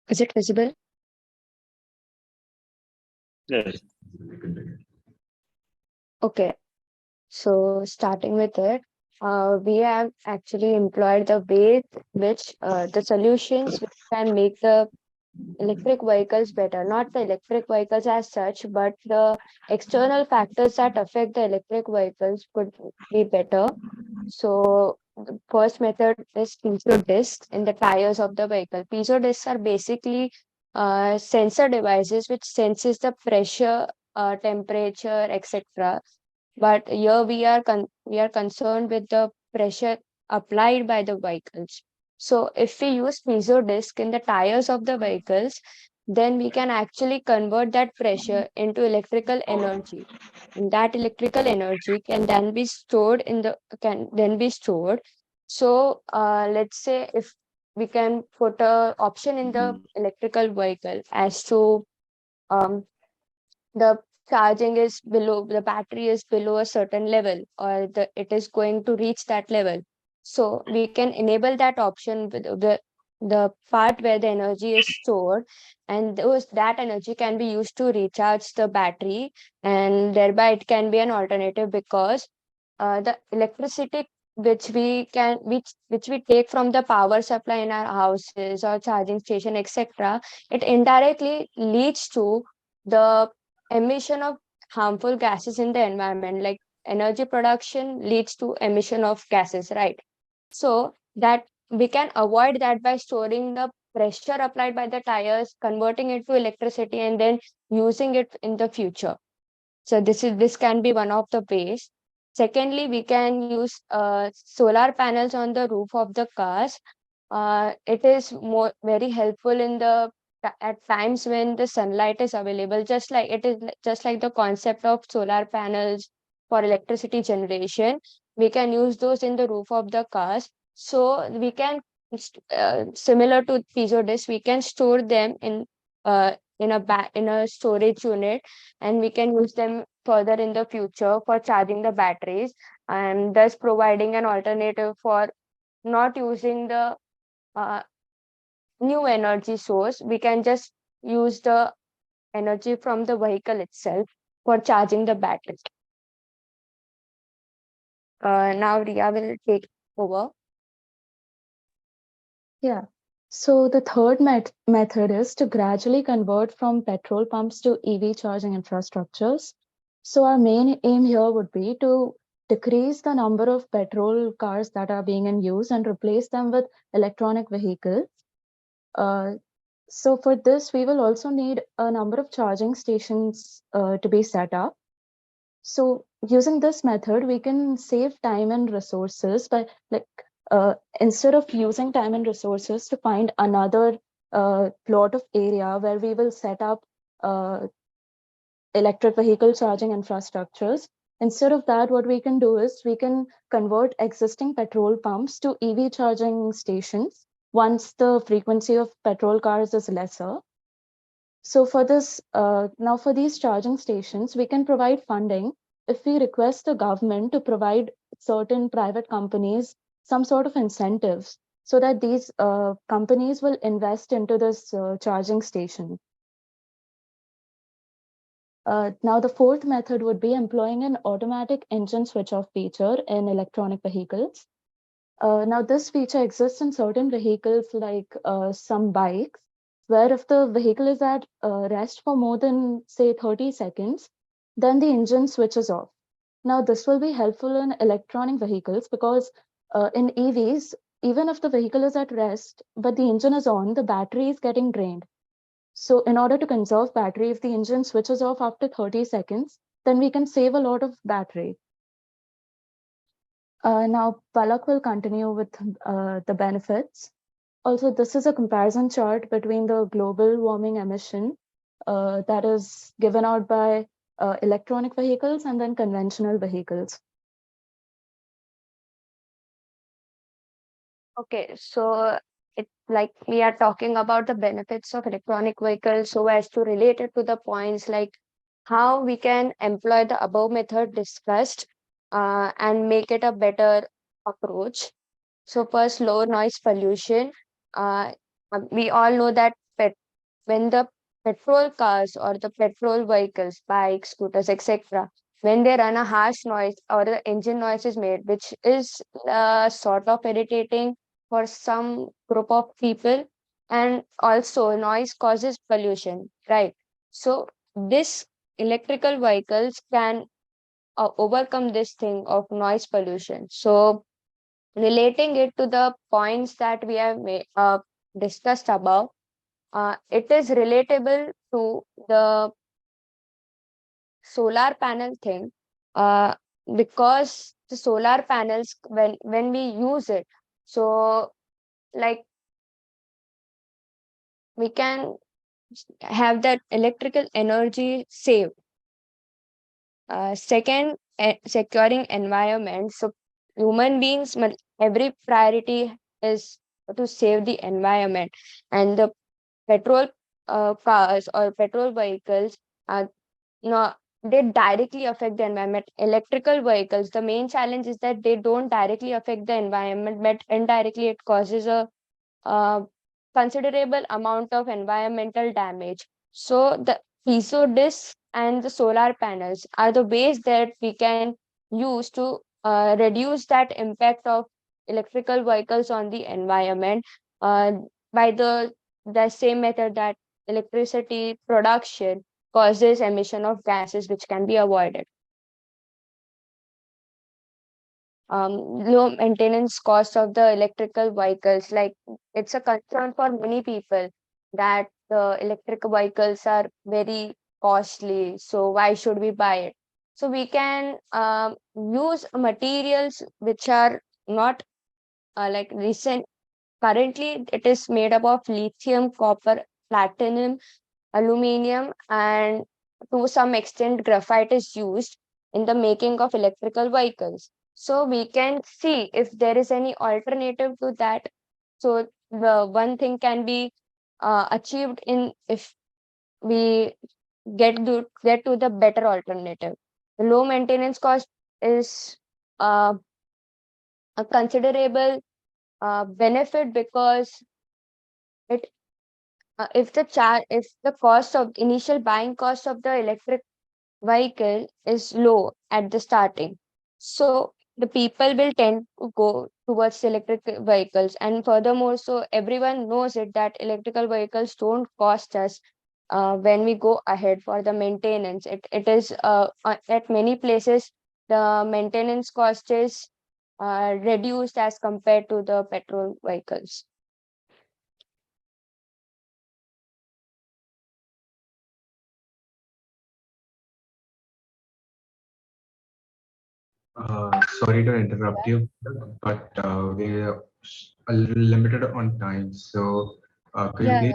Is it visible? Yes. Okay. So starting with it, we have actually employed the way which the solutions which can make the electric vehicles better. Not the electric vehicles as such, but the external factors that affect the electric vehicles could be better. So the first method is piezo discs in the tires of the vehicle. Piezo discs are basically sensor devices which senses the pressure, temperature, etc. But here we are concerned with the pressure applied by the vehicles. So if we use piezo disc in the tires of the vehicles, then we can actually convert that pressure into electrical energy. And that electrical energy can then be stored. So let's say if we can put a option in the electrical vehicle as to um, the charging is below, the battery is below a certain level, or it is going to reach that level. So we can enable that option with the part where the energy is stored, and that energy can be used to recharge the battery, and thereby it can be an alternative because the electricity which we take from the power supply in our houses or charging station, etc., it indirectly leads to the emission of harmful gases in the environment. Like energy production leads to emission of gases, right? So that we can avoid that by storing the pressure applied by the tires, converting it to electricity, and then using it in the future. So this can be one of the ways. Secondly, we can use solar panels on the roof of the cars. It is more very helpful at times when the sunlight is available. Just like the concept of solar panels for electricity generation. We can use those in the roof of the cars. So we can similar to piezo disc, we can store them in a storage unit, and we can use them further in the future for charging the batteries, and thus providing an alternative for not using the uh, new energy source. We can just use the energy from the vehicle itself for charging the battery. Now Ria will take over. Yeah. So the third method is to gradually convert from petrol pumps to EV charging infrastructures. So our main aim here would be to decrease the number of petrol cars that are being in use and replace them with electronic vehicles. So for this, we will also need a number of charging stations to be set up. So using this method, we can save time and resources by instead of using time and resources to find another plot of area where we will set up electric vehicle charging infrastructures. Instead of that, what we can do is we can convert existing petrol pumps to EV charging stations once the frequency of petrol cars is lesser. So for this, now for these charging stations, we can provide funding if we request the government to provide certain private companies some sort of incentives so that these companies will invest into this charging station. Now, the fourth method would be employing an automatic engine switch-off feature in electronic vehicles. Now, this feature exists in certain vehicles like some bikes, where if the vehicle is at rest for more than, say, 30 seconds, then the engine switches off. Now, this will be helpful in electronic vehicles because in EVs, even if the vehicle is at rest, but the engine is on, the battery is getting drained. So in order to conserve battery, if the engine switches off after 30 seconds, then we can save a lot of battery. Now, Palak will continue with the benefits. Also, this is a comparison chart between the global warming emission that is given out by electronic vehicles and then conventional vehicles. Okay, so it like we are talking about the benefits of electronic vehicles so as to relate it to the points like how we can employ the above method discussed and make it a better approach. So first, low noise pollution. We all know that when the petrol cars or the petrol vehicles, bikes, scooters, etc., when they run, a harsh noise or the engine noise is made, which is sort of irritating for some group of people, and also noise causes pollution, right? So this electrical vehicles can overcome this thing of noise pollution. So relating it to the points that we have discussed above, it is relatable to the solar panel thing, uh, because the solar panels, when we use it, so like we can have that electrical energy saved. Second, securing environment. So human beings, every priority is to save the environment, and the petrol cars or petrol vehicles are no, they directly affect the environment. Electrical vehicles, the main challenge is that they don't directly affect the environment, but indirectly it causes a considerable amount of environmental damage. So the piezo discs and the solar panels are the ways that we can use to reduce that impact of electrical vehicles on the environment, uh, by the same method that electricity production causes emission of gases which can be avoided. Low maintenance cost of the electrical vehicles, like it's a concern for many people that the electric vehicles are very costly, so why should we buy it? So we can use materials which are not like recent. Currently it is made up of lithium, copper, platinum, aluminium, and to some extent graphite is used in the making of electrical vehicles. So we can see if there is any alternative to that. So the one thing can be achieved in if we get to the better alternative. The low maintenance cost is a considerable benefit, because it if the cost of initial buying cost of the electric vehicle is low at the starting, so the people will tend to go towards electric vehicles. And furthermore, so everyone knows it that electrical vehicles don't cost us when we go ahead for the maintenance. It is at many places the maintenance cost is reduced as compared to the petrol vehicles. Sorry to interrupt you, but we're a little limited on time. So, could you Yeah, please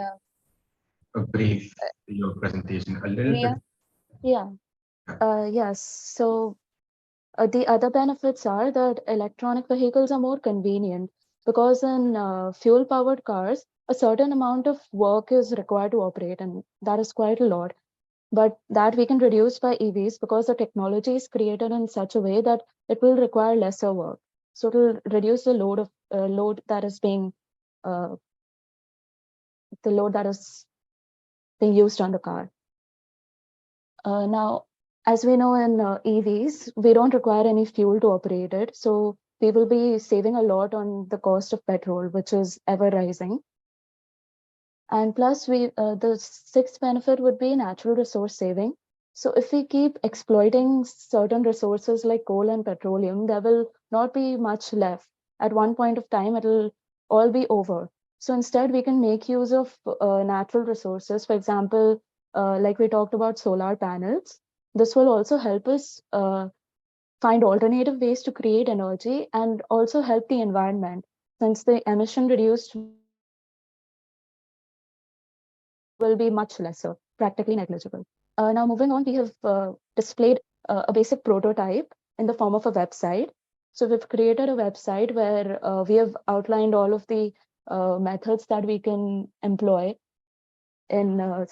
yeah. brief your presentation a little bit? Ria? Yeah. Yes. So the other benefits are that electronic vehicles are more convenient because in fuel-powered cars, a certain amount of work is required to operate, and that is quite a lot. But that we can reduce by EVs because the technology is created in such a way that it will require lesser work. So it will reduce the load that is uh, being used on the car. Now, as we know in EVs, we don't require any fuel to operate it. So we will be saving a lot on the cost of petrol, which is ever rising. And plus, the sixth benefit would be natural resource saving. So if we keep exploiting certain resources like coal and petroleum, there will not be much left. At one point of time, it'll all be over. So instead, we can make use of natural resources. For example, like we talked about solar panels. This will also help us find alternative ways to create energy and also help the environment, since the emission reduced will be much lesser, practically negligible. Now, moving on, we have displayed a basic prototype in the form of a website. So we've created a website where we have outlined all of the methods that we can employ in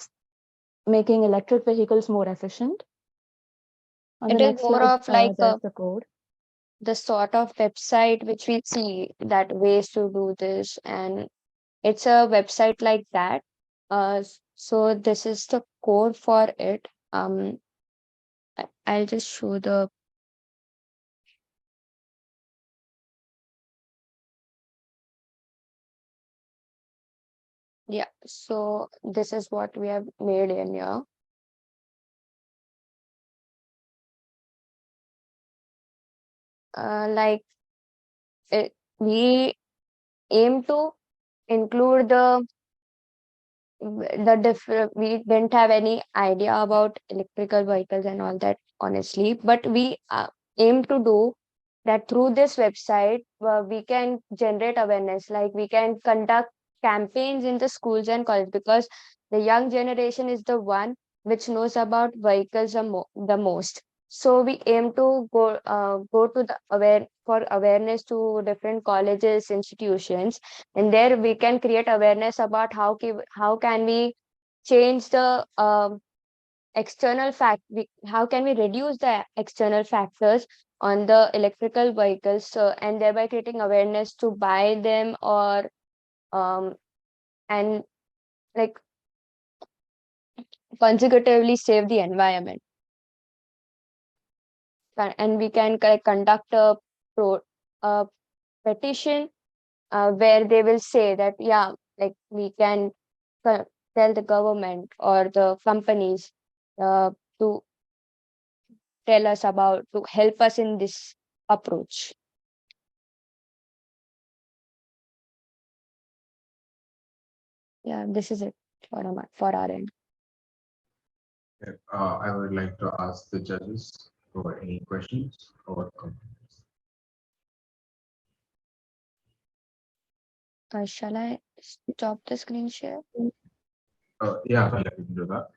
making electric vehicles more efficient. On the It is next more slide, of like there's the code. the sort of website which we see that ways to do this, and it's a website like that. So this is the code for it. I'll just show the yeah. So this is what we have made in here. Like we aim to include we didn't have any idea about electrical vehicles and all that honestly, but we aim to do that through this website. We can generate awareness, like we can conduct campaigns in the schools and college, because the young generation is the one which knows about vehicles the most. So we aim to go to the awareness to different colleges, institutions, and there we can create awareness about how can we change the external how can we reduce the external factors on the electrical vehicles, so, and thereby creating awareness to buy them, or um and like consecutively save the environment. And we can conduct pro a petition where they will say that, yeah, like we can tell the government or the companies to tell us about, to help us in this approach. Yeah, this is it for our end. I would like to ask the judges for any questions or comments. Shall I stop the screen share? Yeah, I'll let you do that.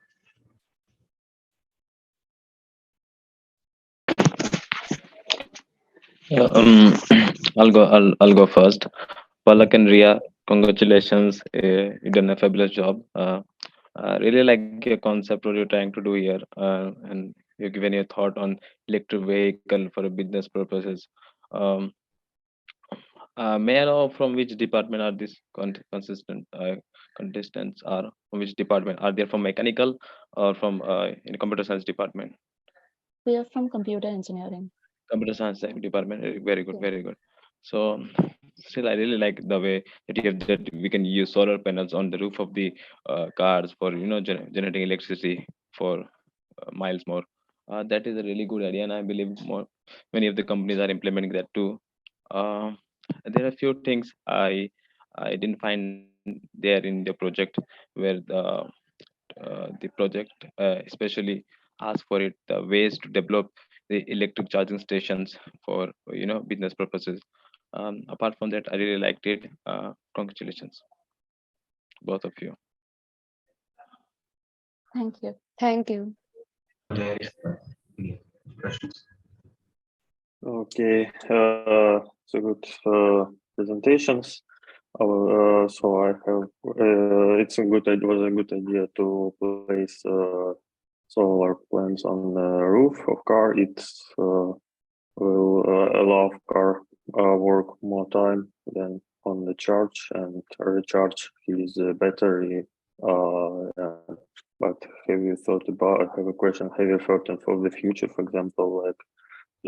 Yeah, I'll go first. Palak and Ria, congratulations. You done a fabulous job. I really like your concept what you're trying to do here, and you've given your thought on electric vehicle for business purposes. Um, may I know from which department are these consistent contestants are? From which department are they? From mechanical or from in computer science department? We are from computer engineering. Computer science department. Very good, Yeah. very good. So still, I really like the way that you have that we can use solar panels on the roof of the cars for generating electricity for miles more. That is a really good idea, and I believe many of the companies are implementing that too. Um, there are a few things I didn't find there in the project where the project especially ask for it the ways to develop the electric charging stations for business purposes. Apart from that, I really liked it. Congratulations, both of you. Thank you. Thank you. There is any questions? Okay, so good presentations. So I have, it's a good, it was a good idea to place solar plants on the roof of car. It's will allow car work more time than on the charge and recharge his battery. Yeah. But have you thought about? I have a question. Have you thought for the future, for example, like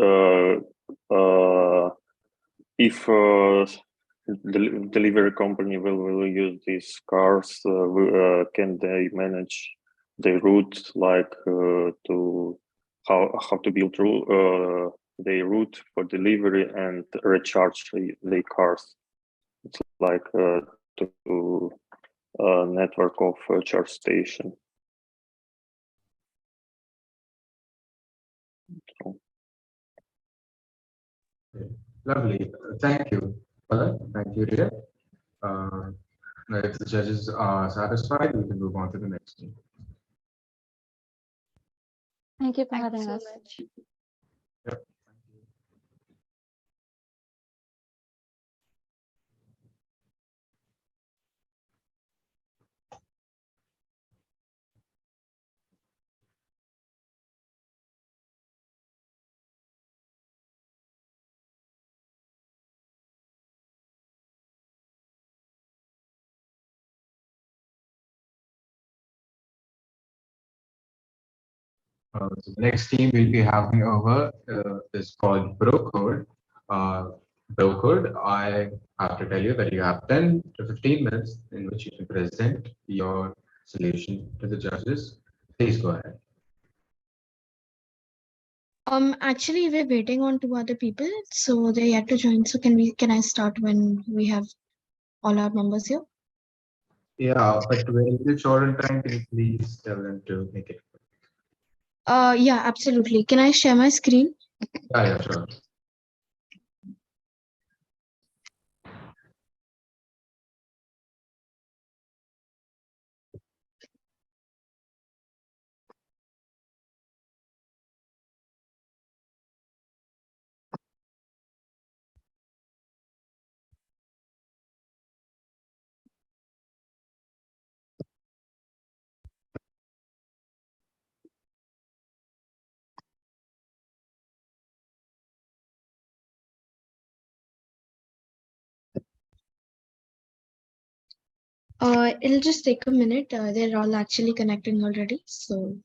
uh, uh, if the delivery company will use these cars, can they manage the route, like to how to build the route for delivery and recharge the cars? It's like to network of charge station. So, Lovely. Thank you, Palak. Thank you, Ria. Uh, if the judges are satisfied, we can move on to the next one. Thank you for Thank you having so us. much. So the next team we'll be having over is called Brocode. Uh, Brocode, I have to tell you that you have 10 to 15 minutes in which you can present your solution to the judges. Please go ahead. Actually, we're waiting on two other people, so they're yet to join. So can I start when we have all our members here? Yeah, but we're a short on time. Can you please tell them to make it? Yeah, absolutely. Can I share my screen? Yeah, sure. It'll just take a minute. They're all actually connecting already. So,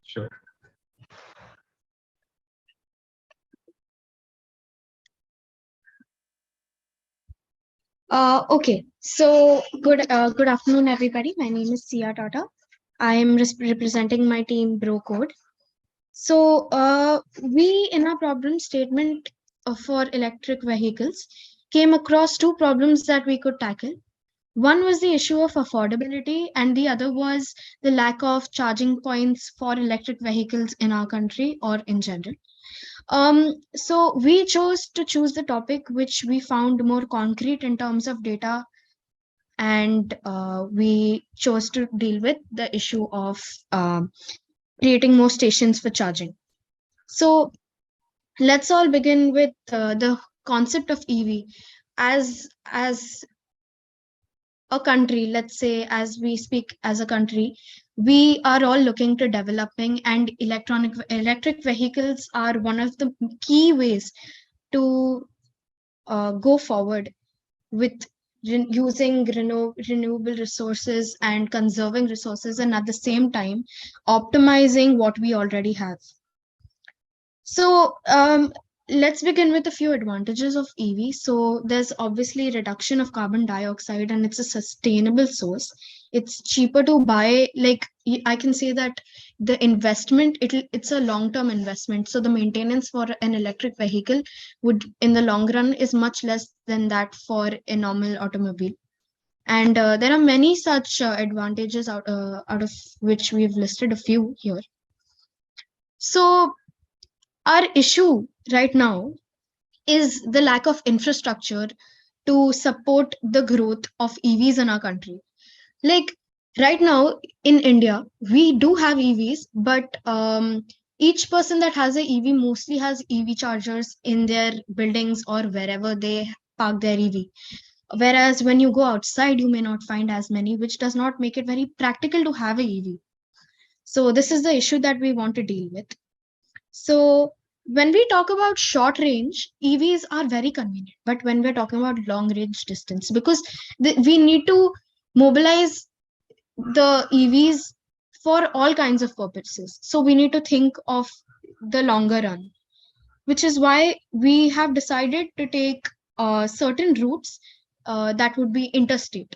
Sure. okay. So good afternoon, everybody. My name is Sia Tata. I am representing my team BroCode. So, we in our problem statement for electric vehicles came across two problems that we could tackle. One was the issue of affordability, and the other was the lack of charging points for electric vehicles in our country or in general. So we chose to choose the topic which we found more concrete in terms of data, and we chose to deal with the issue of creating more stations for charging. So let's all begin with the concept of EV. As a country, let's say as we speak as a country, we are all looking to developing, and electric vehicles are one of the key ways to go forward with using renewable resources and conserving resources, and at the same time optimizing what we already have. So let's begin with a few advantages of EV. So there's obviously reduction of carbon dioxide, and it's a sustainable source. It's cheaper to buy. Like I can say that the investment, it's a long-term investment. So the maintenance for an electric vehicle would, in the long run, is much less than that for a normal automobile. And there are many such advantages out of which we've listed a few here. So our issue right now is the lack of infrastructure to support the growth of EVs in our country. Like right now in India, we do have EVs, but each person that has a EV mostly has EV chargers in their buildings or wherever they park their EV. Whereas when you go outside, you may not find as many, which does not make it very practical to have a EV. So this is the issue that we want to deal with. So when we talk about short range, EVs are very convenient. But when we're talking about long range distance, because we need to mobilize the EVs for all kinds of purposes. So we need to think of the longer run, which is why we have decided to take certain routes that would be interstate.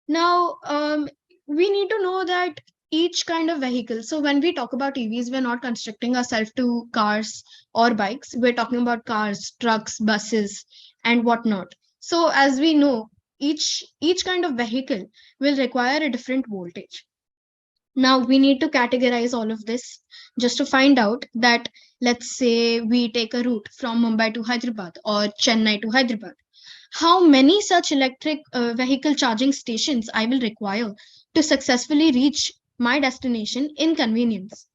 Now, we need to know that each kind of vehicle. So when we talk about EVs, we're not constricting ourselves to cars or bikes. We're talking about cars, trucks, buses, and whatnot. So as we know, each kind of vehicle will require a different voltage. Now we need to categorize all of this just to find out that, let's say we take a route from Mumbai to Hyderabad or Chennai to Hyderabad, how many such electric vehicle charging stations I will require to successfully reach my destination in convenience.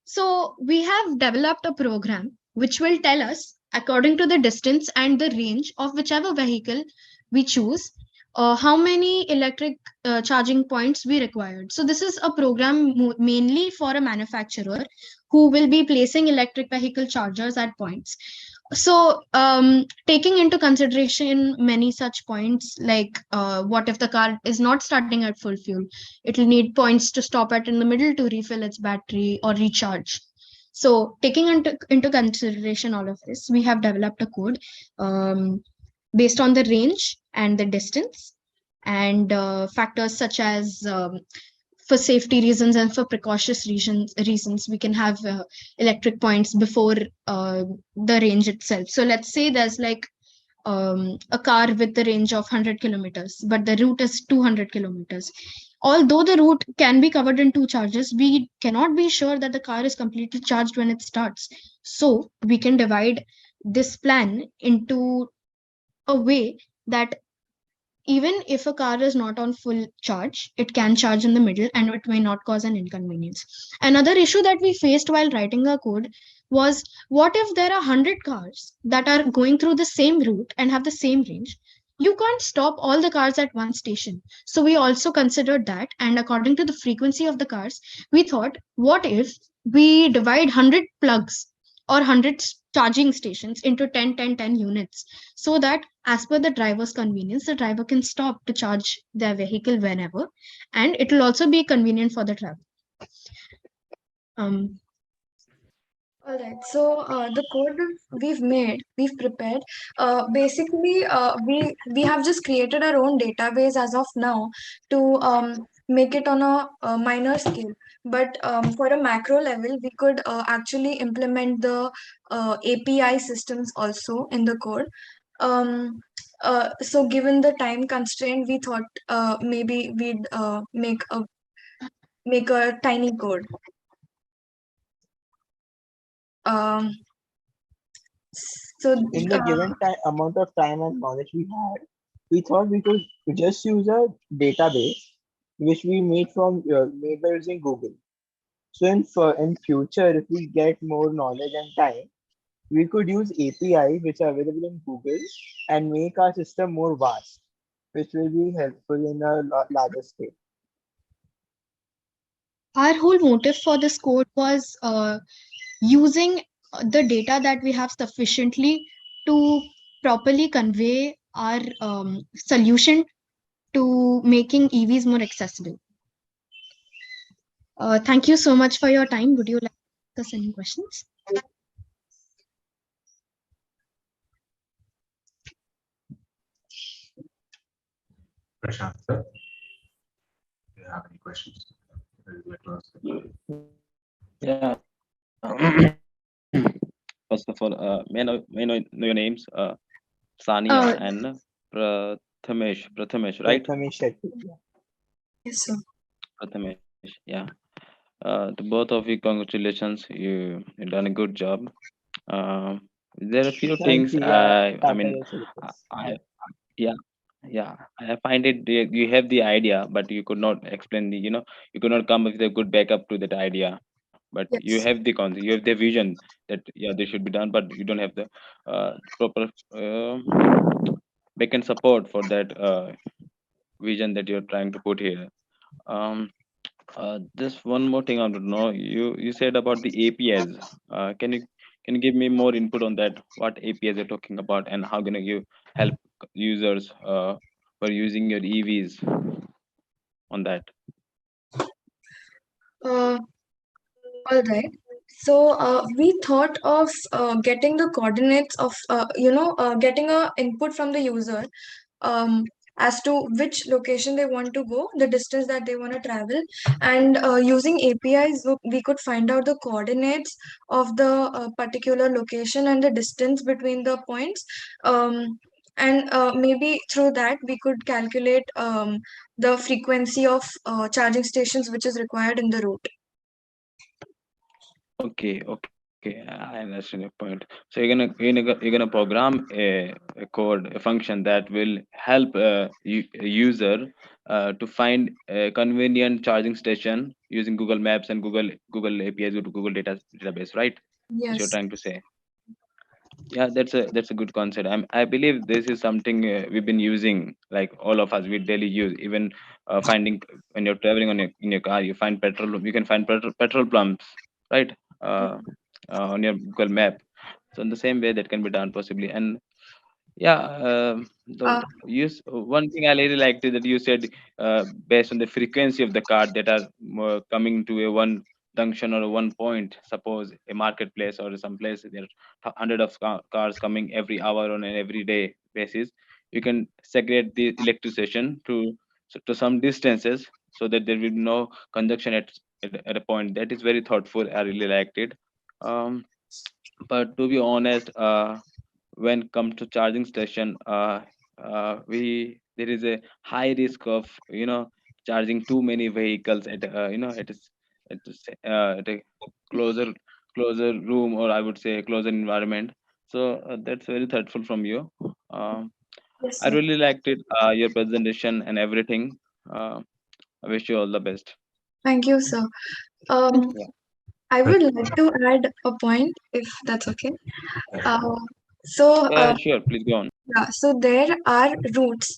So we have developed a program which will tell us, according to the distance and the range of whichever vehicle we choose, how many electric charging points we required. So this is a program mainly for a manufacturer who will be placing electric vehicle chargers at points. So taking into consideration many such points, like what if the car is not starting at full fuel, it'll need points to stop at in the middle to refill its battery or recharge. So taking into consideration all of this, we have developed a code um, based on the range and the distance, and factors such as for safety reasons and for precautious reasons we can have electric points before the range itself. So let's say there's like a car with the range of 100 kilometers, but the route is 200 kilometers. Although the route can be covered in two charges, we cannot be sure that the car is completely charged when it starts. So we can divide this plan into a way that even if a car is not on full charge, it can charge in the middle and it may not cause an inconvenience. Another issue that we faced while writing our code was, what if there are 100 cars that are going through the same route and have the same range? You can't stop all the cars at one station. So we also considered that. And according to the frequency of the cars, we thought, what if we divide 100 plugs or 100 charging stations into 10, 10, 10 units, so that as per the driver's convenience, the driver can stop to charge their vehicle whenever, and it will also be convenient for the traveler. Um, All right. So the code we've prepared. Basically, we have just created our own database as of now to make it on a minor scale. But for a macro level, we could actually implement the API systems also in the code. Um, so given the time constraint, we thought maybe we'd make a tiny code. Um, so In the given time, amount of time and knowledge we had, we thought we could just use a database which we made by using Google. So in future, if we get more knowledge and time, we could use API which are available in Google and make our system more vast, which will be helpful in a larger scale. our whole motive for this code was using the data that we have sufficiently to properly convey our solution to making EVs more accessible. Thank you so much for your time. Would you like to ask us any questions? Prashant, sir, do you have any questions? Would you like to ask? Yeah. First of all, may I know your names? Sania and Prathamesh, right? Prathamesh Shetty, yeah. yes, sir. Prathamesh, yeah. To both of you, congratulations. You done a good job. Uh, there are a few Thank things. you. Yeah, I Tata mean, also request. I yeah, yeah. I find it you have the idea, but you could not explain the. You could not come up with a good backup to that idea. But you have Yes. the concept, you have the vision that yeah, this should be done, but you don't have the proper backend support for that vision that you're trying to put here. Um, just one more thing I want to know. You said about the APIs. Can you give me more input on that? What APIs you're talking about, and how gonna you help users for using your EVs on that? Uh, all right. So we thought of getting the coordinates of getting a input from the user um, as to which location they want to go, the distance that they want to travel, and using APIs, we could find out the coordinates of the particular location and the distance between the points. And maybe through that, we could calculate the frequency of charging stations which is required in the route. Okay, I understand your point. So you're gonna program a code, a function that will help a user to find a convenient charging station using Google Maps and Google APIs to Google database, right? That's what you're Yes. trying to say. Yeah, that's a good concept. I believe this is something we've been using, like all of us we daily use. Even finding when you're traveling in your car, you find petrol. You can find petrol pumps, right? uh, on your Google Map. So in the same way, that can be done possibly. And yeah, the Uh, use one thing I really liked is that you said based on the frequency of the card that are coming to a one junction or a one point. Suppose a marketplace or some place there are hundred of cars coming every hour on an everyday basis. You can segregate the electrician to to some distances so that there will be no conjunction at a point. That is very thoughtful. I really liked it. Um, but to be honest, when come to charging station, we there is a high risk of charging too many vehicles at at a closer closer room, or I would say a closer environment. So that's very thoughtful from you. um, yes, I sir. really liked it, your presentation and everything. I wish you all the best. Thank you, sir. Thank Um, you. Yeah, I would like to add a point, if that's okay. Uh, so, yeah, sure, please go on. yeah, so there are routes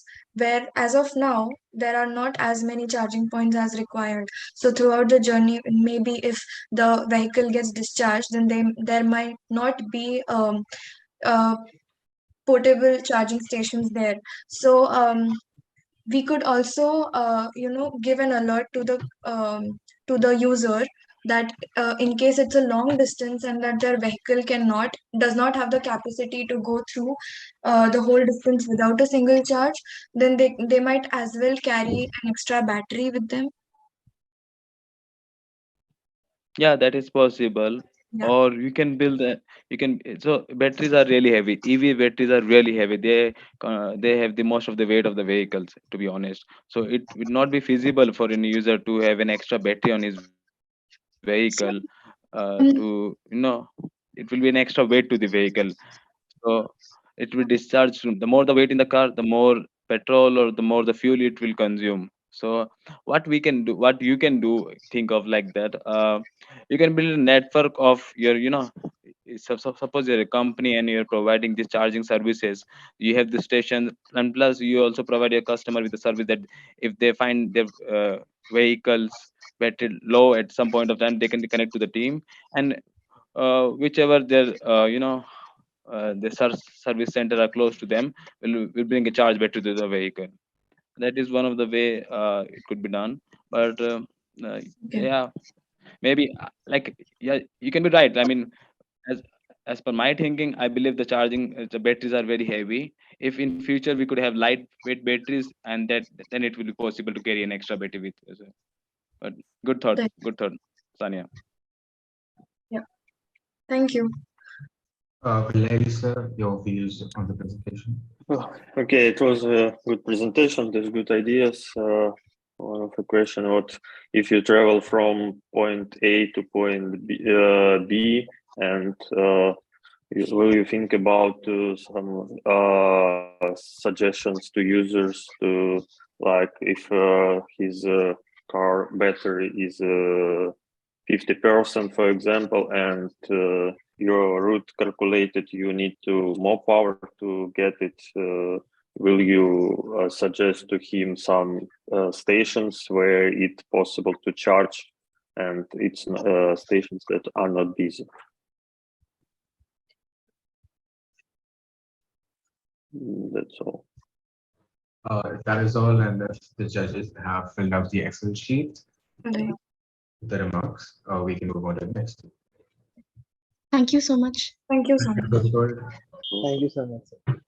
where, as of now, there are not as many charging points as required. So throughout the journey, maybe if the vehicle gets discharged, then there might not be uh, portable charging stations there. So we could also give an alert to the user that in case it's a long distance and that their vehicle cannot does not have the capacity to go through the whole distance without a single charge, then they might as well carry an extra battery with them. Yeah, that is possible. Yeah. Or you can build a, you can, so batteries are really heavy. EV batteries are really heavy. They have the most of the weight of the vehicles, to be honest. So it would not be feasible for any user to have an extra battery on his vehicle. So To it will be an extra weight to the vehicle. So it will discharge soon. The more the weight in the car, the more petrol or the more the fuel it will consume. So what we can do, what you can do, think of like that. You can build a network of your, suppose you're a company and you're providing these charging services. You have the station, and plus you also provide your customer with the service that if they find their vehicles battery low at some point of time, they can connect to the team, and whichever their the service center are close to them will bring a charge back to the vehicle. That is one of the way it could be done. But okay. yeah, maybe like, yeah, you can be right. I mean, as as per my thinking, I believe the charging the batteries are very heavy. If in future we could have lightweight batteries, and that then it will be possible to carry an extra battery with as well. But Thank- good thought, Sanya. yeah, thank you. Larry, sir, your views on the presentation? Okay, it was a good presentation. There's good ideas. One of the question: what if you travel from point A to point B, and will you think about some suggestions to users to, like, if his car battery is 50%, for example, and your route calculated, you need to more power to get it. Will you suggest to him some stations where it's possible to charge, and it's stations that are not busy? That's all. That is all, and the judges have filled out the Excel sheet, Right. the remarks. We can move on to the next. Thank you so much. Thank you so much. Good. Thank you so much, sir.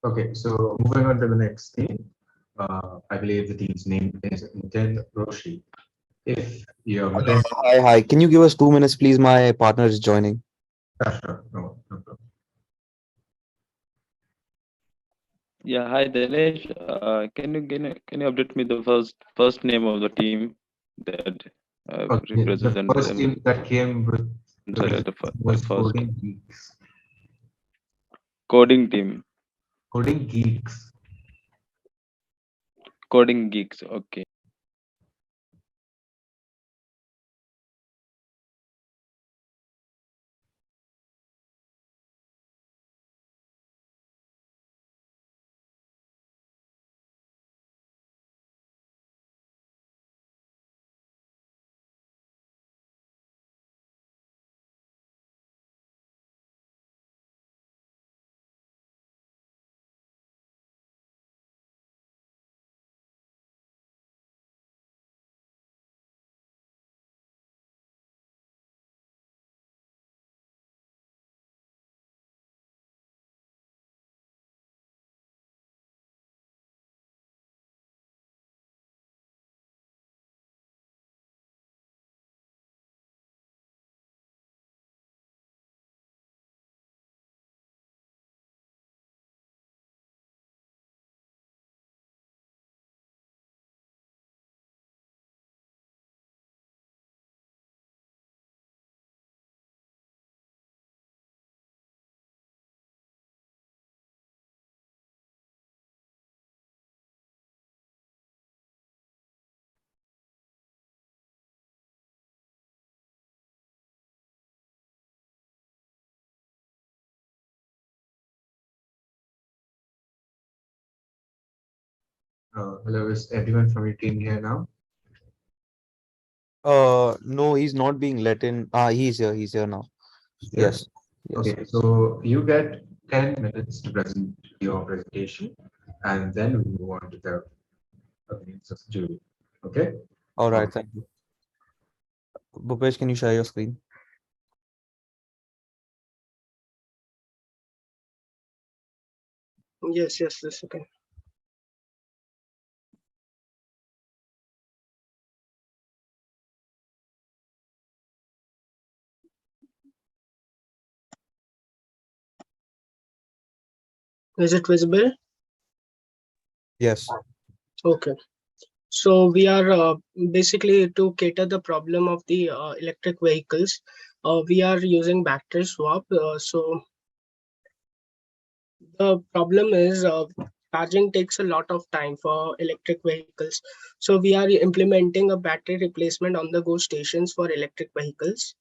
Okay, so moving on to the next theme. I believe the team's name is Miten Roshi. If you're Miten, Hi, hi. Can you give us 2 minutes, please? My partner is joining. Yeah, sure. No problem. Yeah, hi Dinesh. Can you update me the first name of the team that Okay, the represent first them team that came with the sorry, the was first Coding Geeks. coding team, Coding Geeks. coding geeks. Okay. Hello, is everyone from your team here now? No, he's not being let in. Ah, he's here. He's here now. Here? Yes. Yes. Okay, so you get 10 minutes to present your presentation, and then we move on to the opinions of the jury. Okay? All Uh, right. Thank you. Bhupesh, can you share your screen? Yes, okay. Is it visible? Yes. Okay. So we are basically to cater the problem of the electric vehicles. We are using battery swap. So the problem is charging takes a lot of time for electric vehicles. So we are implementing a battery replacement on the go stations for electric vehicles.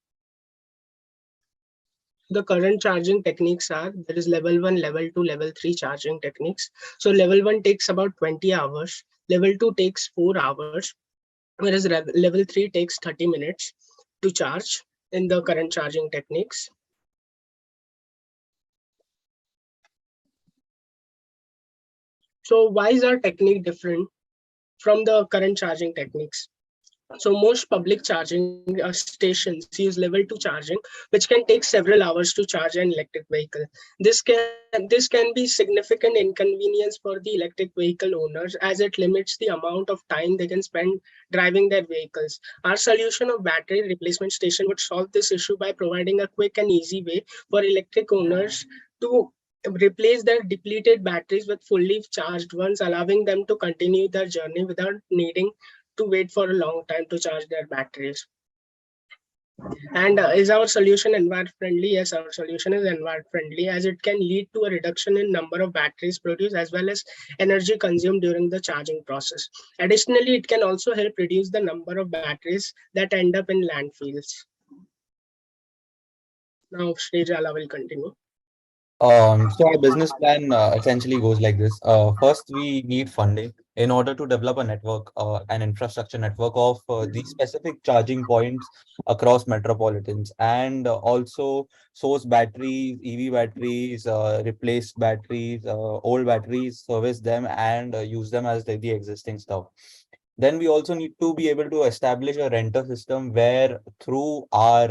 The current charging techniques are there is level 1, level 2, level 3 charging techniques. So level 1 takes about 20 hours, level 2 takes 4 hours, whereas level 3 takes 30 minutes to charge in the current charging techniques. So why is our technique different from the current charging techniques? So most public charging stations use level 2 charging, which can take several hours to charge an electric vehicle. This can be significant inconvenience for the electric vehicle owners as it limits the amount of time they can spend driving their vehicles. Our solution of battery replacement station would solve this issue by providing a quick and easy way for electric owners to replace their depleted batteries with fully charged ones, allowing them to continue their journey without needing to wait for a long time to charge their batteries. And is our solution environment friendly? Yes, our solution is environment friendly as it can lead to a reduction in number of batteries produced as well as energy consumed during the charging process. Additionally, it can also help reduce the number of batteries that end up in landfills. Now, Srijala will continue. So our business plan essentially goes like this. First, we need funding in order to develop a network, an infrastructure network of these specific charging points across metropolitans, and also source batteries, EV batteries, replace batteries, old batteries, service them, and use them as the existing stuff. Then we also need to be able to establish a renter system where through our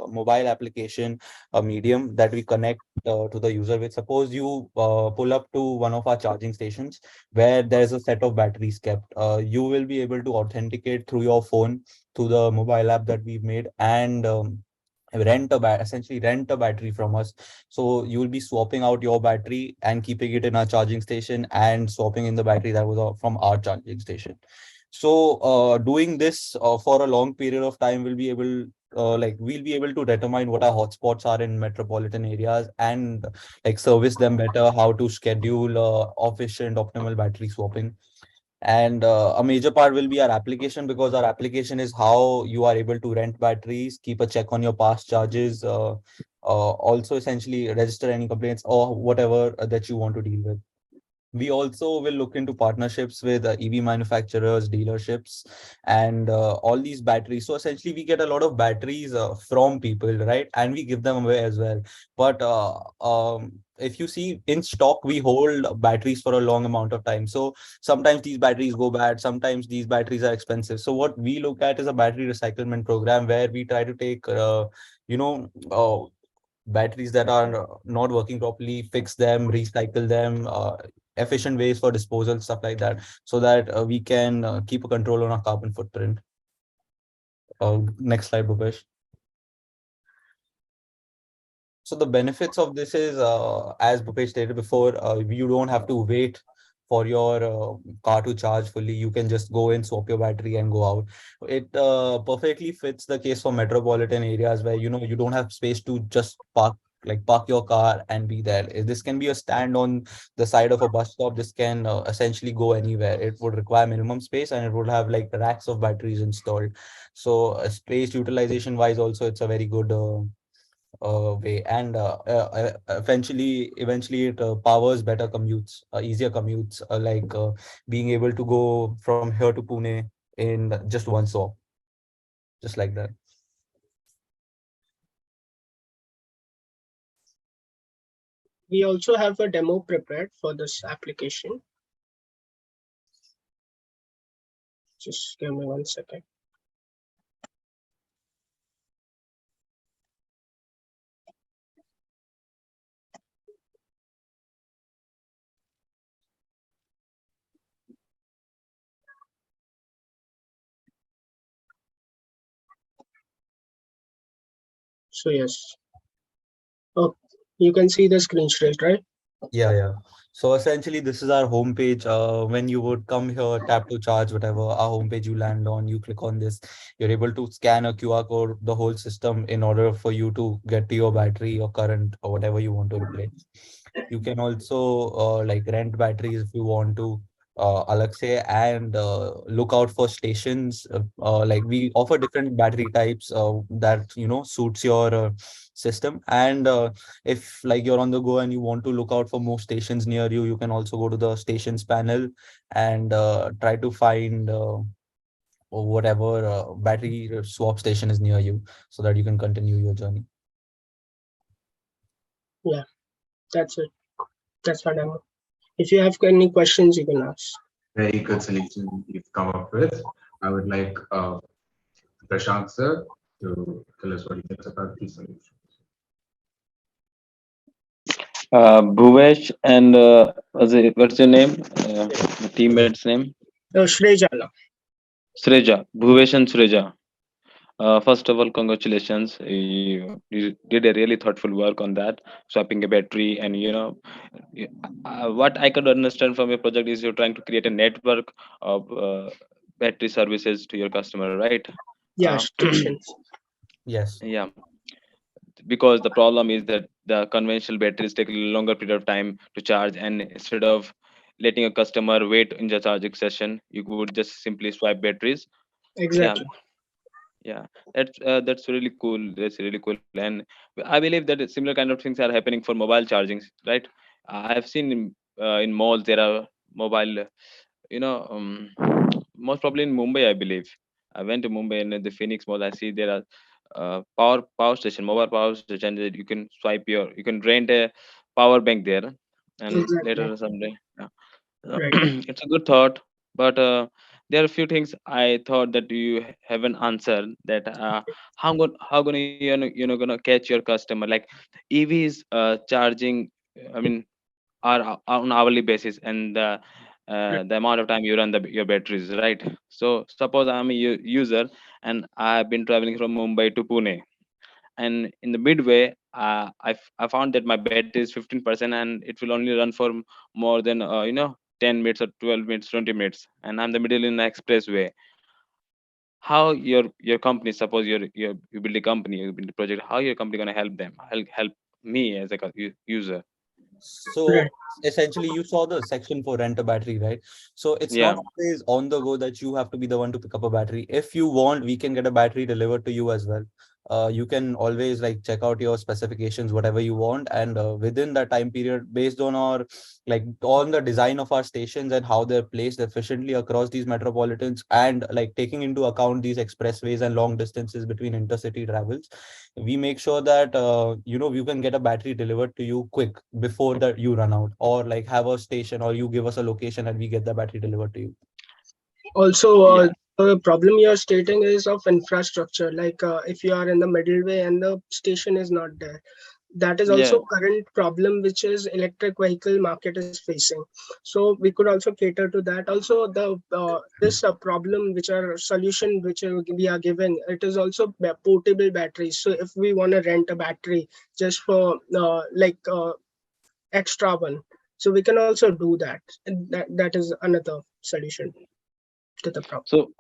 mobile application, a medium that we connect to the user with. Suppose you pull up to one of our charging stations where there's a set of batteries kept. You will be able to authenticate through your phone to the mobile app that we've made, and essentially rent a battery from us. So you will be swapping out your battery and keeping it in our charging station and swapping in the battery that was from our charging station. So doing this for a long period of time will be able we'll be able to determine what our hotspots are in metropolitan areas and like service them better, how to schedule efficient optimal battery swapping. And a major part will be our application, because our application is how you are able to rent batteries, keep a check on your past charges, also essentially register any complaints or whatever that you want to deal with. We also will look into partnerships with EV manufacturers, dealerships, and all these batteries. So essentially, we get a lot of batteries from people, right? And we give them away as well. But if you see in stock, we hold batteries for a long amount of time. So sometimes these batteries go bad, sometimes these batteries are expensive. So what we look at is a battery recyclement program where we try to take, you know, batteries that are not working properly, fix them, recycle them, efficient ways for disposal, stuff like that, so that we can keep a control on our carbon footprint. Next slide, Bhupesh. So the benefits of this is, as Bhupesh stated before, you don't have to wait for your car to charge fully. You can just go in, swap your battery, and go out. It perfectly fits the case for metropolitan areas where you don't have space to just park your car and be there. This can be a stand on the side of a bus stop. This can essentially go anywhere. It would require minimum space and it would have like racks of batteries installed. So space utilization wise, also it's a very good way, and eventually it powers better commutes, easier commutes, being able to go from here to Pune in just one swap, just like that. We also have a demo prepared for this application. Just give me 1 second. So yes. Oh, you can see the screen straight, right? Yeah. So essentially, this is our homepage. When you would come here, tap to charge, whatever our homepage you land on, you click on this. You're able to scan a QR code, the whole system, in order for you to get to your battery or current or whatever you want to replace. You can also rent batteries if you want to, Alexei, and look out for stations. We offer different battery types that suits your system. And if you're on the go and you want to look out for more stations near you, you can also go to the stations panel and try to find whatever battery swap station is near you, so that you can continue your journey. Yeah, that's it. That's what I'm. If you have any questions, you can ask. Very good solution you've come up with. I would like Prashant sir to tell us what he thinks about these solutions. Bhuvesh and what's your name? The teammate's name? Shrejala. Sreja. Bhuvesh and Sreja. First of all, congratulations. You did a really thoughtful work on that, swapping a battery. And y- what I could understand from your project is you're trying to create a network of battery services to your customer, right? Yeah, Uh, stations. Yes. yeah, because the problem is that the conventional batteries take a longer period of time to charge, and instead of letting a customer wait in the charging session, you would just simply swipe batteries. Yeah, Exactly. yeah, that's really cool. That's really cool. And I believe that similar kind of things are happening for mobile chargings, right? I've seen in malls there are mobile, you know um, most probably in Mumbai, I believe. I went to Mumbai, and at the Phoenix Mall I see there are power station, mobile power station, that you can swipe you can rent a power bank there, and Exactly. later someday, yeah. Right. It's a good thought, but there are a few things I thought that you haven't answered. That how gonna gonna catch your customer, like EVs charging. I mean, are on hourly basis, and the amount of time you run your batteries, right? So suppose I'm a user and I've been traveling from Mumbai to Pune. and in the midway, I found that my battery is 15% and it will only run for more than 10 minutes or 12 minutes, 20 minutes, and I'm the middle in the expressway. How your company, suppose you build a company, you build a project, how your company going to help them, help me as a user? Right. So essentially, you saw the section for rent a battery, right? So it's Yeah. not always on the go that you have to be the one to pick up a battery. If you want, we can get a battery delivered to you as well. You can always like check out your specifications, whatever you want, and within that time period, based on our like on the design of our stations and how they're placed efficiently across these metropolitans, and like taking into account these expressways and long distances between intercity travels, we make sure that you can get a battery delivered to you quick before that you run out, or like have a station, or you give us a location and we get the battery delivered to you. Also, Yeah. the problem you're stating is of infrastructure. Like if you are in the middle way and the station is not there, that is Yeah. also current problem which is electric vehicle market is facing. So we could also cater to that. Also, the this problem which are solution which we are giving, it is also portable batteries. So if we want to rent a battery just for extra one, so we can also do that. And that is another solution to the problem. So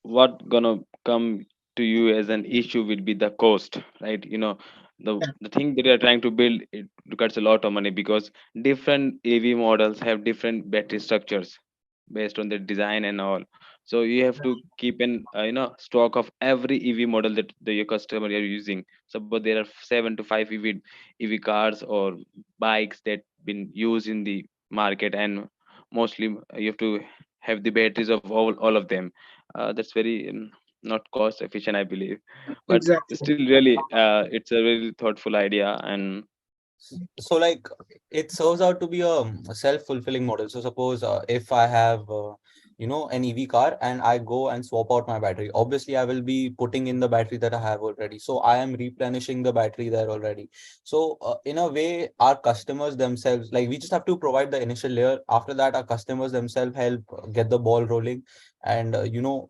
what gonna come to you as an issue will be the cost, right? The thing that you are trying to build, it requires a lot of money because different AV models have different battery structures based on the design and all. So you have to keep an stock of every EV model that your customer are using. Suppose there are 7 to 5 EV cars or bikes that been used in the market, and mostly you have to have the batteries of all of them. That's very not cost efficient, I believe, but Exactly. still really it's a really thoughtful idea. And So like it serves out to be a self-fulfilling model. So suppose if I have an EV car and I go and swap out my battery, obviously I will be putting in the battery that I have already, so I am replenishing the battery there already. So in a way, our customers themselves, like we just have to provide the initial layer. After that, our customers themselves help get the ball rolling, and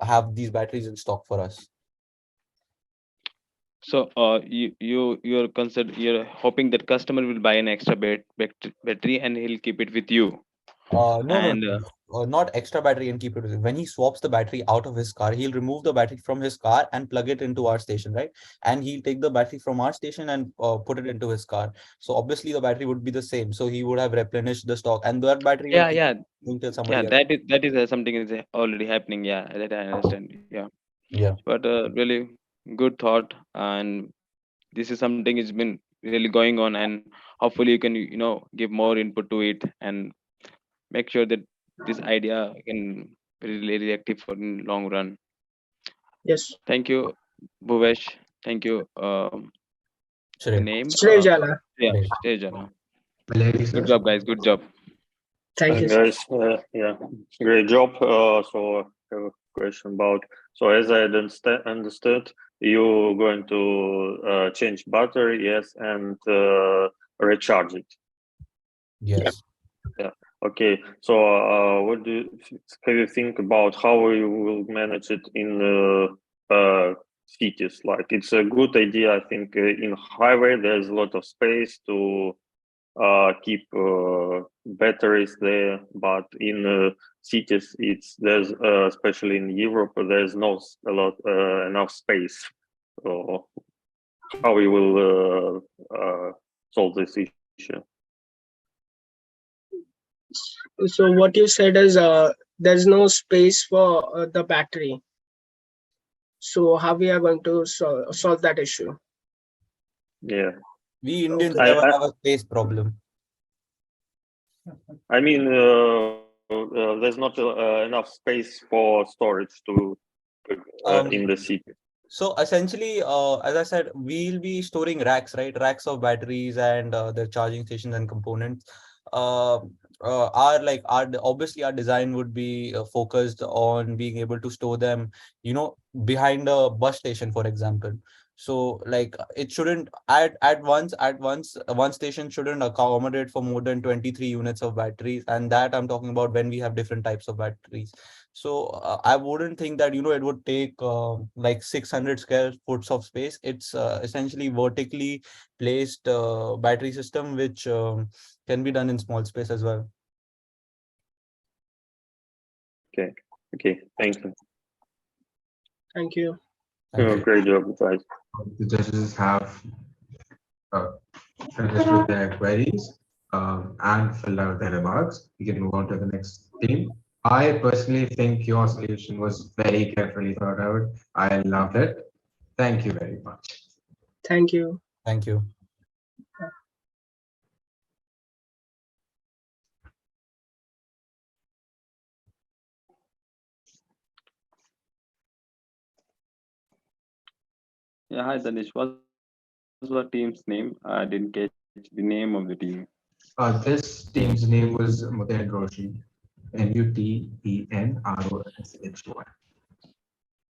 have these batteries in stock for us. so you're hoping that customer will buy an extra battery and he'll keep it with you. No, no, And no. Not extra battery and keep it with him. When he swaps the battery out of his car, he'll remove the battery from his car and plug it into our station, right? And he'll take the battery from our station and put it into his car. So obviously the battery would be the same. So he would have replenished the stock, and that battery will yeah, keep yeah, until yeah, somebody else. that is something is already happening. Yeah, that I understand. Yeah, Yeah, but really good thought, and this is something has been really going on, and hopefully you can give more input to it and make sure that this idea can be really active for in long run. Yes. Thank you, Bhuvesh. Thank you. Your sure. name? Shrejala. Yeah, Great. Stejana. Valeri, Good sir. job, guys. Good job. Thank you. Guys, yeah, great job. So I have a question about. So as I understood, you're going to change battery, yes, and recharge it. Yes. Yeah. Okay. So what do you have you think about how you will manage it in cities? Like it's a good idea. I think in highway there's a lot of space to keep batteries there, but in cities it's there's especially in Europe there's no a lot enough space. So how we will solve this issue? So what you said is there's no space for the battery. So how we are going to solve that issue? Yeah, We Indians Okay. never have a space problem. I mean there's not enough space for storage to Um, in the city. So essentially, as I said, we'll be storing racks, right? Racks of batteries and their charging stations and components. Uh, obviously our design would be focused on being able to store them, behind a bus station, for example. So like it shouldn't at once one station shouldn't accommodate for more than 23 units of batteries, and that I'm talking about when we have different types of batteries. So I wouldn't think that it would take like 600 square foot of space. It's essentially vertically placed battery system which can be done in small space as well. Okay. Okay. Thanks. Thank you. Thank you. Great job, guys. The judges have finished with their queries and filled out their remarks. We can move on to the next team. I personally think your solution was very carefully thought out. I loved it. Thank you very much. Thank you. Thank you. Yeah, hi Danish. What's the team's name? I didn't catch the name of the team. This team's name was Muten Roshi, Mutenroshi.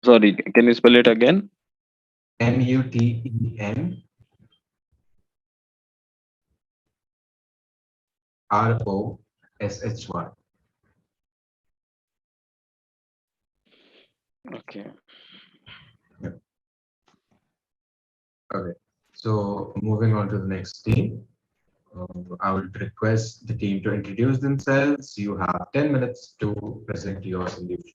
Sorry, can you spell it again? Mutenroshi. Okay. Okay, so moving on to the next team. I would request the team to introduce themselves. You have 10 minutes to present your solution.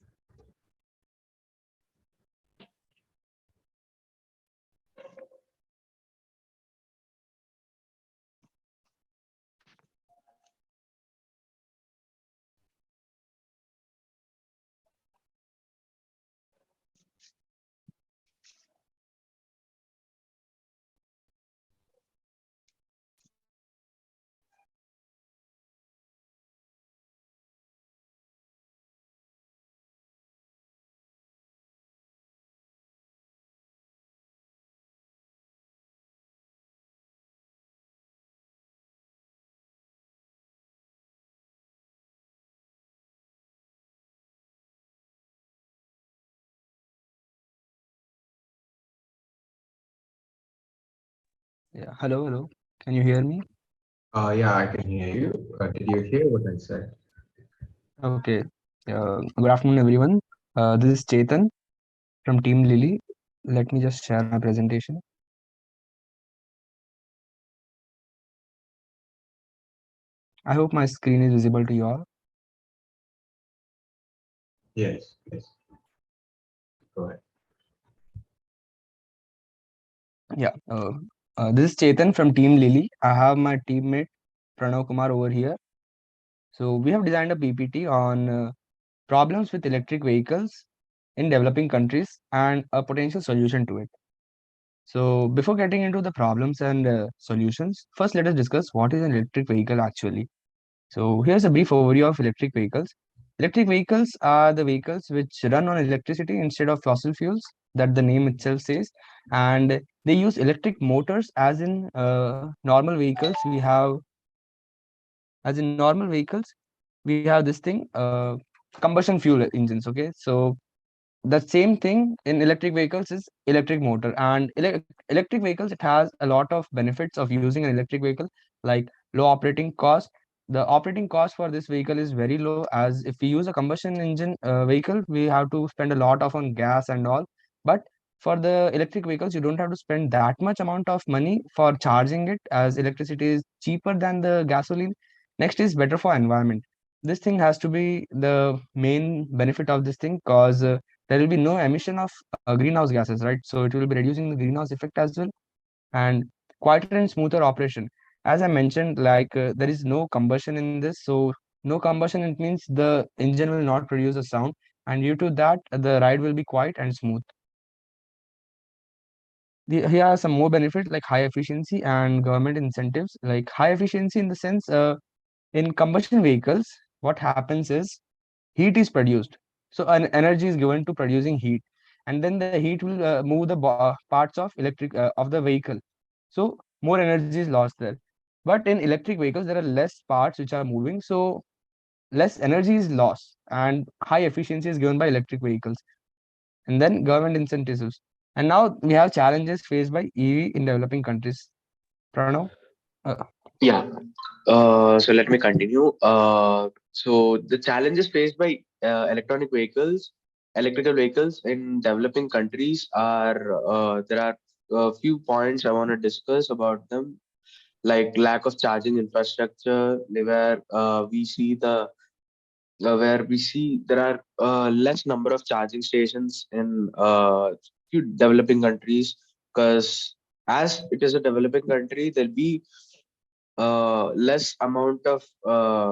Yeah, hello, hello. Can you hear me? Yeah, I can hear you. Did you hear what I said? Okay. Good afternoon, everyone. This is Chetan from Team Lily. Let me just share my presentation. I hope my screen is visible to you all. Yes, yes. Go ahead. Yeah. This is Chetan from Team Lily. I have my teammate Pranav Kumar over here. So we have designed a PPT on problems with electric vehicles in developing countries and a potential solution to it. So before getting into the problems and solutions, first let us discuss what is an electric vehicle actually. So here's a brief overview of electric vehicles. Electric vehicles are the vehicles which run on electricity instead of fossil fuels, that the name itself says, and they use electric motors as in normal vehicles. We have this thing, combustion fuel engines. Okay, so the same thing in electric vehicles is electric motor, and electric vehicles, it has a lot of benefits of using an electric vehicle, like low operating cost. The operating cost for this vehicle is very low, as if we use a combustion engine vehicle, we have to spend a lot of on gas and all. But for the electric vehicles, you don't have to spend that much amount of money for charging it, as electricity is cheaper than the gasoline. Next is better for environment. This thing has to be the main benefit of this thing, because there will be no emission of greenhouse gases, right? So it will be reducing the greenhouse effect as well. And quieter and smoother operation. As I mentioned, like there is no combustion in this. So no combustion, it means the engine will not produce a sound. And due to that, the ride will be quiet and smooth. Here are some more benefits like high efficiency and government incentives. Like high efficiency in the sense, in combustion vehicles, what happens is heat is produced, so an energy is given to producing heat, and then the heat will move the parts of the vehicle, so more energy is lost there. But in electric vehicles there are less parts which are moving, so less energy is lost and high efficiency is given by electric vehicles. And then government incentives. And now we have challenges faced by EV in developing countries. Pranav? Yeah. So let me continue. So the challenges faced by electrical vehicles in developing countries are there are a few points I want to discuss about them, like lack of charging infrastructure, where we see there are less number of charging stations in few developing countries, because as it is a developing country, there'll be less amount of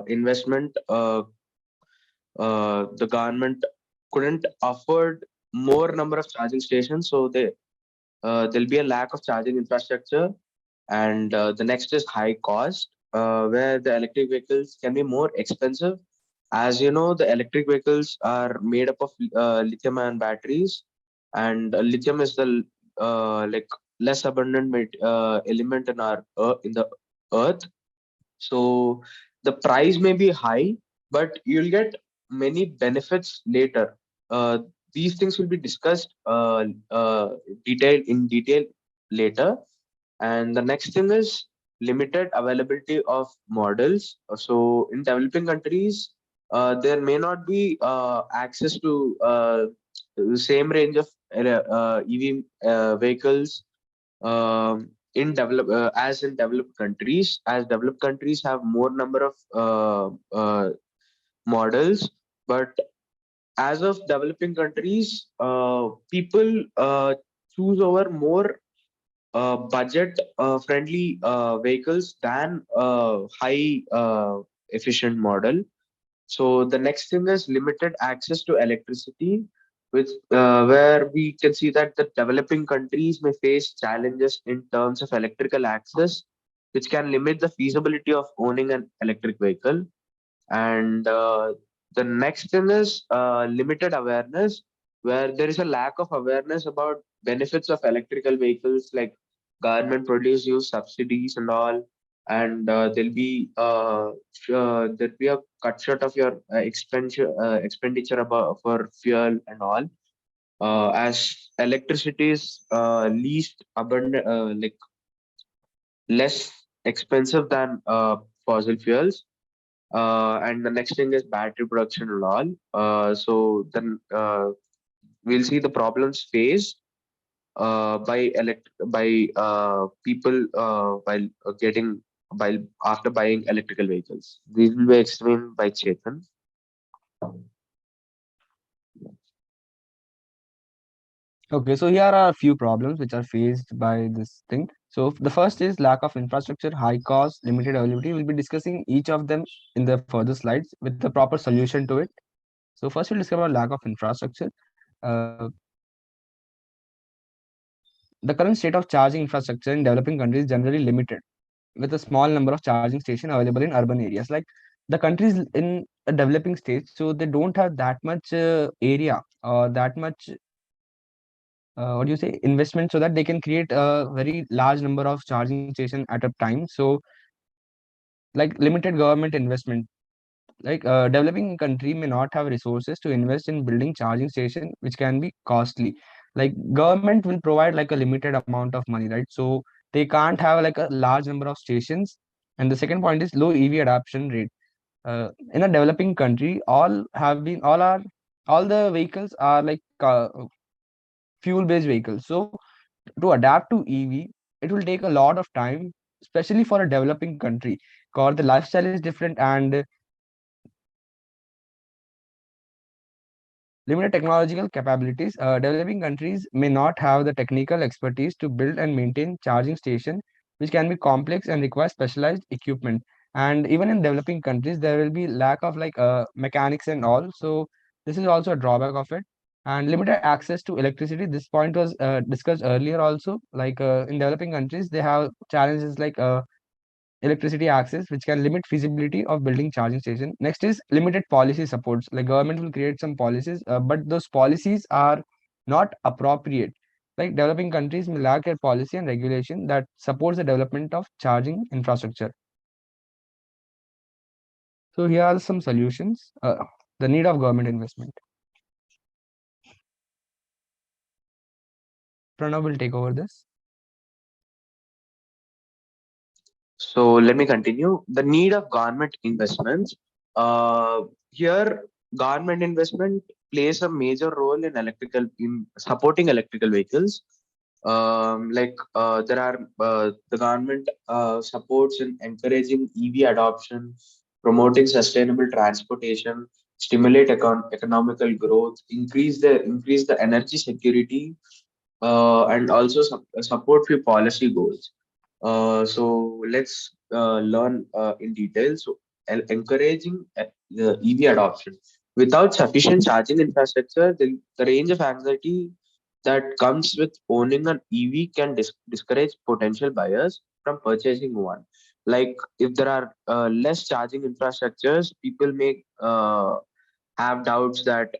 investment. The government couldn't afford more number of charging stations, so there'll be a lack of charging infrastructure. And the next is high cost, where the electric vehicles can be more expensive. As you know, the electric vehicles are made up of lithium-ion batteries, and lithium is the like less abundant element in in the earth. So the price may be high, but you'll get many benefits later. These things will be discussed in detail later. And the next thing is limited availability of models. So in developing countries, there may not be access to the same range of EV vehicles as in developed countries. As developed countries have more number of models, but as of developing countries, people choose over more budget friendly vehicles than high efficient model. So the next thing is limited access to electricity, which where we can see that the developing countries may face challenges in terms of electrical access, which can limit the feasibility of owning an electric vehicle. And the next thing is limited awareness, where there is a lack of awareness about benefits of electrical vehicles, like government produce use subsidies and all. And there'll be a cut short of your expenditure about for fuel and all, as electricity is least abundant, like less expensive than fossil fuels. And the next thing is battery production and all. So then we'll see the problems faced by people while getting while after buying electrical vehicles. These will be explained by Chetan. Okay, so here are a few problems which are faced by this thing. So the first is lack of infrastructure, high cost, limited availability. We'll be discussing each of them in the further slides with the proper solution to it. So first we'll discuss about lack of infrastructure. Uh, the current state of charging infrastructure in developing countries is generally limited, with a small number of charging stations available in urban areas. Like the countries in a developing stage, so they don't have that much area or that much what do you say investment so that they can create a very large number of charging station at a time. So like limited government investment, like developing country may not have resources to invest in building charging station, which can be costly. Like government will provide like a limited amount of money, right? So they can't have like a large number of stations. And the second point is low EV adoption rate. In a developing country, all the vehicles are like fuel based vehicles. So to adapt to EV, it will take a lot of time, especially for a developing country, because the lifestyle is different and limited technological capabilities. Developing countries may not have the technical expertise to build and maintain charging station, which can be complex and require specialized equipment. And even in developing countries, there will be lack of like mechanics and all. So this is also a drawback of it. And limited access to electricity. This point was discussed earlier also. Like in developing countries, they have challenges like electricity access, which can limit feasibility of building charging station. Next is limited policy supports. Like government will create some policies, but those policies are not appropriate. Like developing countries may lack a policy and regulation that supports the development of charging infrastructure. So here are some solutions. The need of government investment. Pranav will take over this. So let me continue. The need of government investments. Here, government investment plays a major role in supporting electrical vehicles. There are the government supports in encouraging EV adoption, promoting sustainable transportation, stimulate economical growth, increase the energy security, and also support few policy goals. So let's learn in detail. So encouraging the EV adoption. Without sufficient charging infrastructure, the range of anxiety that comes with owning an EV can discourage potential buyers from purchasing one. Like if there are less charging infrastructures, people may have doubts that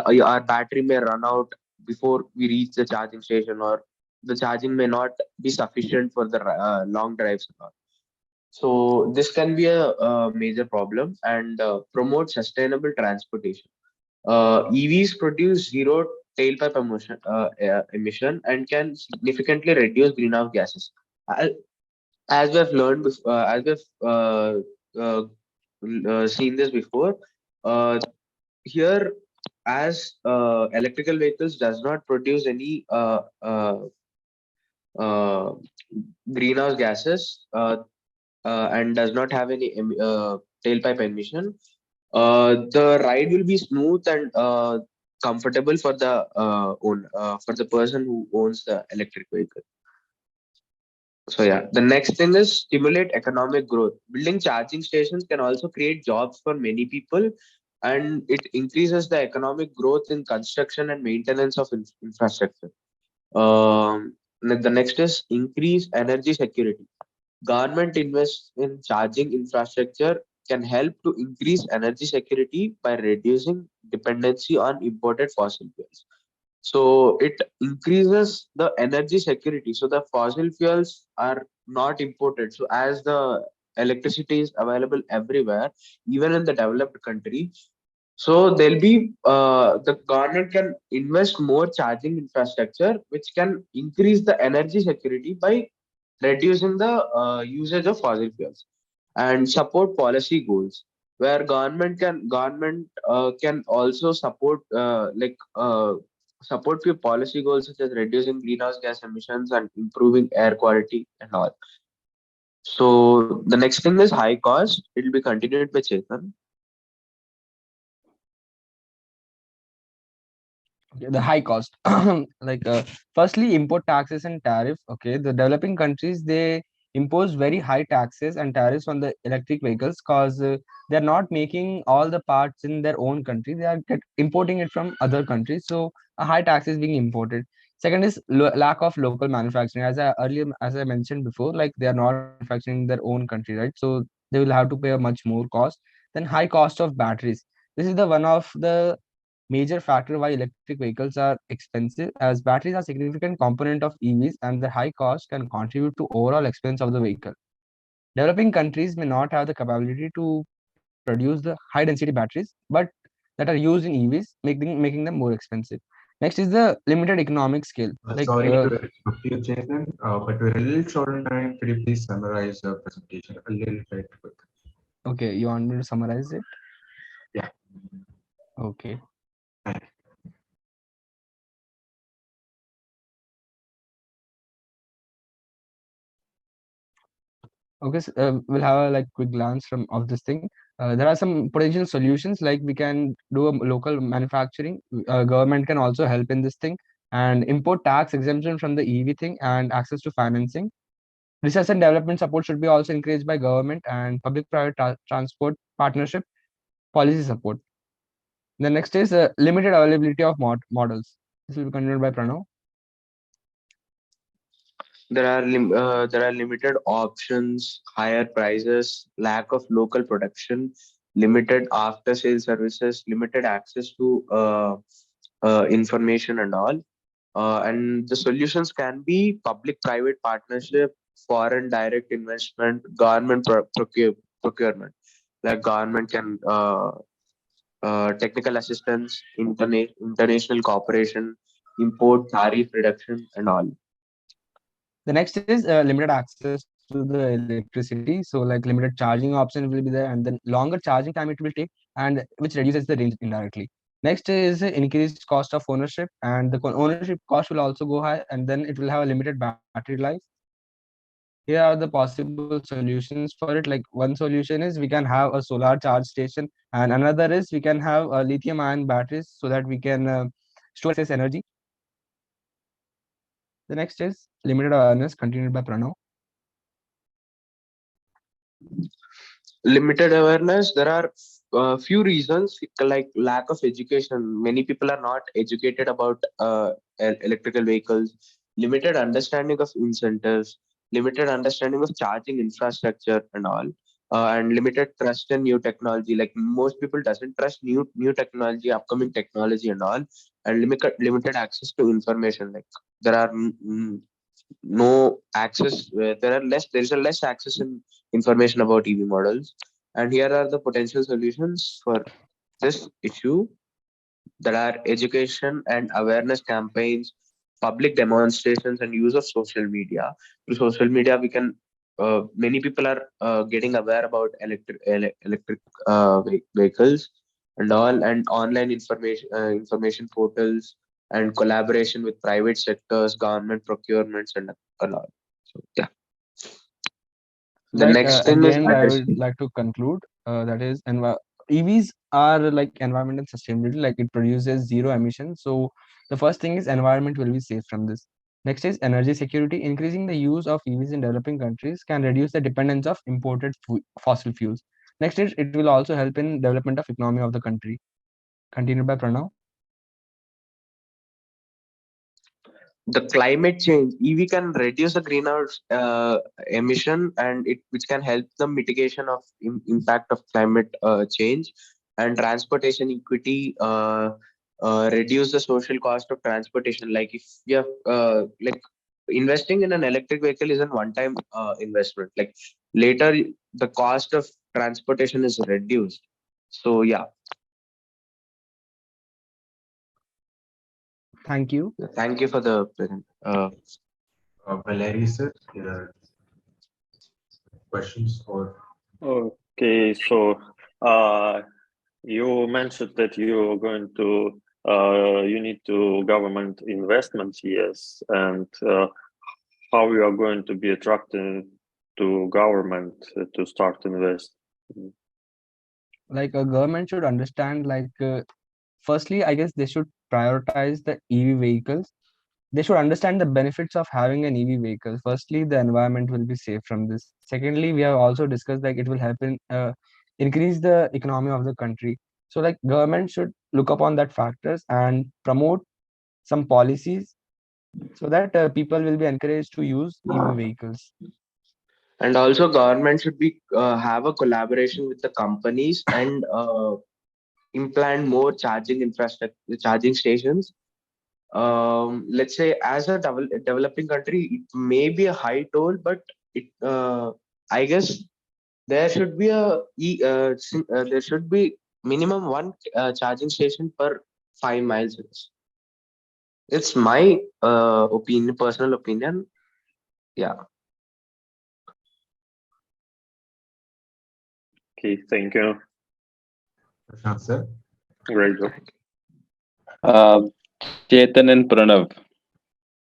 our battery may run out before we reach the charging station, or the charging may not be sufficient for the long drives and all. So this can be a major problem, and promote sustainable transportation. EVs produce zero tailpipe emission and can significantly reduce greenhouse gases. As as we have learned, as we have uh, seen this before, uh, here as electrical vehicles does not produce any uh, greenhouse gases, and does not have any tailpipe emission, the ride will be smooth and comfortable for the for the person who owns the electric vehicle. So yeah, the next thing is stimulate economic growth. Building charging stations can also create jobs for many people, and it increases the economic growth in construction and maintenance of infrastructure. The next is increase energy security. Government invests in charging infrastructure can help to increase energy security by reducing dependency on imported fossil fuels. So it increases the energy security. So the fossil fuels are not imported. So as the electricity is available everywhere, even in the developed country, so there'll be the government can invest more charging infrastructure, which can increase the energy security by reducing the usage of fossil fuels, and support policy goals where government can also support few policy goals such as reducing greenhouse gas emissions and improving air quality and all. So the next thing is high cost. It will be continued by Chetan. The high cost. Like firstly, import taxes and tariff. Okay, the developing countries, they impose very high taxes and tariffs on the electric vehicles because they're not making all the parts in their own country. They are importing it from other countries, so a high tax is being imported. Second is lack of local manufacturing. As I mentioned before, like they are not manufacturing in their own country, right? So they will have to pay a much more cost. Then high cost of batteries. This is the one of the major factor why electric vehicles are expensive, as batteries are a significant component of EVs and the high cost can contribute to overall expense of the vehicle. Developing countries may not have the capability to produce the high density batteries, but that are used in EVs, making them more expensive. Next is the limited economic scale. Sorry to interrupt you, Jason, but we're a little short on time. Could you please summarize your presentation a little bit quick? Okay, you want me to summarize it? Yeah. Okay. Okay, so, we'll have a like quick glance from of this thing. There are some potential solutions like we can do a local manufacturing. Government can also help in this thing, and import tax exemption from the EV thing and access to financing. Research and development support should be also encouraged by government and public-private transport partnership policy support. The next is limited availability of models. This will be continued by Pranav. There are limited options, higher prices, lack of local production, limited after sale services, limited access to information and all. And the solutions can be public private partnership, foreign direct investment, government procurement. Like government can technical assistance, international cooperation, import, tariff reduction, and all. The next is limited access to the electricity. So like limited charging option will be there, and then longer charging time it will take, and which reduces the range indirectly. Next is increased cost of ownership, and the ownership cost will also go high, and then it will have a limited battery life. Here are the possible solutions for it. Like one solution is we can have a solar charge station, and another is we can have lithium ion batteries so that we can store excess energy. The next is limited awareness, continued by Pranav. Limited awareness, there are few reasons, like lack of education. Many people are not educated about electrical vehicles, limited understanding of incentives, limited understanding of charging infrastructure and all, and limited trust in new technology. Like most people doesn't trust new technology, upcoming technology and all, and limited access to information. Like there are no access, there is a less access in information about EV models. And here are the potential solutions for this issue, that are education and awareness campaigns, public demonstrations, and use of social media. Through social media, we can many people are getting aware about electric vehicles and all, and online information portals, and collaboration with private sectors, government procurements, and all. So yeah, the Like next at thing the is end, I would addressing. like to conclude that is EVs are like environmental sustainability, like it produces zero emissions. So the first thing is environment will be safe from this. Next is energy security. Increasing the use of EVs in developing countries can reduce the dependence of imported fossil fuels. Next is it will also help in development of economy of the country. Continued by Pranav. The climate change, EV can reduce the greenhouse emission, and it which can help the mitigation of impact of climate change. And transportation equity, reduce the social cost of transportation. Like if you have like investing in an electric vehicle is a one time investment, like later the cost of transportation is reduced. So yeah, Thank you. thank you for the present. Valerie, sir, there are questions or Okay, so you mentioned that you're going to you need to government investments, yes, and how you are going to be attracted to government to start invest. Like a government should understand like firstly, I guess they should prioritize the EV vehicles. They should understand the benefits of having an EV vehicle. Firstly, the environment will be safe from this. Secondly, we have also discussed like it will help in increase the economy of the country. So like government should look upon that factors and promote some policies so that people will be encouraged to use EV vehicles. And also government should be have a collaboration with the companies, and implant more charging infrastructure, charging stations. Let's say as a developing country, it may be a high toll, but it I guess there should be there should be minimum one charging station per 5 miles. It's my opinion, personal opinion. Yeah. Okay, thank you. Prashant, sir? Great job. Chetan and Pranav,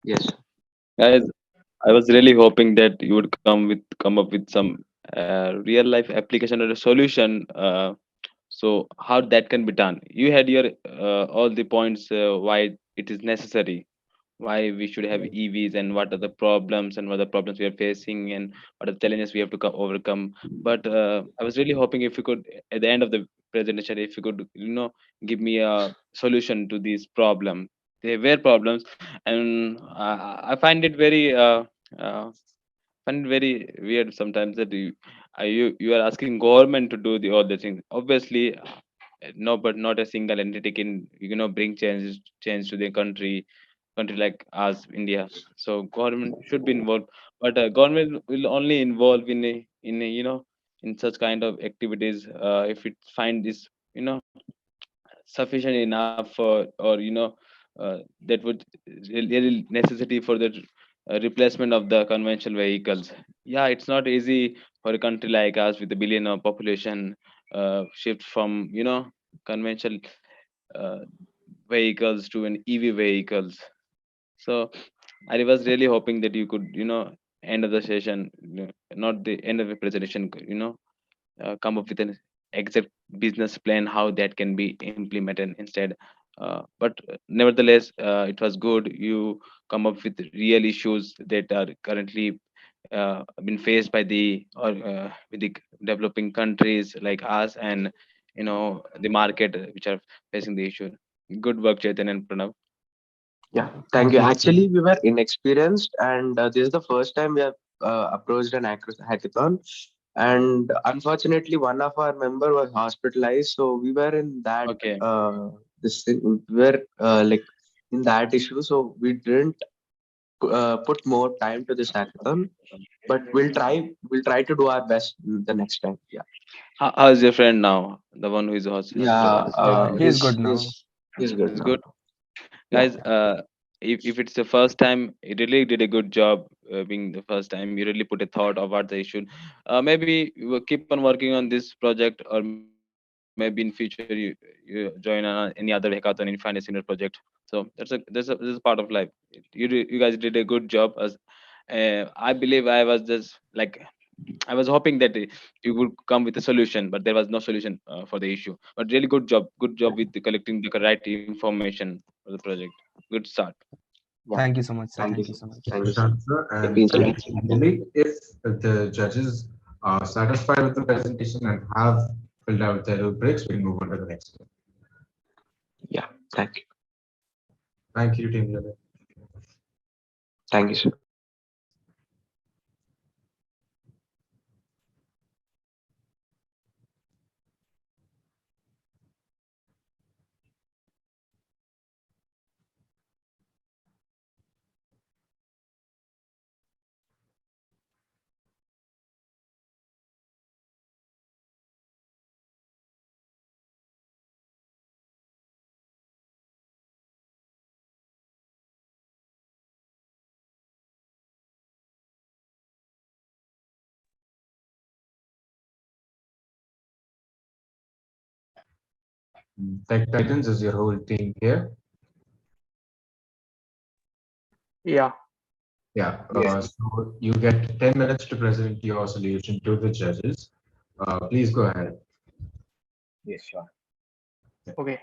Yes. guys, I was really hoping that you would come up with some real life application or a solution. So how that can be done? You had your all the points why it is necessary, why we should have EVs, and what are the problems and what are the problems we are facing, and what are the challenges we have to overcome. But I was really hoping if you could, at the end of the presentation, if you could, give me a solution to these problems. They were problems, and I find it uh, very weird sometimes that you are asking government to do all the things. Obviously, no, but not a single entity can bring change to the country like us, India. So government should be involved, but government will only involve in such kind of activities if it find this sufficient enough for, or that would really necessity for the replacement of the conventional vehicles. Yeah, it's not easy for a country like us with a billion of population shift from conventional uh, vehicles to an EV vehicles. So I was really hoping that you could end of the session, not the end of the presentation, come up with an exact business plan how that can be implemented instead. But nevertheless, it was good you come up with real issues that are currently been faced by the or with the developing countries like us, and the market which are facing the issue. Good work, Chetan and Pranav. Yeah, thank Thank you. you. Actually, we were inexperienced, and this is the first time we have approached an hackathon. And unfortunately, one of our member was hospitalized, so we were in that Okay. this thing, we were like in that issue, so we didn't put more time to this hackathon. But we'll try to do our best the next time. Yeah, How's your friend now, the one who is yeah. hospitalized? He's good now. He's good Is now. good. Yeah. Guys, if it's the first time, you really did a good job. Being the first time, you really put a thought about the issue. Maybe you will keep on working on this project, or maybe in future you join any other hackathon and you find a similar project. So that's a part of life. You guys did a good job. As I believe, I was just like I was hoping that you would come with a solution, but there was no solution for the issue. But really good job. Good job with collecting the right information for the project. Good start. Yeah. Thank you so much, sir. Thank you, Thank you sir. so much. Thank you, sir. Prashant, sir. It And means a lot. finally, if the judges are satisfied with the presentation and have filled out their rubrics, we'll move on to the next one. Yeah. Thank you. Thank you, team leader. Thank you, sir. Tech Titans is your whole team here. Yeah. Yeah. Yes. So you get 10 minutes to present your solution to the judges. Please go ahead. Yes, sure. Okay.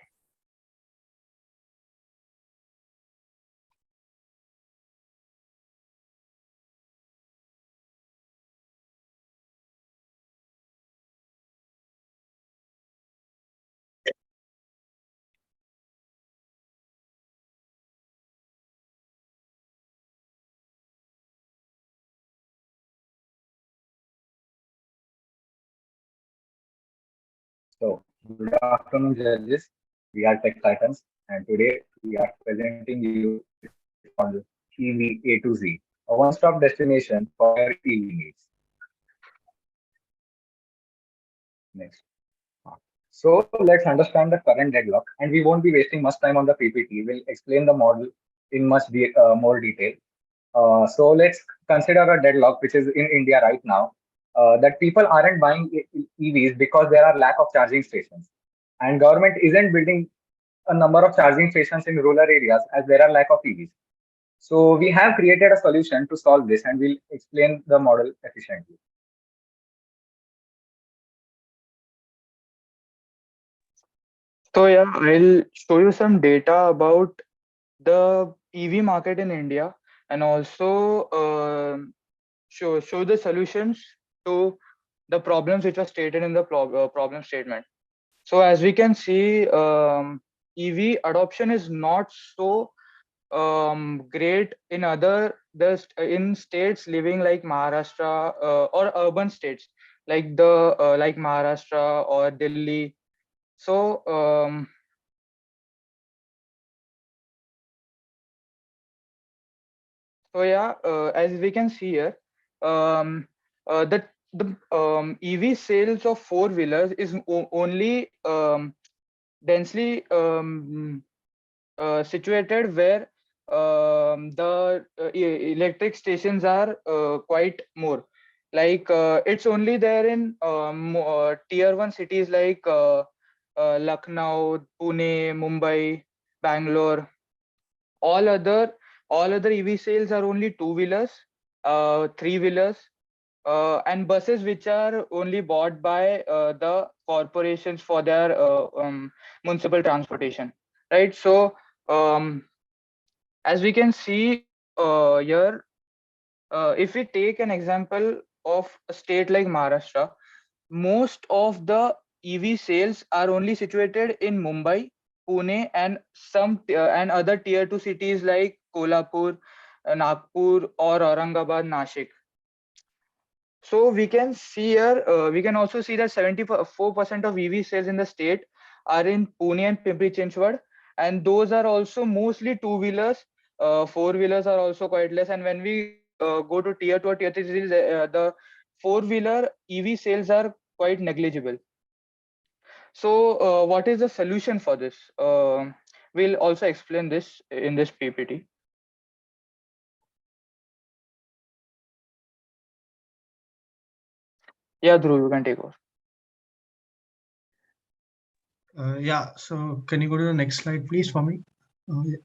So, good afternoon, judges. We are Tech Titans, and today we are presenting you on EV A to Z, a one-stop destination for your EV needs. Next. So, let's understand the current deadlock, and we won't be wasting much time on the PPT. We'll explain the model in more detail. So, let's consider a deadlock which is in India right now. That people aren't buying EVs because there are lack of charging stations, and government isn't building a number of charging stations in rural areas as there are lack of EVs. So we have created a solution to solve this, and we'll explain the model efficiently. So yeah, I'll show you some data about the EV market in India, and also show the solutions to the problems which were stated in the problem statement. So as we can see, EV adoption is not so great in in states living like Maharashtra, or urban states like Maharashtra or Delhi. So yeah, as we can see here, um, the EV sales of four wheelers is only densely situated where the electric stations are quite more. Like it's only there in tier one cities like Lucknow, Pune, Mumbai, Bangalore. All other all other EV sales are only two wheelers, three wheelers, and buses which are only bought by the corporations for their municipal transportation, right? So um, as we can see here, if we take an example of a state like Maharashtra, most of the EV sales are only situated in Mumbai, Pune, and and other tier two cities like Kolhapur, Nagpur, or Aurangabad, Nashik. So we can see here, we can also see that 74% of EV sales in the state are in Pune and Pimpri Chinchwad, and those are also mostly two wheelers. Four wheelers are also quite less. And when we go to tier two or tier three cities, the four wheeler EV sales are quite negligible. So, what is the solution for this? We'll also explain this in this PPT. Yeah, Dhruv, you can take over. Yeah, so can you go to the next slide, please, for me? Yeah.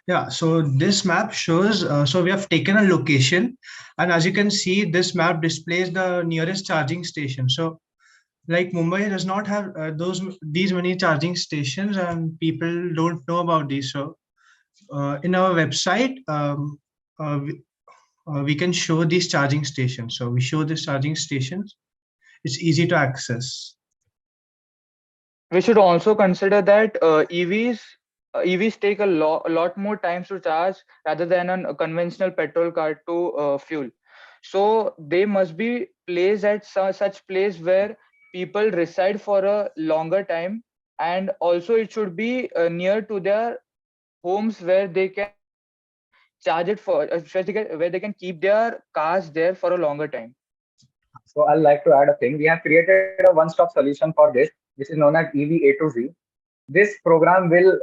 Yeah, so this map shows, so we have taken a location, and as you can see, this map displays the nearest charging station. So like Mumbai does not have these many charging stations, and people don't know about these. So in our website, we can show these charging stations. So we show these charging stations. It's easy to access. We should also consider that EVs take a lot more times to charge rather than a conventional petrol car to fuel. So they must be placed at such place where people reside for a longer time, and also it should be near to their homes where they can charge it for where they can keep their cars there for a longer time. So I'd like to add a thing. We have created a one-stop solution for this, which is known as EV A to Z. This program will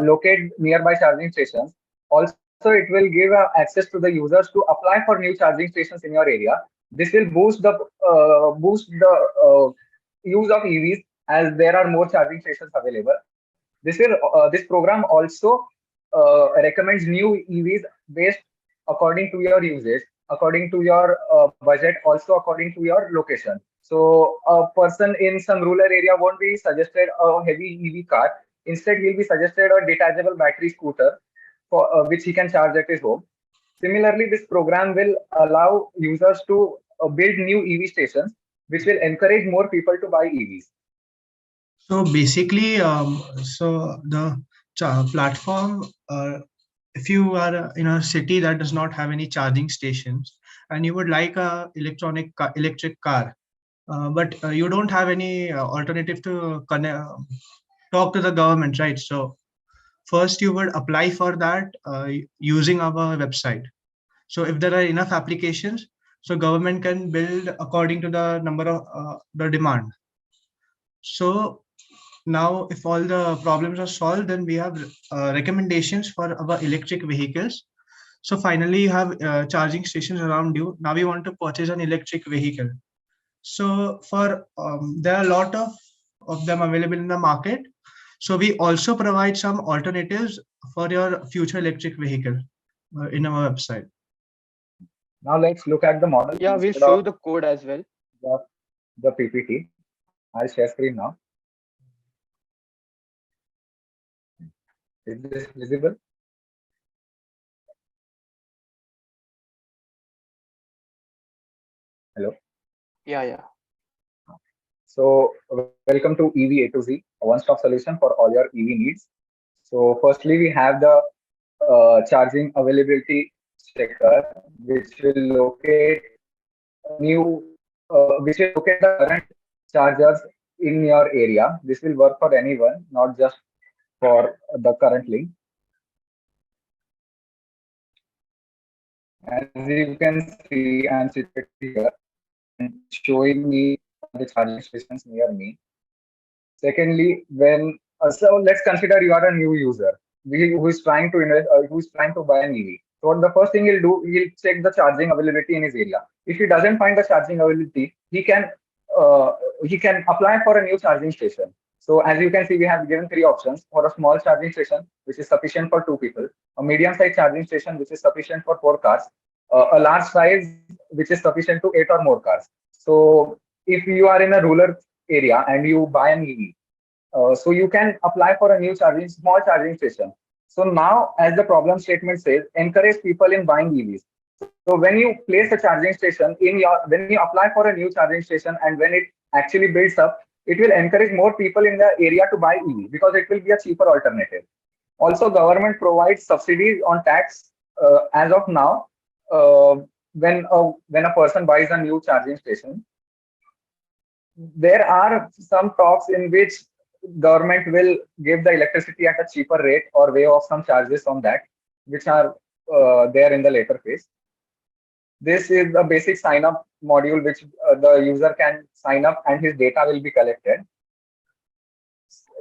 locate nearby charging stations. Also, it will give access to the users to apply for new charging stations in your area. This will boost the use of EVs as there are more charging stations available. This program also recommends new EVs based according to your usage, according to your budget, also according to your location. So a person in some rural area won't be suggested a heavy EV car. Instead, he'll be suggested a detachable battery scooter for which he can charge at his home. Similarly, this program will allow users to build new EV stations, which will encourage more people to buy EVs. So basically, so the platform, if you are in a city that does not have any charging stations and you would like a electric car, but you don't have any alternative to talk to the government, right? So first you would apply for that using our website. So if there are enough applications, so government can build according to the number of the demand. So now if all the problems are solved, then we have recommendations for our electric vehicles. So finally you have charging stations around you. Now you want to purchase an electric vehicle. So for there are a lot of them available in the market. So we also provide some alternatives for your future electric vehicle in our website. Now let's look at the model Yeah, we'll instead show of you the code as well. the PPT. I'll share screen now. Is this visible? Hello. Yeah. So welcome to EV A to Z, a one-stop solution for all your EV needs. So firstly, we have the charging availability checker, which will locate which will locate the current chargers in your area. This will work for anyone, not just for the current link. As you can see, I'm situated here and showing me the charging stations near me. Secondly, when so let's consider you are a new user who is trying to invest, who is trying to buy an EV. So what the first thing he'll do, he'll check the charging availability in his area. If he doesn't find the charging availability, uh, he can apply for a new charging station. So as you can see, we have given three options: for a small charging station, which is sufficient for two people; a medium-sized charging station, which is sufficient for four cars; a large size, which is sufficient to eight or more cars. So if you are in a rural area and you buy an EV, so you can apply for a new small charging station. So now, as the problem statement says, encourage people in buying EVs. So when you place a charging station when you apply for a new charging station and when it actually builds up, it will encourage more people in the area to buy EV because it will be a cheaper alternative. Also, government provides subsidies on tax as of now uh, when a person buys a new charging station. There are some talks in which government will give the electricity at a cheaper rate or waive off some charges on that, which are there in the later phase. This is a basic sign up module which the user can sign up and his data will be collected.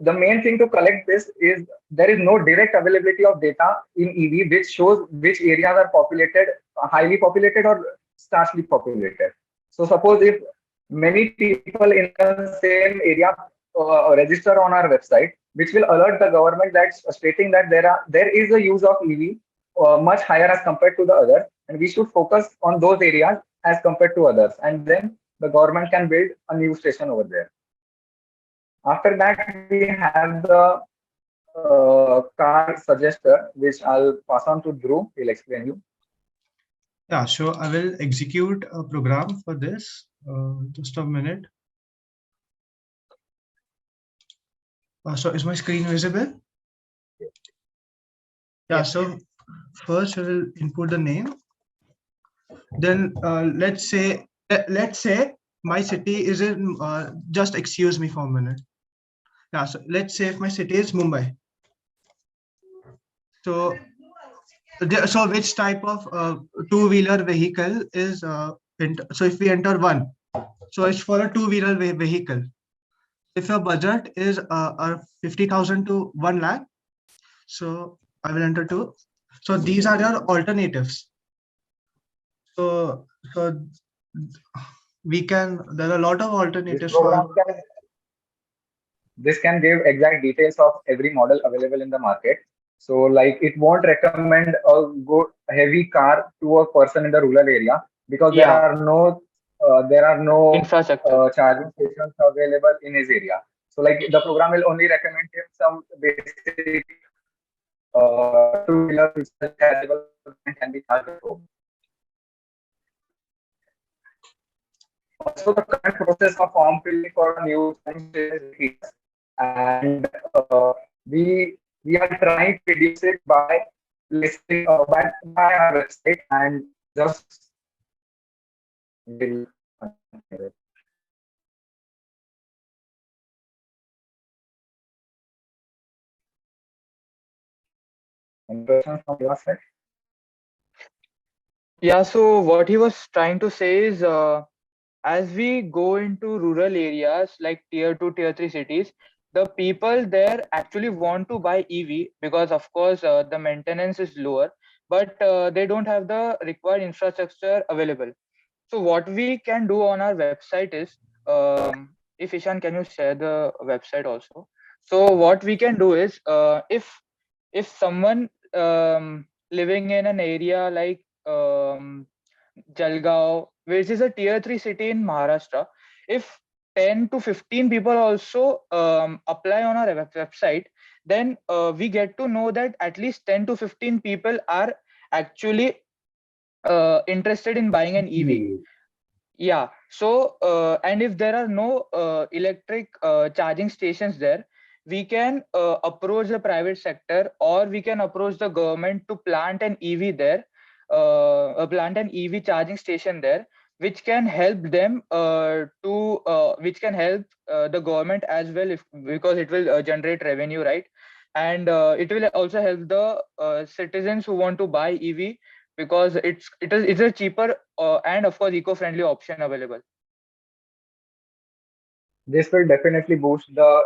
The main thing to collect this is there is no direct availability of data in EV which shows which areas are populated, highly populated or sparsely populated. So suppose if many people in the same area register on our website, which will alert the government that stating that there is a use of EV much higher as compared to the others, and we should focus on those areas as compared to others, and then the government can build a new station over there. After that, we have the car suggester, which I'll pass on to Dhruv. He'll explain you. Yeah, so I will execute a program for this. Just a minute. So is my screen visible? Yeah, so first I will input the name. Then let's say my city is in, just excuse me for a minute. Yeah, so let's say if my city is Mumbai. So, so which type of two-wheeler vehicle is, so if we enter one, so it's for a two-wheeler vehicle. If your budget is 50,000 to 1 lakh, so I will enter two. So these are your alternatives. So there are a lot of alternatives for. This can give exact details of every model available in the market. So like it won't recommend a good heavy car to a person in the rural area because there are no infrastructure charging stations available in his area. So like the program will only recommend him some basic two-wheeler which are chargeable and can be charged at home. Also, the current process of form filling for a new is, and we are trying to reduce it by listing by our website and just will. Any questions from your side? Yeah, so what he was trying to say is as we go into rural areas like tier 2, tier 3 cities, the people there actually want to buy EV because, of course, the maintenance is lower, but they don't have the required infrastructure available. So what we can do on our website is, if Ishan, can you share the website also? So what we can do is, if someone living in an area like Jalgaon, which is a tier 3 city in Maharashtra, if 10 to 15 people also apply on our website, then we get to know that at least 10 to 15 people are actually interested in buying an EV. Yeah. So, and if there are no electric charging stations there, we can approach the private sector or we can approach the government to plant an EV there, plant an EV charging station there, which can help them which can help the government as well, because it will generate revenue, right? And it will also help the citizens who want to buy EV because it's a cheaper and of course eco-friendly option available. This will definitely boost the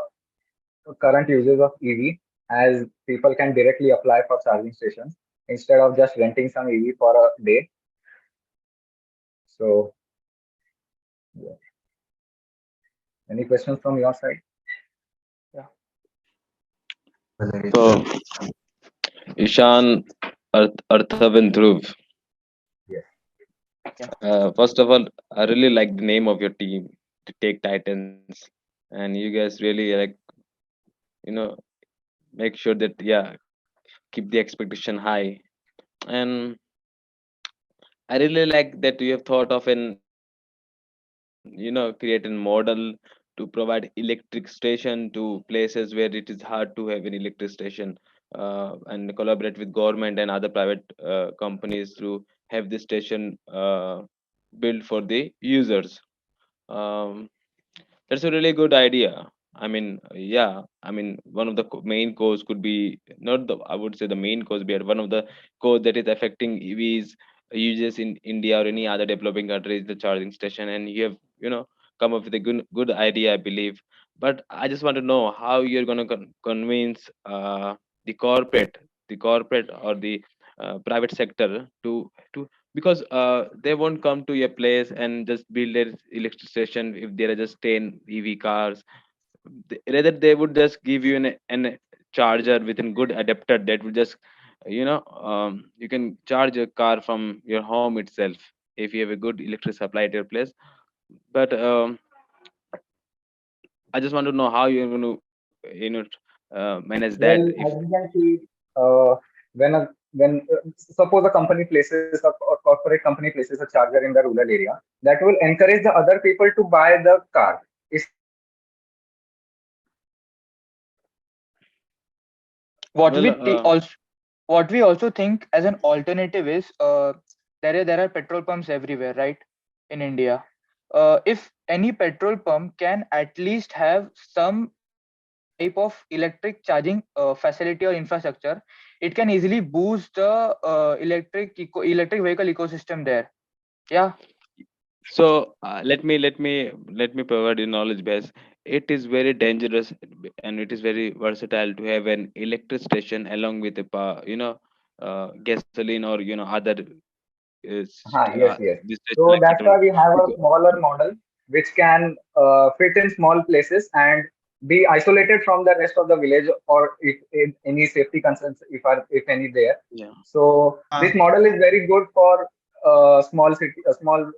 current uses of EV, as people can directly apply for charging stations instead of just renting some EV for a day. So, yeah. Any questions from your side? Yeah. So, Ishan, Arthav, and Dhruv. Yes. First of all, I really like the name of your team, to Take Titans, and you guys really you know, make sure that keep the expectation high. And I really like that you have thought of an create a model to provide electric station to places where it is hard to have an electric station, and collaborate with government and other private companies to have this station built for the users. um, that's a really good idea. I mean, one of the main cause could be not the, I would say the main cause, but one of the cause that is affecting EVs uses in India or any other developing country is the charging station. And you have, come up with a good idea, I believe. But I just want to know how you're going to convince the corporate, or the private sector to because they won't come to your place and just build their electric station if there are just 10 EV cars. Rather, they would just give you an charger with a good adapter that will just, you can charge a car from your home itself if you have a good electric supply at your place. But I just want to know how you're going to, manage that. Well, If as we can see, when suppose a company places or corporate company places a charger in the rural area, that will encourage the other people to buy the car. If suppose the company places a charger in the rural area, what well, we also what we also think as an alternative is there are petrol pumps everywhere, right, in India. If any petrol pump can at least have some type of electric charging facility or infrastructure, it can easily boost the electric vehicle ecosystem there. Yeah. so let me provide you knowledge base. It is very dangerous and it is very versatile to have an electric station along with a gasoline or other Yes, yes. this station So like that's petrol. why we have a Because, smaller model which can fit in small places and be isolated from the rest of the village, or if any safety concerns, if any there. yeah. So Uh, this model is very good for small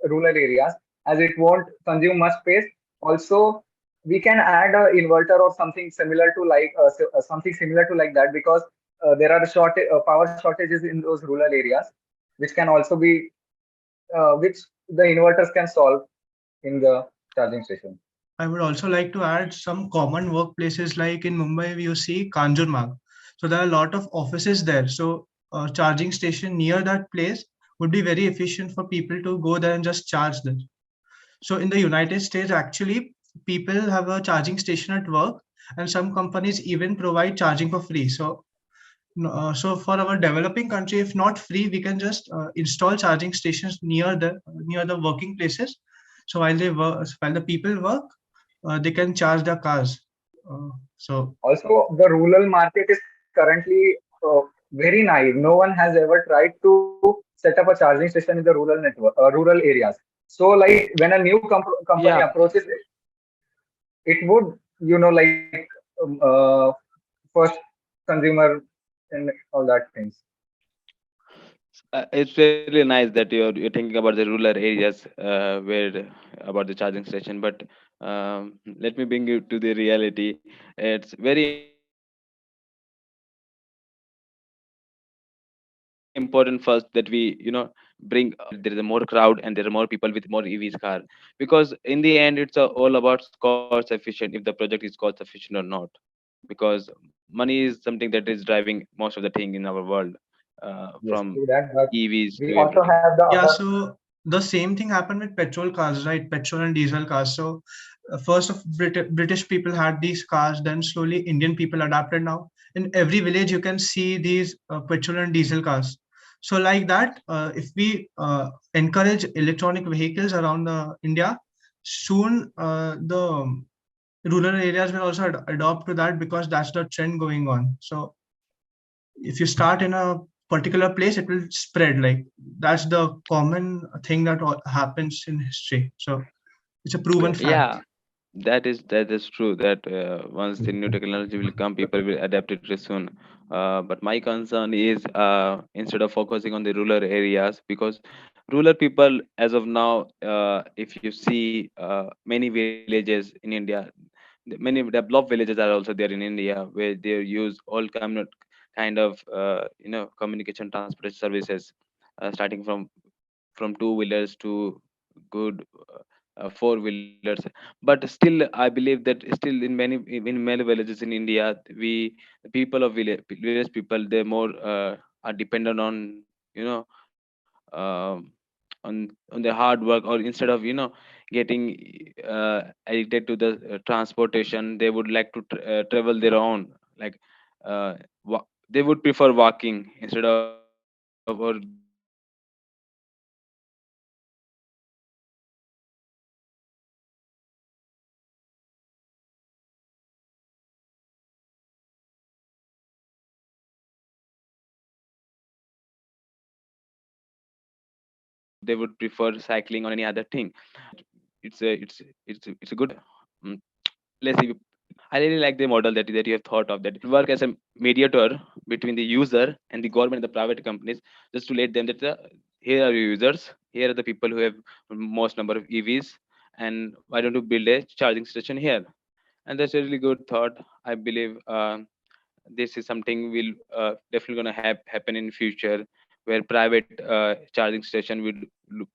rural areas, as it won't consume much space. Also, we can add a inverter or something similar to like that, because there are power shortages in those rural areas, which can also be which the inverters can solve in the charging station. I would also like to add some common workplaces like in Mumbai, you see Kanjurmarg. So there are a lot of offices there. So a charging station near that place would be very efficient for people to go there and just charge them. So in the United States, actually, people have a charging station at work, and some companies even provide charging for free. So, so for our developing country, if not free, we can just install charging stations near the working places. So while they work, while the people work, they can charge their cars. So Also, the rural market is currently very naive. No one has ever tried to set up a charging station in the rural areas. So, like when a new company Yeah. approaches it, it would, like first consumer and all that things. It's really nice that you're thinking about the rural areas where about the charging station. But let me bring you to the reality. It's very important first that we bring there is a more crowd and there are more people with more EVs car, because in the end it's all about cost efficient, if the project is cost efficient or not. Because money is something that is driving most of the thing in our world, from Yes, EVs true to that. But everything. we also have the yeah, other. so the same thing happened with petrol cars, right? Petrol and diesel cars. So first of British people had these cars, then slowly Indian people adapted now. In every village, you can see these petrol and diesel cars. So like that, if we encourage electronic vehicles around India, soon the rural areas will also adopt to that because that's the trend going on. So if you start in a particular place, it will spread. Like that's the common thing that happens in history. So it's a proven fact. Yeah, that is true. That once the new technology will come, people will adapt it very soon. But my concern is instead of focusing on the rural areas, because rural people as of now, if you see many villages in India, many developed villages are also there in India where they use all kind of communication transport services, starting from two-wheelers to good four-wheelers. But still I believe that still in many villages in India, the people of village people, they more are dependent on you know on their hard work, or instead of getting addicted to the transportation, they would like to travel their own, like they would prefer walking instead of, or getting getting they would prefer cycling or any other thing. It's a good mm, let's see. I really like the model that you have thought of, that work as a mediator between the user and the government and the private companies, just to let them that here are your users, here are the people who have most number of EVs, and why don't you build a charging station here? And that's a really good thought. I believe this is something will definitely gonna happen in future, where private charging station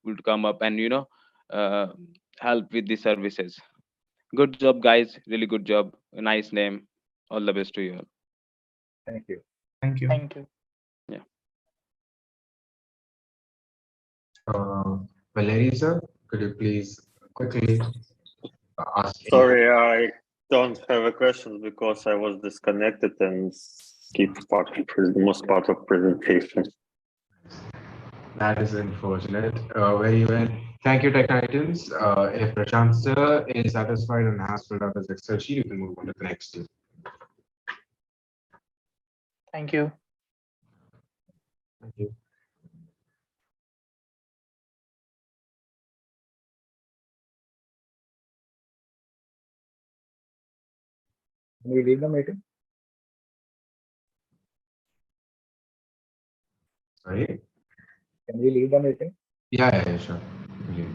would come up and uh, help with the services. Good job, guys. Really good job. A nice name. All the best to you all. Thank you. Thank you. Thank you. Yeah. Valerie sir, could you please quickly ask any Sorry, I don't have a question because I was disconnected and skipped most part of presentation. That is unfortunate. Very well. Thank you, Tech Titans. If Prashant sir is satisfied and has filled out his Excel sheet, you can move on to the next two. Thank you. Thank you. Can we leave the meeting? Sorry. Can we leave the meeting? Yeah, sure. Okay.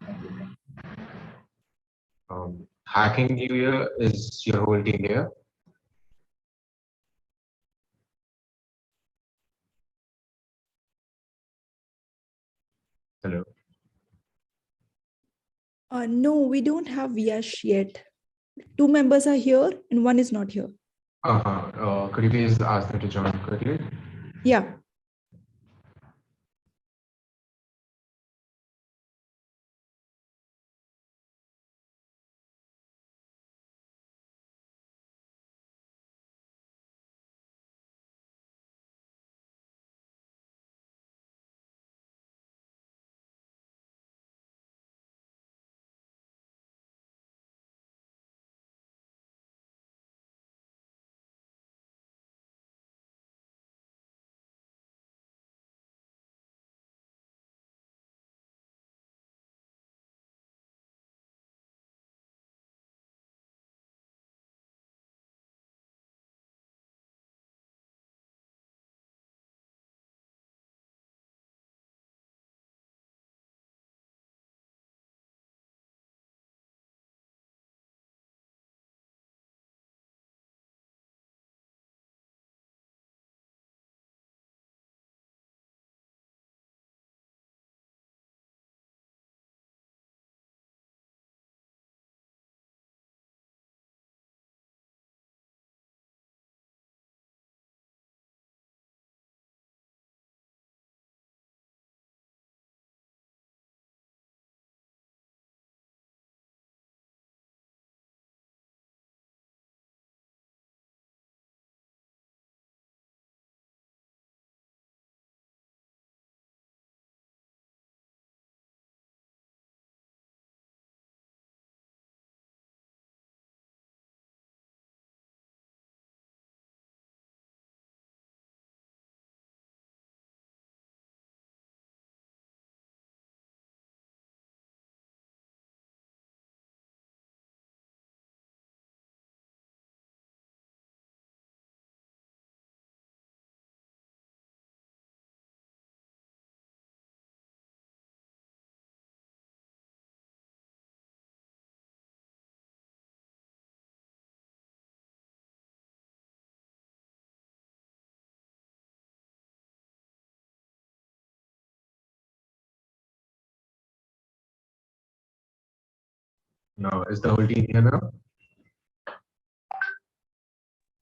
Hacking New Year is your whole team here. Hello. No, we don't have Yash yet. Two members are here and one is not here. Could you please ask them to join quickly? Yeah. Now, is the whole team here now?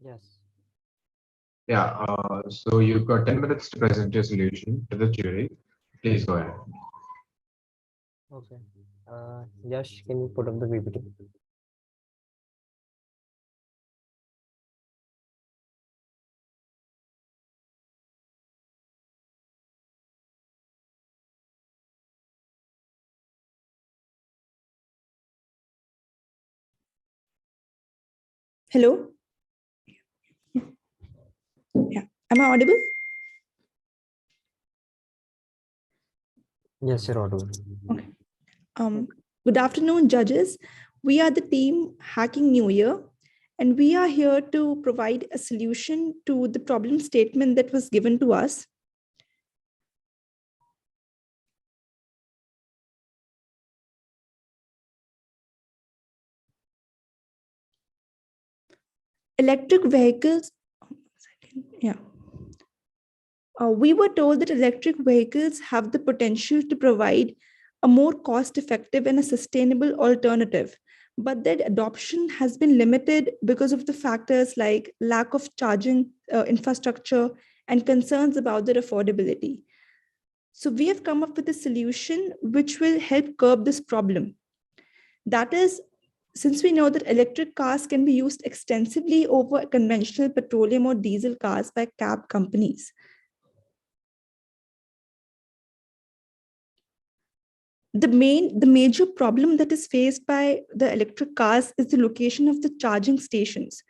Yes. Yeah, so you've got 10 minutes to present your solution to the jury. Please go ahead. Okay. Yash, can you put up the PPT? Hello? Yeah. Am I audible? Yes, you're audible. Okay. Good afternoon, judges. We are the team Hacking New Year, and we are here to provide a solution to the problem statement that was given to us. Electric vehicles, yeah. We were told that electric vehicles have the potential to provide a more cost-effective and a sustainable alternative, but that adoption has been limited because of the factors like lack of charging infrastructure and concerns about their affordability. So we have come up with a solution which will help curb this problem. That is, since we know that electric cars can be used extensively over conventional petroleum or diesel cars by cab companies, the major problem that is faced by the electric cars is the location of the charging stations.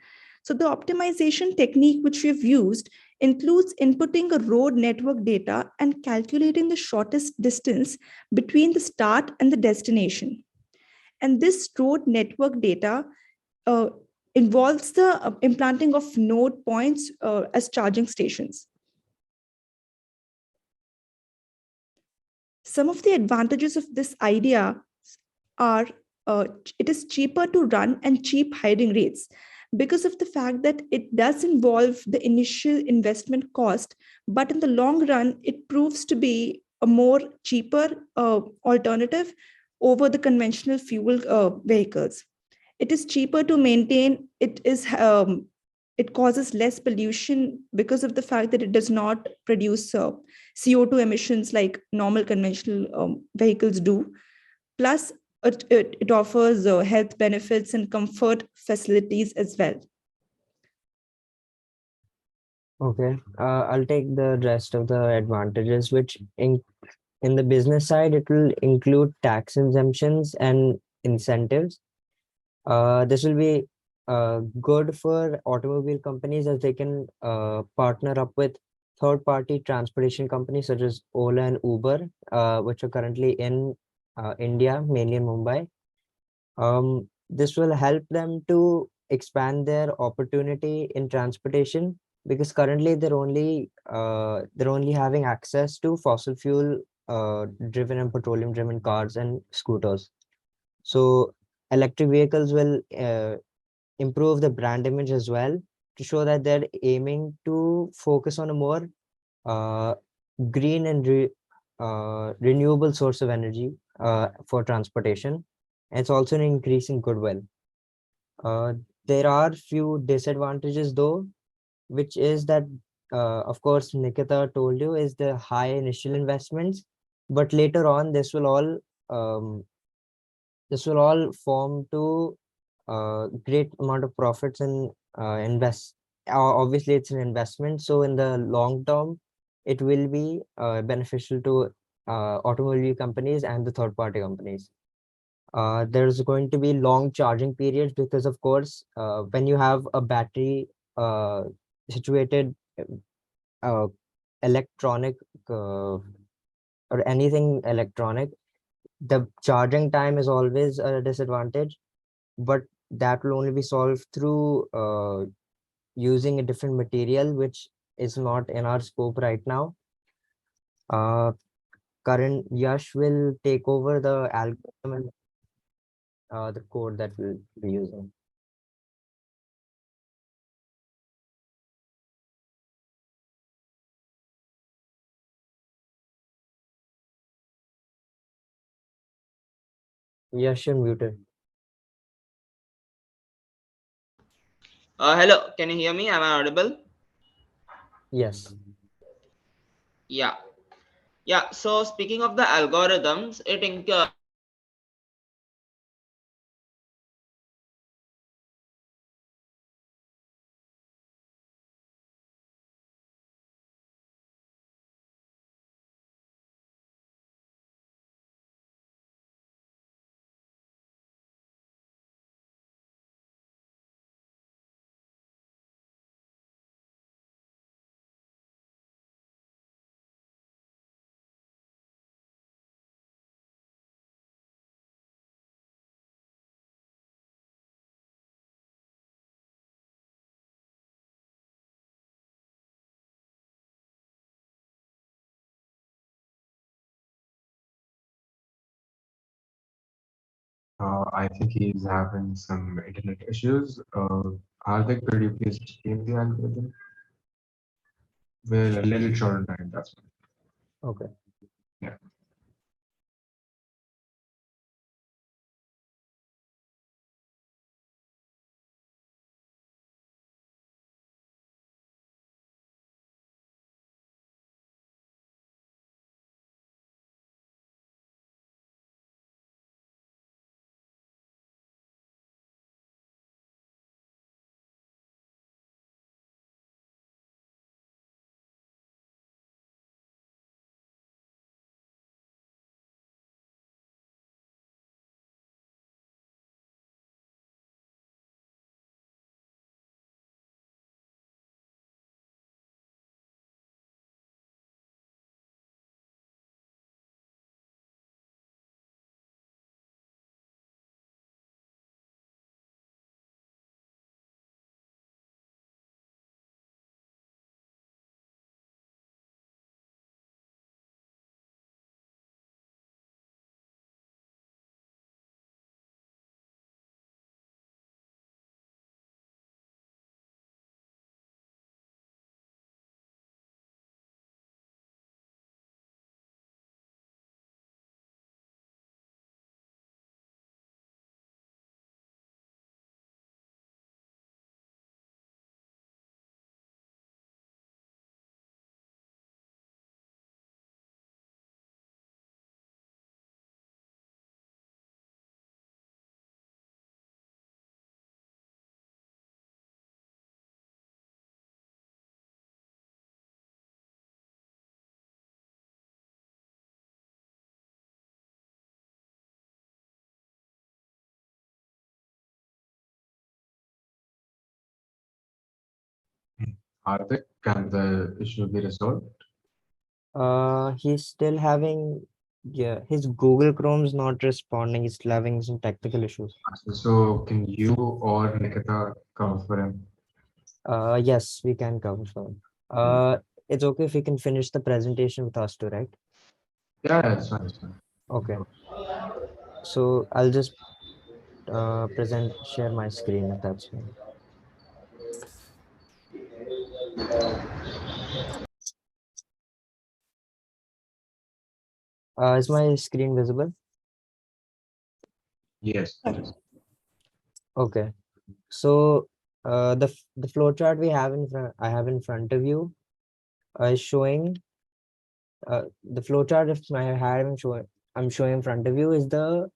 So the optimization technique which we have used includes inputting a road network data and calculating the shortest distance between the start and the destination. And this road network data uh, involves the implanting of node points as charging stations. Some of the advantages of this idea are it is cheaper to run and cheap hiring rates because of the fact that it does involve the initial investment cost, but in the long run, it proves to be a more cheaper alternative over the conventional fuel vehicles. It is cheaper to maintain. It causes less pollution because of the fact that it does not produce CO2 emissions like normal conventional vehicles do. Plus, it offers health benefits and comfort facilities as well. Okay. I'll take the rest of the advantages, which in the business side, it will include tax exemptions and incentives. This will be good for automobile companies as they can partner up with third-party transportation companies such as Ola and Uber, which are currently in India, mainly in Mumbai. This will help them to expand their opportunity in transportation because currently they're only having access to fossil fuel driven and petroleum driven cars and scooters. So electric vehicles will improve the brand image as well to show that they're aiming to focus on a more uh, green and renewable source of energy for transportation. It's also an increase in goodwill. Uh, there are few disadvantages though, which is that, of course, Nikita told you is the high initial investments, but later on um, this will all form to great amount of profits and invest. Obviously, it's an investment, so in the long term, it will be beneficial to automobile companies and the third party companies. There's going to be long charging periods because, of course, when you have a battery uh, situated uh, electronic or anything electronic, the charging time is always a disadvantage, but that will only be solved through using a different material, which is not in our scope right now. Uh, Current Yash will take over the algorithm and the code that we'll be using. Yash, you're muted. Hello, can you hear me? Am I audible? Yes. Yeah. Yeah. So speaking of the algorithms, it includes I think he's having some internet issues. Hardik, could you please explain the algorithm? We're a little short on time, that's why. Okay. Yeah. Hardik, can the issue be resolved? He's still having, yeah, his Google Chrome's not responding. He's still having some technical issues. So can you or Nikita cover for him? Yes, we can cover for him. It's okay if we can finish the presentation with us too, right? Yeah, it's fine, it's fine. Okay. So I'll just share my screen if that's fine. Is my screen visible? Yes, it is. Okay. So the flowchart we have I have in front of you is showing the flowchart if I have I'm showing in front of you is the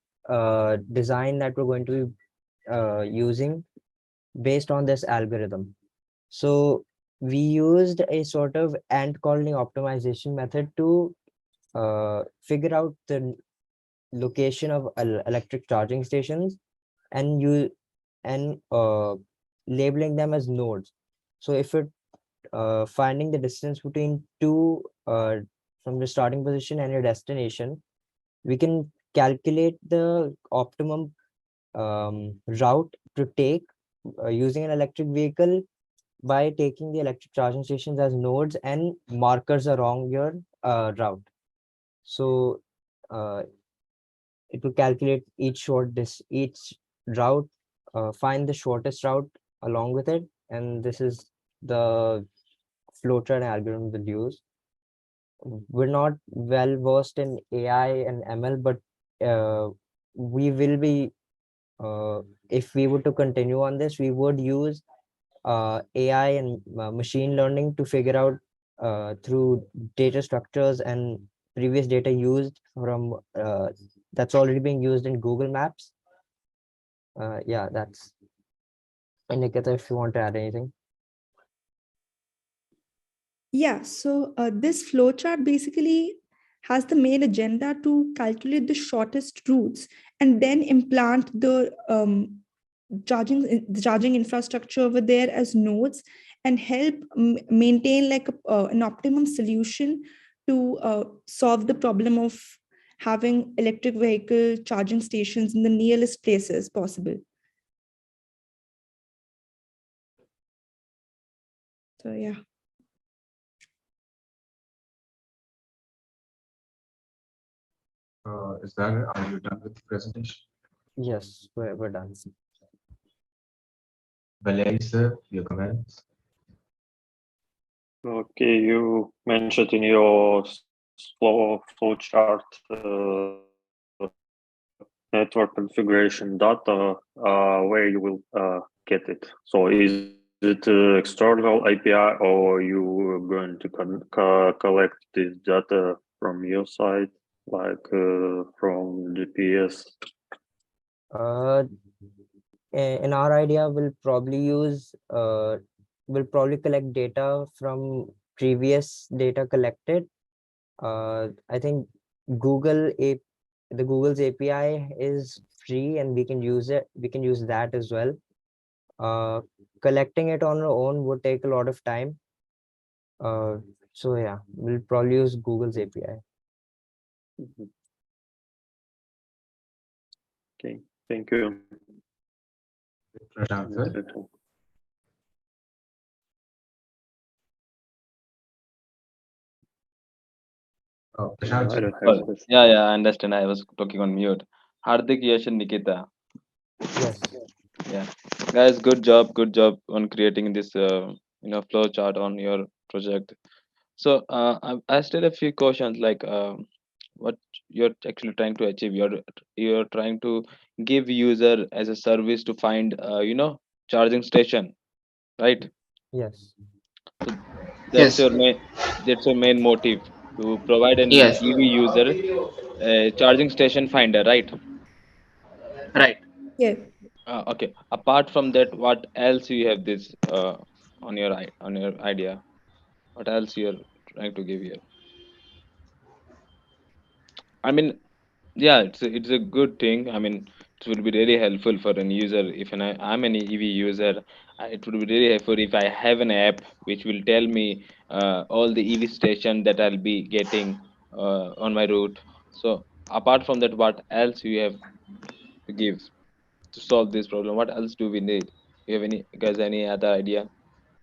design that we're going to be using based on this algorithm. So we used a sort of ant colony optimization method to figure out the location of electric charging stations and labeling them as nodes. So if it finding the distance between two from the starting position and your destination, we can calculate the optimum route to take using an electric vehicle by taking the electric charging stations as nodes and markers along your route. So uh, it will calculate each route, find the shortest route along with it, and this is the flowchart algorithm we'll use. We're not well versed in AI and ML, but we will be if we were to continue on this, we would use AI and machine learning to figure out through data structures and previous data used from that's already being used in Google Maps. Yeah, that's Nikita, if you want to add anything. Yeah, so this flowchart basically has the main agenda to calculate the shortest routes and then implant the charging infrastructure over there as nodes and help maintain like an optimum solution to solve the problem of having electric vehicle charging stations in the nearest places possible. So yeah. Is that it? Are you done with the presentation? Yes, we're done. Valeri, sir, your comments? Okay, you mentioned in your flowchart network configuration data where you will get it. So is it external API or you going to collect this data from your side, like from GPS? In our idea, we'll probably collect data from previous data collected. I think Google a the Google's API is free and we can use it. We can use that as well. Collecting it on our own would take a lot of time. So yeah, we'll probably use Google's API. Okay, thank you. Prashant, sir? Oh, Prashant, I don't Oh, have this. yeah, I understand. I was talking on mute. Hardik, Yash, and Nikita. Yes. Yeah, guys, good job on creating this flow chart on your project. So I still have a few questions like what you're actually trying to achieve. You're trying to give user as a service to find charging station, right? Yes. So that's Yes. your main motive to provide an Yes. EV user a charging station finder, right? Right. Yeah. Okay. Apart from that, what else you have this on your idea? What else you're trying to give here? I mean, yeah, it's a good thing. I mean, it would be really helpful for an user. If I'm an EV user, it would be really helpful if I have an app which will tell me all the EV station that I'll be getting on my route. So apart from that, what else you have to give to solve this problem? What else do we need? You have any guys any other idea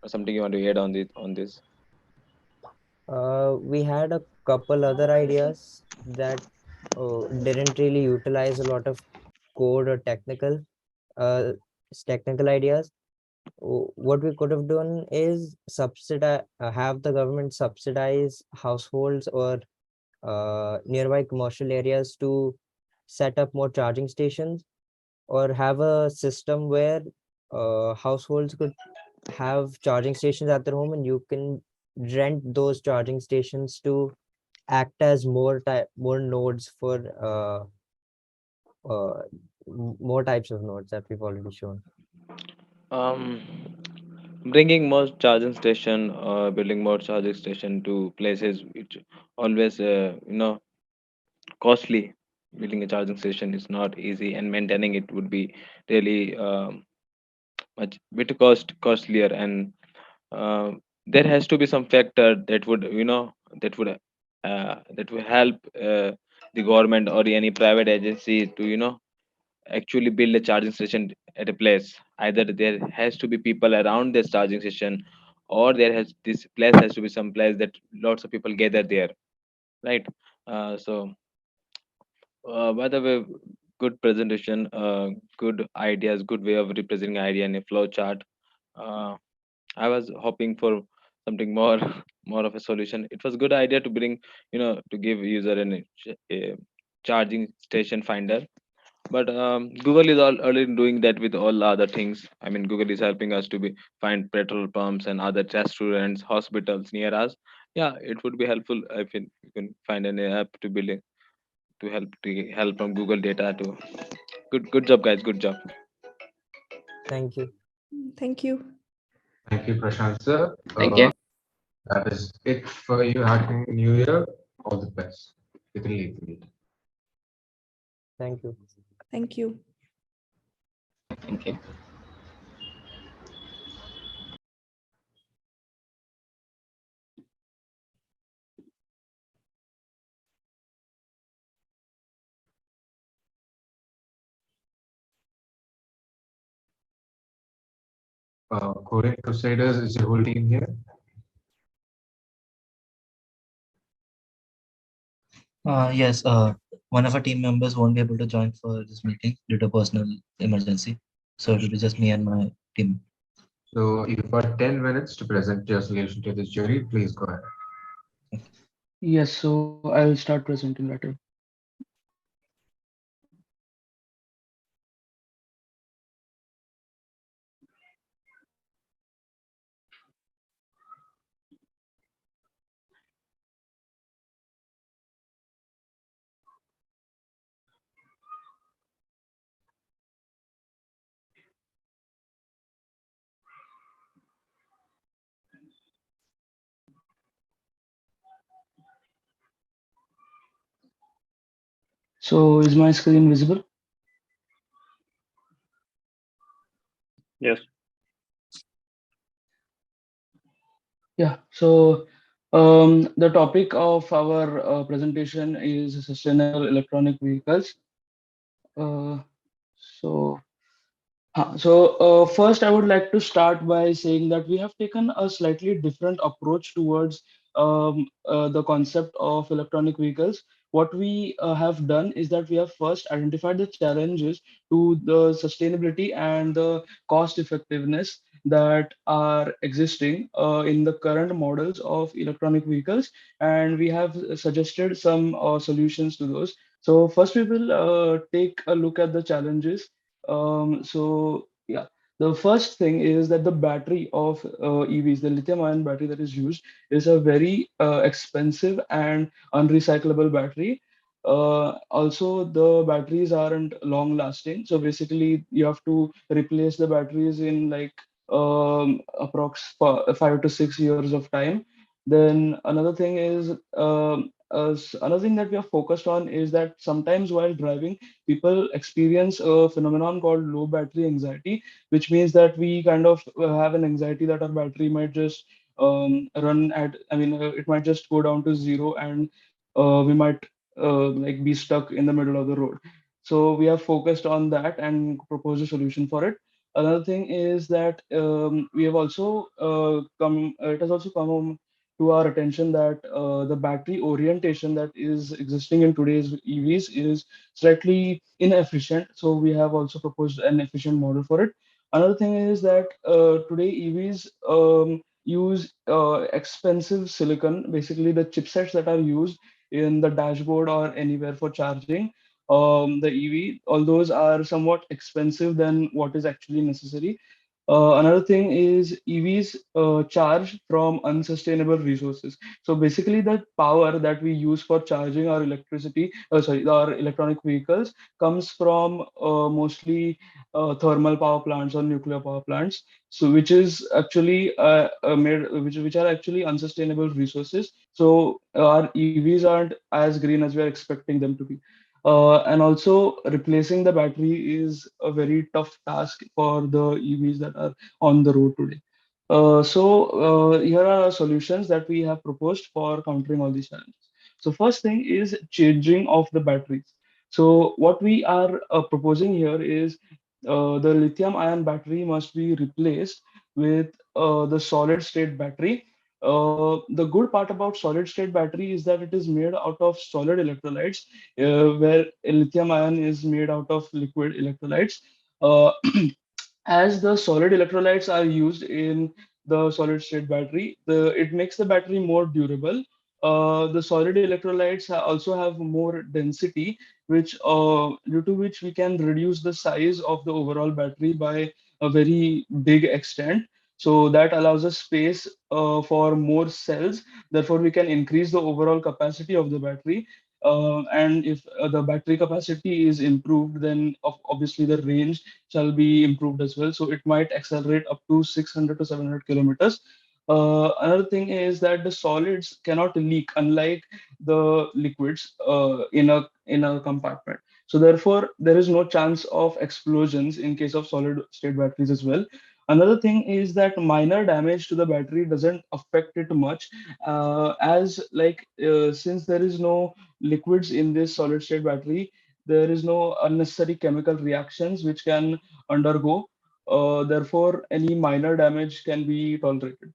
or something you want to add on this? We had a couple other ideas that didn't really utilize a lot of code or uh, technical ideas. What we could have done is subsidize, have the government subsidize households or nearby commercial areas to set up more charging stations, or have a system where households could have charging stations at their home and you can rent those charging stations to act as more nodes for more types of nodes that we've already shown. Um, bringing more charging station, building more charging station to places which always costly. Building a charging station is not easy, and maintaining it would be really much bit costlier. And there has to be some factor that would that will help the government or any private agency to actually build a charging station at a place. Either there has to be people around this charging station, or this place has to be some place that lots of people gather there, right? So by the way, good presentation, good ideas, good way of representing idea in a flow chart. uh, I was hoping for something more more of a solution. It was good idea to bring to give user a charging station finder. But Google is already doing that with all other things. I mean, Google is helping us to be find petrol pumps and other restaurants, hospitals near us. Yeah, it would be helpful if you can find an app to build it, to help from Google data to. Good job, guys. Good job. Thank you. Thank you. Thank you, Prashant sir. Thank you. That is it for you, Hacking New Year. All the best. You can leave the meeting. Thank you. Thank you. Thank you. Coding Crusaders, is your whole team here? Yes, one of our team members won't be able to join for this meeting due to personal emergency. So it will be just me and my team. So you've got 10 minutes to present your solution to this jury. Please go ahead. Yes, so I'll start presenting later. So is my screen visible? Yes. Yeah. So the topic of our presentation is sustainable electronic vehicles. Uh, so first, I would like to start by saying that we have taken a slightly different approach towards the concept of electronic vehicles. What we have done is that we have first identified the challenges to the sustainability and the cost effectiveness that are existing in the current models of electronic vehicles, and we have suggested some solutions to those. So first, we will take a look at the challenges. So yeah, the first thing is that the battery of EVs, the lithium-ion battery that is used, is a very expensive and unrecyclable battery. Also, the batteries aren't long-lasting. So basically, you have to replace the batteries in like approx 5 to 6 years of time. Then another thing is another thing that we are focused on is that sometimes while driving people experience a phenomenon called low battery anxiety, which means that we kind of have an anxiety that our battery might just run at, it might just go down to zero, and we might like be stuck in the middle of the road. So we have focused on that and proposed a solution for it. Another thing is that we have also it has also come to our attention that the battery orientation that is existing in today's EVs is slightly inefficient. So we have also proposed an efficient model for it. Another thing is that today EVs use expensive silicon, basically the chipsets that are used in the dashboard or anywhere for charging the EV. All those are somewhat expensive than what is actually necessary. Another thing is EVs charge from unsustainable resources. So basically, the power that we use for charging our our electronic vehicles comes from mostly thermal power plants or nuclear power plants. So which is actually which are actually unsustainable resources. So our EVs aren't as green as we are expecting them to be. And also replacing the battery is a very tough task for the EVs that are on the road today. Here are solutions that we have proposed for countering all these challenges. So first thing is changing of the batteries. So what we are proposing here is the lithium ion battery must be replaced with the solid state battery. The good part about solid state battery is that it is made out of solid electrolytes, where lithium ion is made out of liquid electrolytes. Uh, as the solid electrolytes are used in the solid state battery, it makes the battery more durable. The solid electrolytes also have more density, which due to which we can reduce the size of the overall battery by a very big extent. So that allows us space for more cells. Therefore, we can increase the overall capacity of the battery. And if the battery capacity is improved, then obviously the range shall be improved as well. So it might accelerate up to 600 to 700 kilometers. Another thing is that the solids cannot leak, unlike the liquids in a compartment. So therefore, there is no chance of explosions in case of solid state batteries as well. Another thing is that minor damage to the battery doesn't affect it much, as like since there is no liquids in this solid state battery, there is no unnecessary chemical reactions which can undergo. Therefore, any minor damage can be tolerated.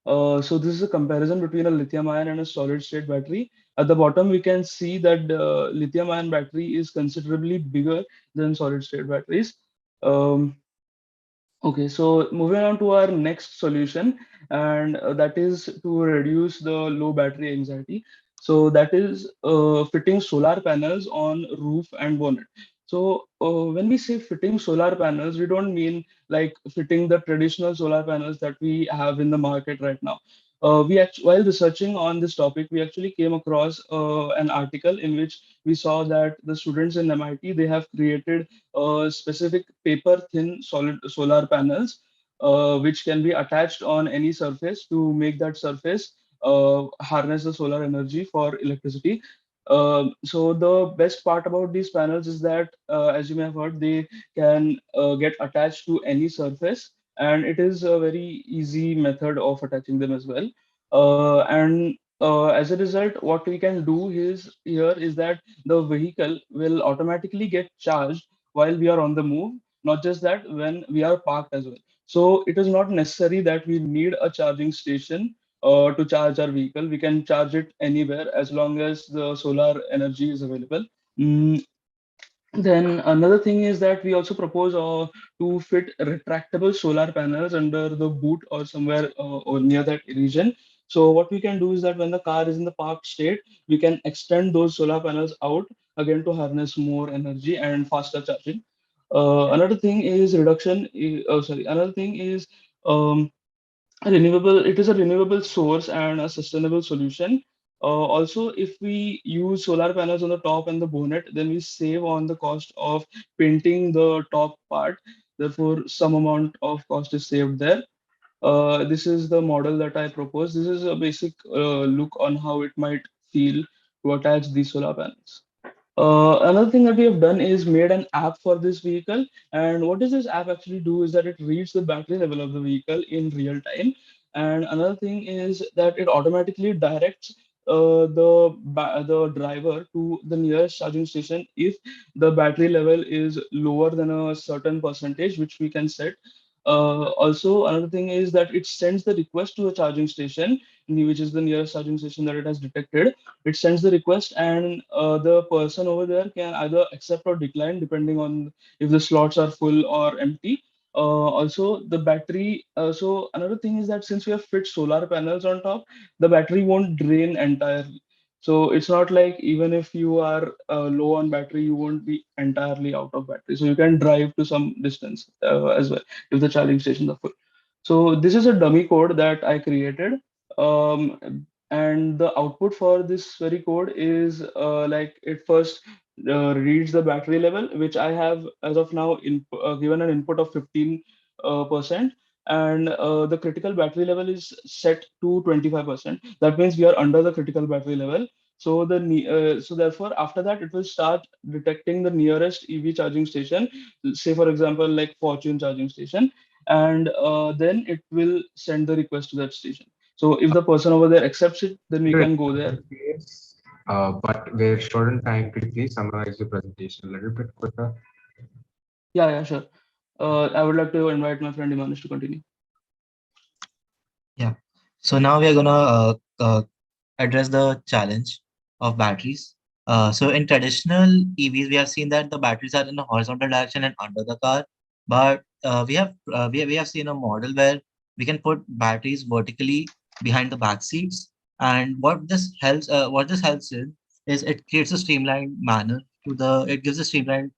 So this is a comparison between a lithium ion and a solid state battery. At the bottom, we can see that lithium ion battery is considerably bigger than solid state batteries. Um, Okay, so moving on to our next solution, and that is to reduce the low battery anxiety. So that is fitting solar panels on roof and bonnet. So when we say fitting solar panels, we don't mean like fitting the traditional solar panels that we have in the market right now. While researching on this topic, we actually came across an article in which we saw that the students in MIT, they have created specific paper thin solid solar panels which can be attached on any surface to make that surface harness the solar energy for electricity. So the best part about these panels is that, as you may have heard, they can get attached to any surface, and it is a very easy method of attaching them as well. And as a result, what we can do is here is that the vehicle will automatically get charged while we are on the move, not just that, when we are parked as well. So it is not necessary that we need a charging station to charge our vehicle. We can charge it anywhere as long as the solar energy is available. Mm, then another thing is that we also propose to fit retractable solar panels under the boot or somewhere or near that region. So what we can do is that when the car is in the parked state, we can extend those solar panels out again to harness more energy and faster charging. Another thing is another thing is um, renewable. It is a renewable source and a sustainable solution. Also, if we use solar panels on the top and the bonnet, then we save on the cost of painting the top part. Therefore, some amount of cost is saved there. This is the model that I propose. This is a basic look on how it might feel to attach these solar panels. Another thing that we have done is made an app for this vehicle. And what does this app actually do is that it reads the battery level of the vehicle in real time. And another thing is that it automatically directs the driver to the nearest charging station if the battery level is lower than a certain percentage, which we can set. Also, another thing is that it sends the request to a charging station, which is the nearest charging station that it has detected. It sends the request, and the person over there can either accept or decline depending on if the slots are full or empty. Also, the battery. So another thing is that since we have fit solar panels on top, the battery won't drain entirely. So it's not like even if you are low on battery, you won't be entirely out of battery. So you can drive to some distance as well if the charging stations are full. So this is a dummy code that I created. And the output for this very code is like it first reads the battery level, which I have as of now given an input of 15%, and the critical battery level is set to 25%. That means we are under the critical battery level. So therefore, after that, it will start detecting the nearest EV charging station, say for example, like Fortune charging station, and then it will send the request to that station. So if the person over there accepts it, then we can go there. But we're short on time. Could you please summarize your presentation a little bit quicker? Yeah, sure. I would like to invite my friend Imanish to continue. Yeah. So now we are gonna address the challenge of batteries. So in traditional EVs, we have seen that the batteries are in a horizontal direction and under the car, but we have seen a model where we can put batteries vertically behind the back seats. And what this helps in is it creates a streamlined manner to the it gives a streamlined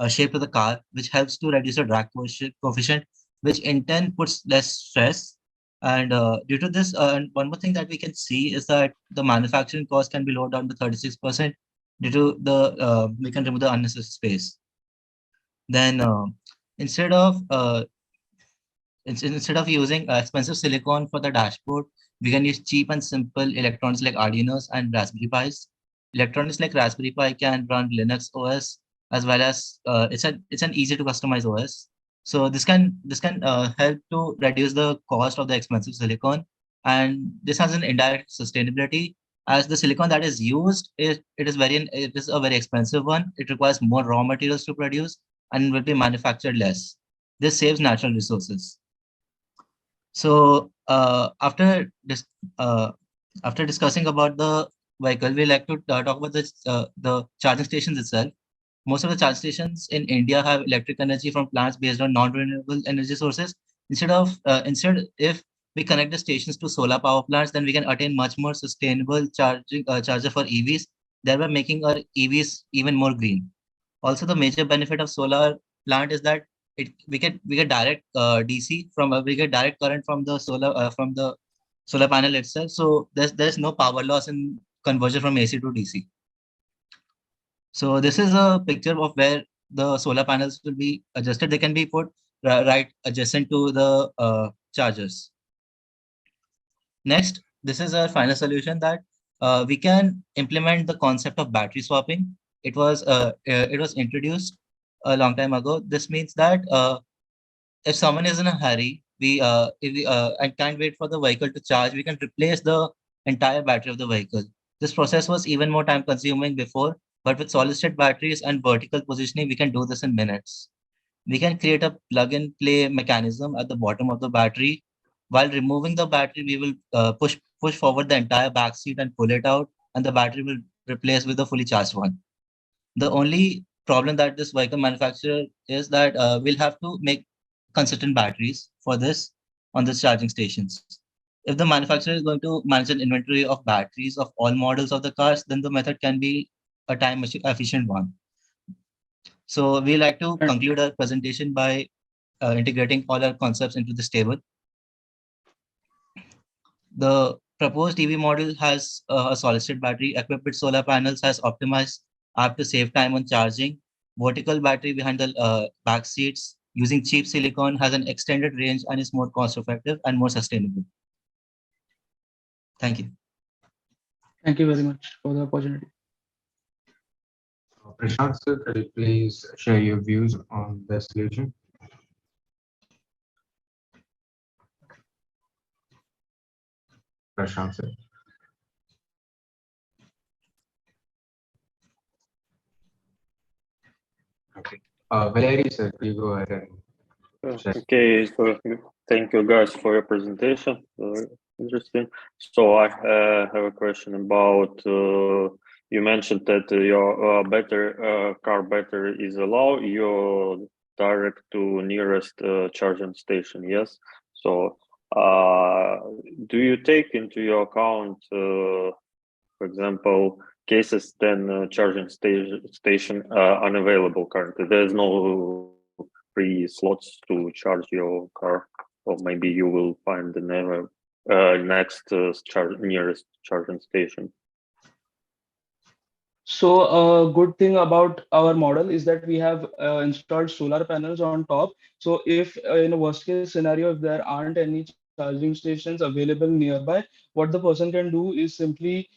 shape to the car, which helps to reduce the drag coefficient, which in turn puts less stress. And due to this, and one more thing that we can see is that the manufacturing cost can be lowered down to 36% due to the we can remove the unnecessary space. Then instead of instead of using expensive silicon for the dashboard, we can use cheap and simple electronics like Arduinos and Raspberry Pis. Electronics like Raspberry Pi can run Linux OS, as well as it's an easy to customize OS. So this can help to reduce the cost of the expensive silicon, and this has an indirect sustainability, as the silicon that is used it is a very expensive one. It requires more raw materials to produce and will be manufactured less. This saves natural resources. So after discussing about the vehicle, we like to talk about the charging stations itself. Most of the charge stations in India have electric energy from plants based on non-renewable energy sources. Instead, if we connect the stations to solar power plants, then we can attain much more sustainable charger for EVs, thereby making our EVs even more green. Also, the major benefit of solar plant is that we get direct DC from we get direct current from the solar panel itself. So there's no power loss in conversion from AC to DC. So this is a picture of where the solar panels will be adjusted. They can be put right adjacent to the chargers. Next, this is our final solution that we can implement the concept of battery swapping. It was introduced a long time ago. This means that if someone is in a hurry, if we and can't wait for the vehicle to charge, we can replace the entire battery of the vehicle. This process was even more time consuming before, but with solid state batteries and vertical positioning, we can do this in minutes. We can create a plug and play mechanism at the bottom of the battery. While removing the battery, we will push forward the entire back seat and pull it out, and the battery will replace with a fully charged one. The only problem that this vehicle manufacturer is that we'll have to make consistent batteries for this on the charging stations. If the manufacturer is going to manage an inventory of batteries of all models of the cars, then the method can be a time efficient one. So we like to conclude our presentation by integrating all our concepts into this table. The proposed EV model has a solid-state battery equipped with solar panels, has optimized app to save time on charging. Vertical battery behind the back seats using cheap silicon has an extended range and is more cost-effective and more sustainable. Thank you. Thank you very much for the opportunity. Prashant sir, could you please share your views on the solution? Prashant sir. Okay. Valery sir, please go ahead and share. Okay, so thank you guys for your presentation. Interesting. So I have a question about you mentioned that your car battery is allow you direct to nearest charging station. Yes. So do you take into your account, for example, cases then charging station unavailable currently? There's no free slots to charge your car, or maybe you will find the next nearest charging station. So a good thing about our model is that we have installed solar panels on top. So if in a worst case scenario, if there aren't any charging stations available nearby, what the person can do is simply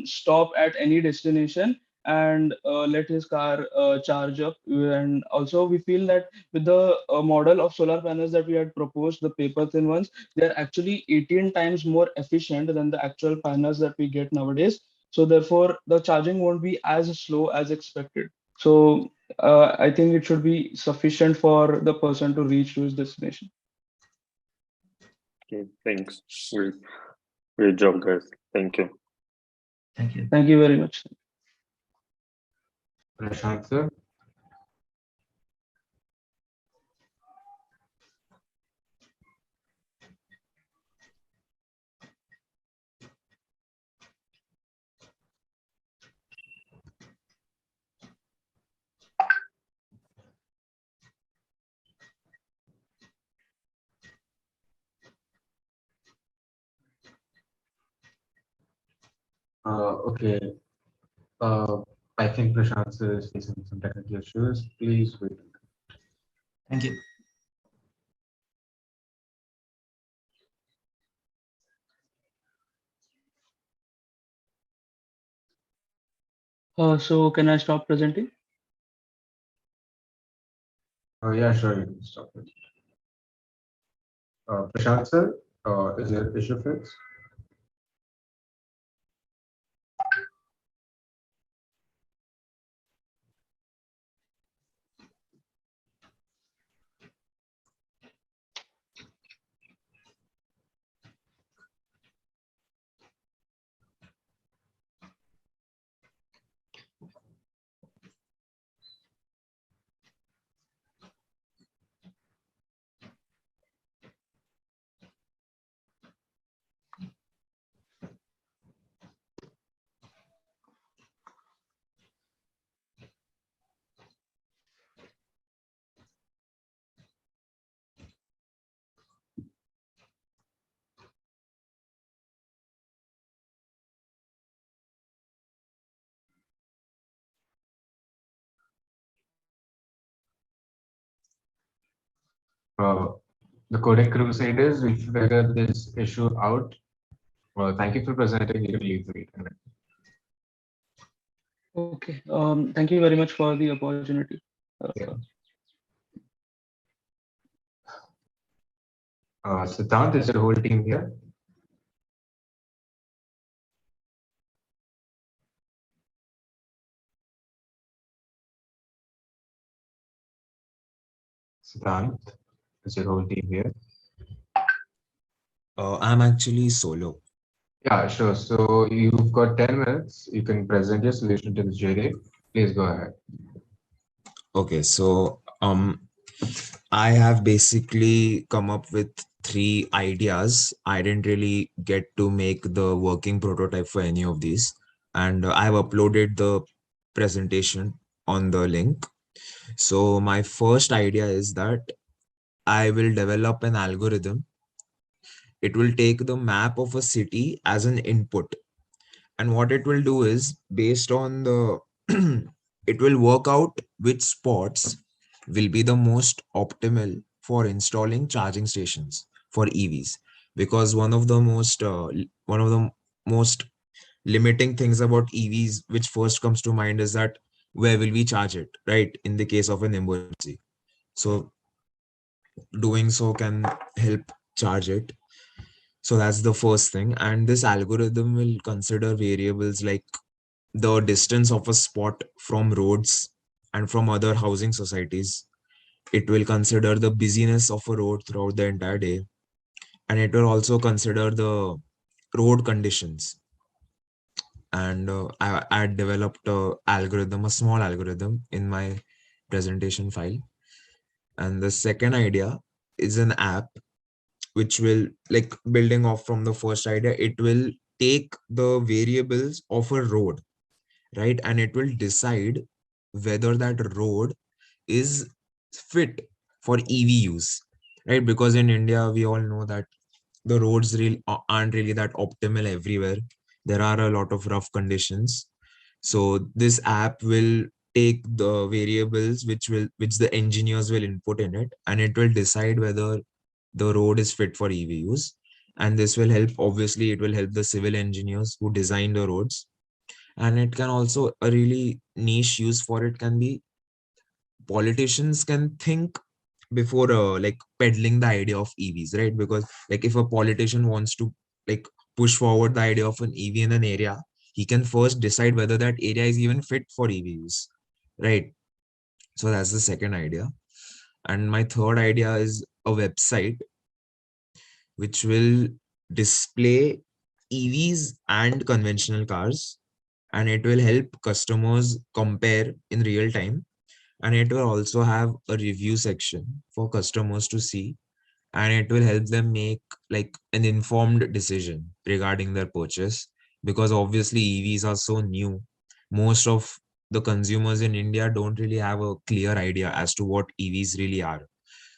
stop at any destination and let his car charge up. And also we feel that with the model of solar panels that we had proposed, the paper thin ones, they're actually 18 times more efficient than the actual panels that we get nowadays. So therefore, the charging won't be as slow as expected. So I think it should be sufficient for the person to reach to his destination. Okay, thanks. Great job, guys. Thank you. Thank you. Thank you very much. Prashant sir. Okay. I think Prashant sir is facing some technical issues. Please wait. Thank you. So can I stop presenting? Oh, yeah, sure, you can stop it. Prashant sir, is your issue fixed? Uh, the Coding Crusaders, we figured this issue out. Well, thank you for presenting. You can leave the meeting. Okay. Thank you very much for the opportunity. Yeah. Siddhant, is your whole team here? Siddhant, is your whole team here? I'm actually solo. Yeah, sure. So you've got 10 minutes. You can present your solution to the jury. Please go ahead. Okay, so I have basically come up with 3 ideas. I didn't really get to make the working prototype for any of these, and I've uploaded the presentation on the link. So my first idea is that I will develop an algorithm. It will take the map of a city as an input, and what it will do is, based on the it will work out which spots will be the most optimal for installing charging stations for EVs, because one of the most limiting things about EVs which first comes to mind is that where will we charge it, right, in the case of an emergency. So doing so can help charge it. So that's the first thing, and this algorithm will consider variables like the distance of a spot from roads and from other housing societies. It will consider the busyness of a road throughout the entire day. And it will also consider the road conditions. And I developed a small algorithm in my presentation file. And the second idea is an app which will, like, building off from the first idea, it will take the variables of a road, right? And it will decide whether that road is fit for EV use, right? Because in India, we all know that the roads really aren't really that optimal everywhere. There are a lot of rough conditions. So this app will take the variables which the engineers will input in it, and it will decide whether the road is fit for EV use. And this will help, obviously, it will help the civil engineers who design the roads. And it can also, a really niche use for it can be, politicians can think before like peddling the idea of EVs, right? Because like if a politician wants to like push forward the idea of an EV in an area, he can first decide whether that area is even fit for EV use, right? So that's the second idea. And my third idea is a website which will display EVs and conventional cars, and it will help customers compare in real time. And it will also have a review section for customers to see, and it will help them make like an informed decision regarding their purchase, because obviously EVs are so new. Most of the consumers in India don't really have a clear idea as to what EVs really are.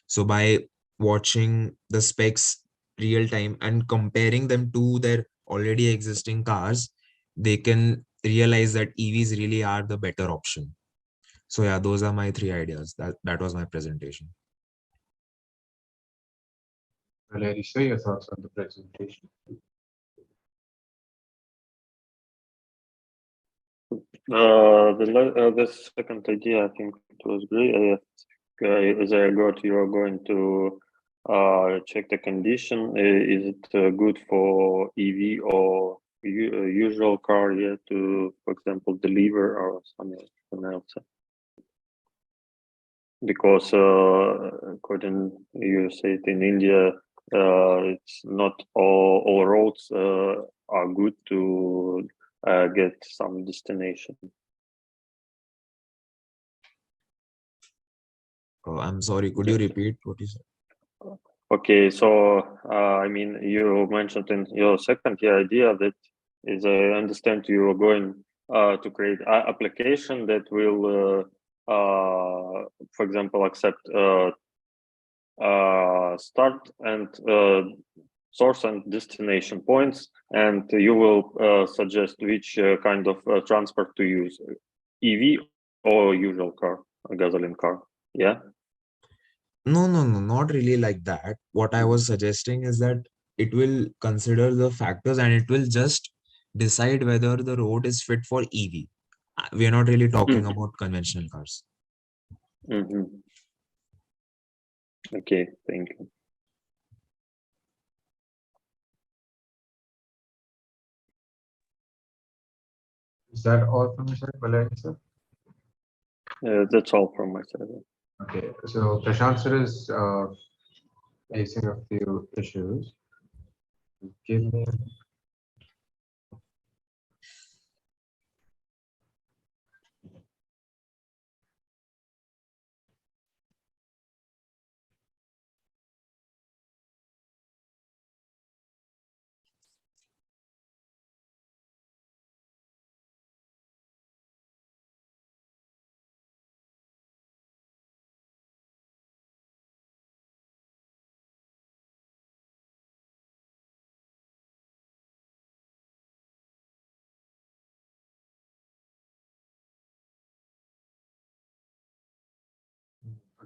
So by watching the specs real time and comparing them to their already existing cars, they can realize that EVs really are the better option. So yeah, those are my 3 ideas. That was my presentation. Valerie, share your thoughts on the presentation. The second idea, I think it was great. As I got, you are going to check the condition. Is it good for EV or usual car? Yeah, to, for example, deliver or something else. Because according you said in India, it's not all roads are good to get some destination. Oh, I'm sorry. Could you repeat what you said? Okay, so I mean, you mentioned in your second idea that, as I understand, you are going to create an application that will, for example, accept start and source and destination points, and you will suggest which kind of transport to use, EV or usual car, a gasoline car. Yeah. No, not really like that. What I was suggesting is that it will consider the factors and it will just decide whether the road is fit for EV. We are not really talking about conventional cars. Okay, thank you. Is that all from your side, Valerie, sir? That's all from my side. Okay, so Prashant sir is facing a few issues. Give me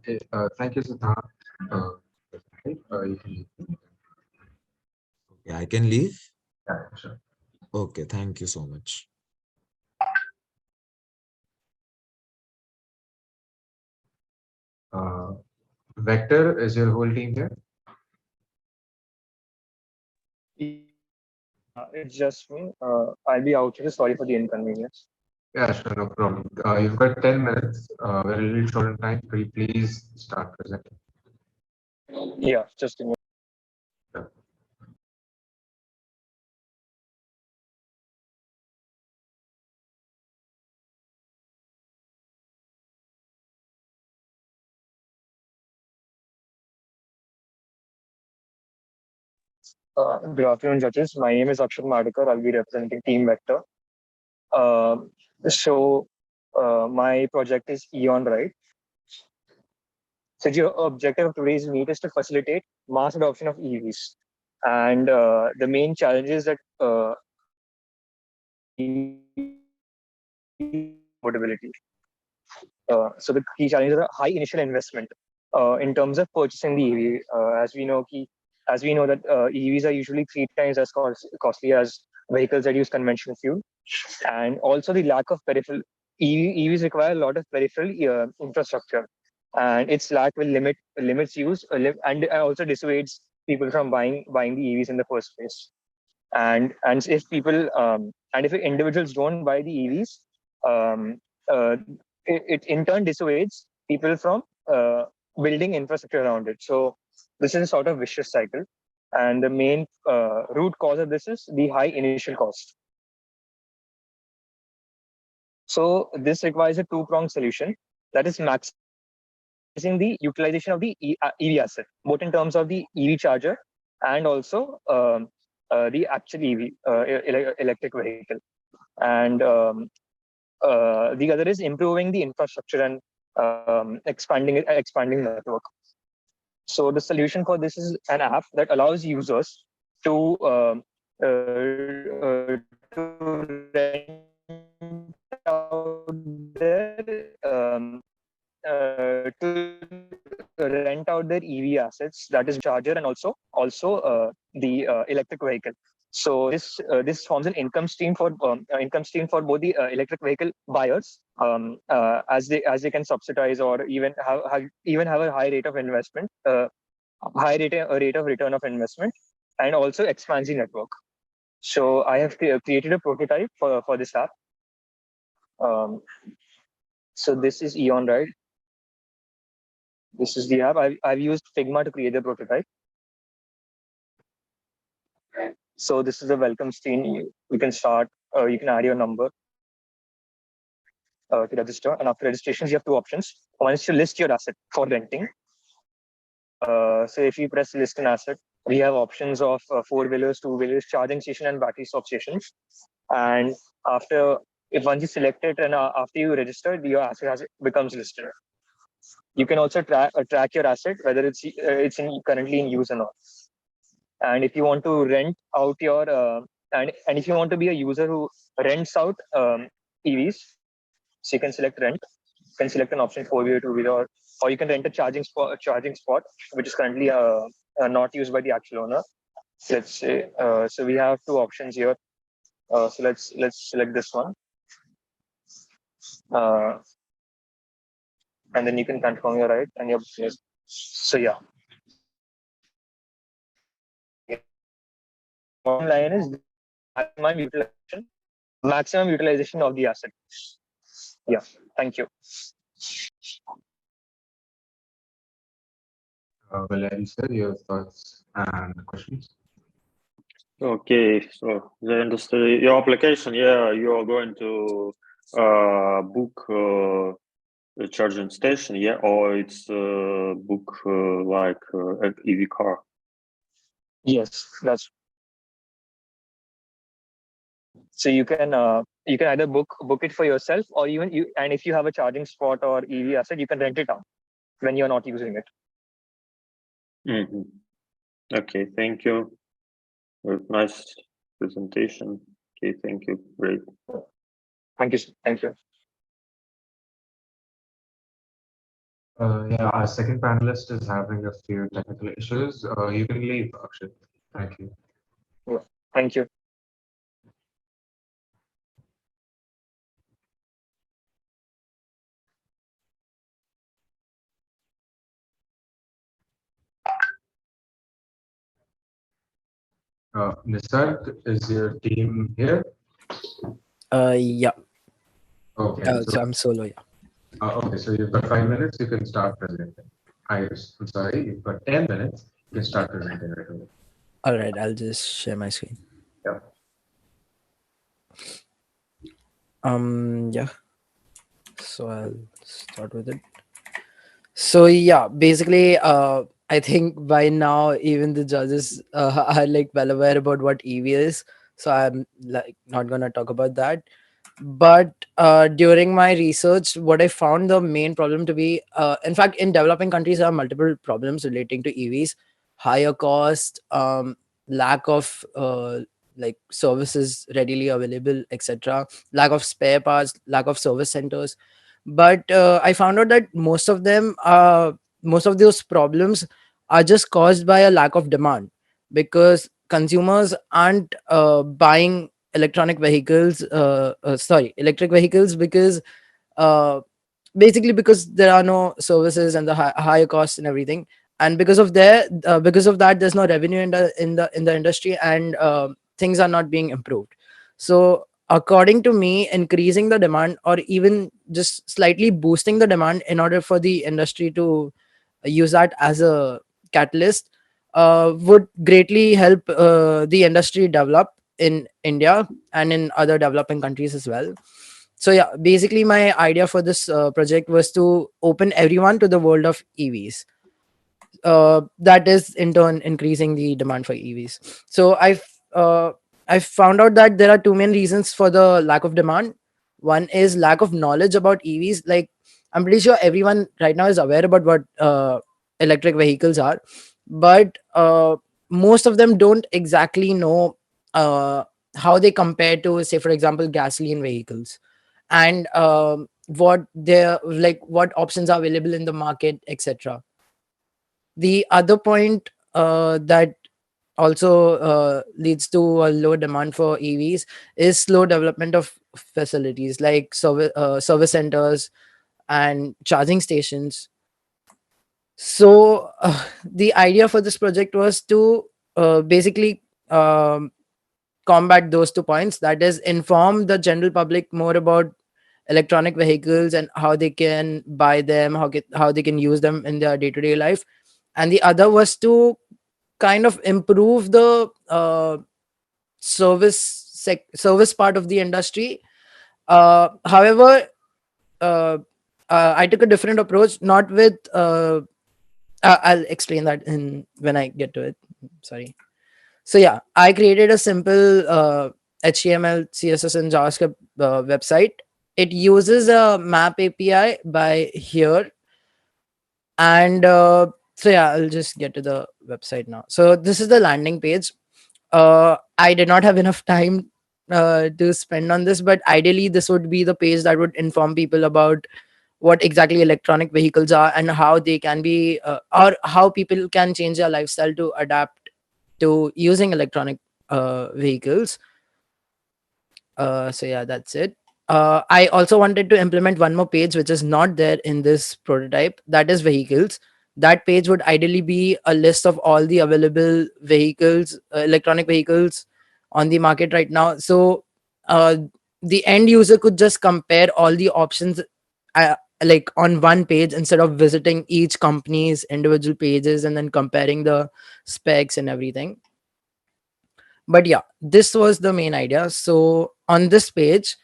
Okay, thank you, Siddharth. You can leave. Okay, I can leave? Yeah, sure. Okay, thank you so much. Vector, is your whole team here? It's just me. I'll be out here. Sorry for the inconvenience. Yeah, sure, no problem. You've got 10 minutes. We're a little short on time. Could you please start presenting? Yeah, just a minute. Good afternoon, judges. My name is Akshat Madikar. I'll be representing Team Vector. My project is Eon, right? So the objective of today's meet is to facilitate mass adoption of EVs. And the main challenges that affordability. So the key challenges are high initial investment in terms of purchasing the EV. As we know that EVs are usually 3 times as costly as vehicles that use conventional fuel, and also the lack of peripheral. EVs require a lot of peripheral infrastructure, and its lack will limits use and also dissuades people from buying the EVs in the first place. And if people and if individuals don't buy the EVs, um, uh, it in turn dissuades people from building infrastructure around it. So this is a sort of vicious cycle, and the main root cause of this is the high initial cost. So this requires a two-pronged solution, that is maximizing the utilization of the EV asset, both in terms of the EV charger and also the actual EV electric vehicle. And the other is improving the infrastructure and expanding network. So the solution for this is an app that allows users to rent out their EV assets, that is charger and also the electric vehicle. So this forms an income stream for both the electric vehicle buyers, as they can subsidize or even have a high rate of investment, a rate of return of investment, and also expands the network. So I have created a prototype for this app. Um, so this is Eon, right? This is the app. I've used Figma to create the prototype. So this is the welcome screen. You can start. You can add your number to register, and after registration, you have two options. One is to list your asset for renting. So if you press list an asset, we have options of four-wheelers, two-wheelers, charging station, and battery swap stations. And after, if once you select it and after you register, your asset becomes listed. You can also track your asset, whether currently in use or not. And if you want to rent out your and if you want to be a user who rents out EVs, so you can select rent. You can select an option four-wheeler, two-wheeler, or you can rent a charging spot, which is currently not used by the actual owner. Let's say so we have two options here. So let's select this one, uh, and then you can confirm your right and your business. So yeah, bottom line is maximum utilization of the asset. Yeah, thank you. Valerie, sir, your thoughts and questions? Okay, so the industry, your application, yeah, you are going to book a charging station, yeah, or it's book like an EV car. Yes, that's so you can either book it for yourself, or even you, and if you have a charging spot or EV asset, you can rent it out when you're not using it. Mm-hmm. Okay, thank you. Nice presentation. Okay, thank you. Great. Thank you. Thank you. Yeah, our second panelist is having a few technical issues. You can leave, Akshay. Thank you. Yeah, thank you. Nisarg, is your team here? Yeah. Okay. So I'm solo, yeah. Okay, so you've got 5 minutes, you can start presenting. I'm sorry, you've got 10 minutes, you can start presenting right away. All right, I'll just share my screen. Yeah. Yeah. So I'll start with it. So yeah, basically, I think by now even the judges are like well aware about what EV is. So I'm like not gonna talk about that. But during my research, what I found the main problem to be, in fact, in developing countries, there are multiple problems relating to EVs: higher cost, lack of like services readily available, etc., lack of spare parts, lack of service centers. But I found out that most of those problems are just caused by a lack of demand, because consumers aren't buying electric vehicles, because uh, basically because there are no services and the higher costs and everything. And because of that, there's no revenue in the industry, and things are not being improved. So according to me, increasing the demand, or even just slightly boosting the demand in order for the industry to use that as a catalyst, would greatly help the industry develop in India and in other developing countries as well. So yeah, basically my idea for this project was to open everyone to the world of EVs. That is in turn increasing the demand for EVs. So I found out that there are two main reasons for the lack of demand. One is lack of knowledge about EVs. Like, I'm pretty sure everyone right now is aware about what electric vehicles are, but most of them don't exactly know uh, how they compare to, say, for example, gasoline vehicles, and what they're like, what options are available in the market, etc. The other point that also leads to a low demand for EVs is slow development of facilities like service centers and charging stations. So the idea for this project was to basically combat those 2 points, that is, inform the general public more about electronic vehicles and how they can buy them, how they can use them in their day-to-day life. And the other was to kind of improve the service part of the industry. However, uh, I took a different approach, not with I'll explain that in when I get to it. Sorry. So yeah, I created a simple HTML, CSS, and JavaScript website. It uses a map API by here, and so yeah, I'll just get to the website now. So this is the landing page. I did not have enough time to spend on this, but ideally, this would be the page that would inform people about what exactly electronic vehicles are and how they can be, or how people can change their lifestyle to adapt to using electronic vehicles. So yeah, that's it. I also wanted to implement one more page which is not there in this prototype, that is vehicles. That page would ideally be a list of all the available vehicles, electronic vehicles on the market right now. So uh, the end user could just compare all the options, like on one page, instead of visiting each company's individual pages and then comparing the specs and everything. But yeah, this was the main idea. So on this page,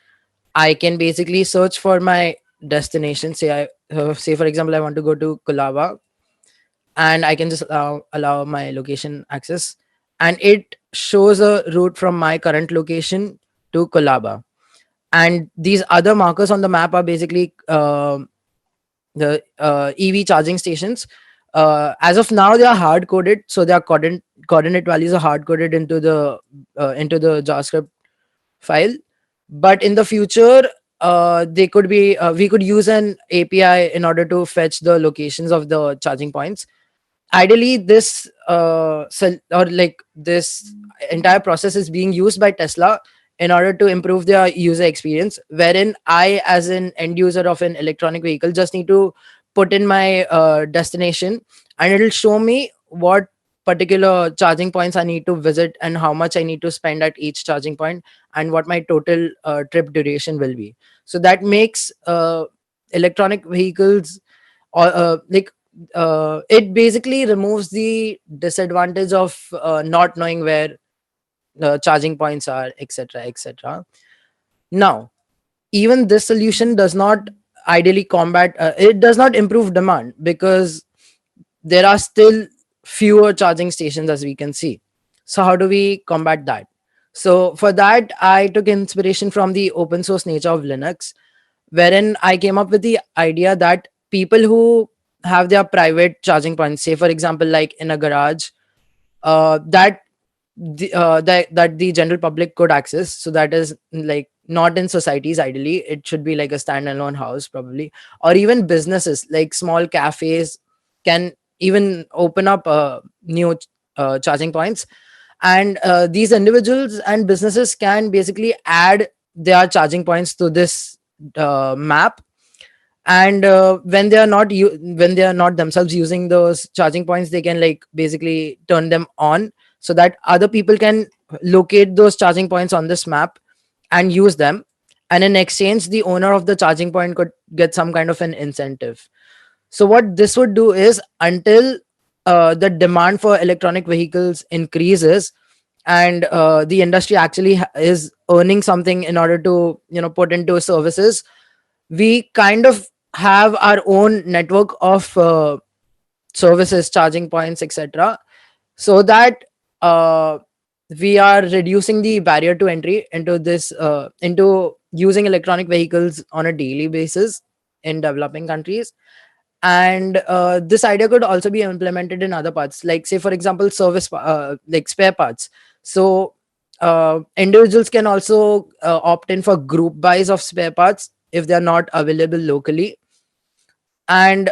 I can basically search for my destination. Say for example, I want to go to Kulaba, and I can just allow my location access, and it shows a route from my current location to Kulaba. And these other markers on the map are basically the EV charging stations. As of now, they are hard coded, so their coordinate values are hard coded into the JavaScript file. But in the future, they could be we could use an API in order to fetch the locations of the charging points. Ideally, this entire process is being used by Tesla in order to improve their user experience, wherein I, as an end user of an electronic vehicle, just need to put in my destination, and it'll show me what particular charging points I need to visit and how much I need to spend at each charging point, and what my total trip duration will be. So that makes electronic vehicles, or it basically removes the disadvantage of not knowing where charging points are, etc., etc. Now, even this solution does not ideally combat, it does not improve demand, because there are still fewer charging stations, as we can see. So how do we combat that? So for that, I took inspiration from the open source nature of Linux, wherein I came up with the idea that people who have their private charging points, say for example, like in a garage, that the general public could access. So that is like not in societies. Ideally, it should be like a standalone house, probably, or even businesses like small cafes can even open up new charging points, and these individuals and businesses can basically add their charging points to this map. And when they are not themselves using those charging points, they can like basically turn them on, so that other people can locate those charging points on this map and use them. And in exchange, the owner of the charging point could get some kind of an incentive. So what this would do is, until the demand for electronic vehicles increases, and the industry actually is earning something in order to put into services, we kind of have our own network of services, charging points, etc., so that uh, we are reducing the barrier to entry into this into using electronic vehicles on a daily basis in developing countries. And this idea could also be implemented in other parts, like say for example, like spare parts. So individuals can also opt in for group buys of spare parts if they are not available locally. And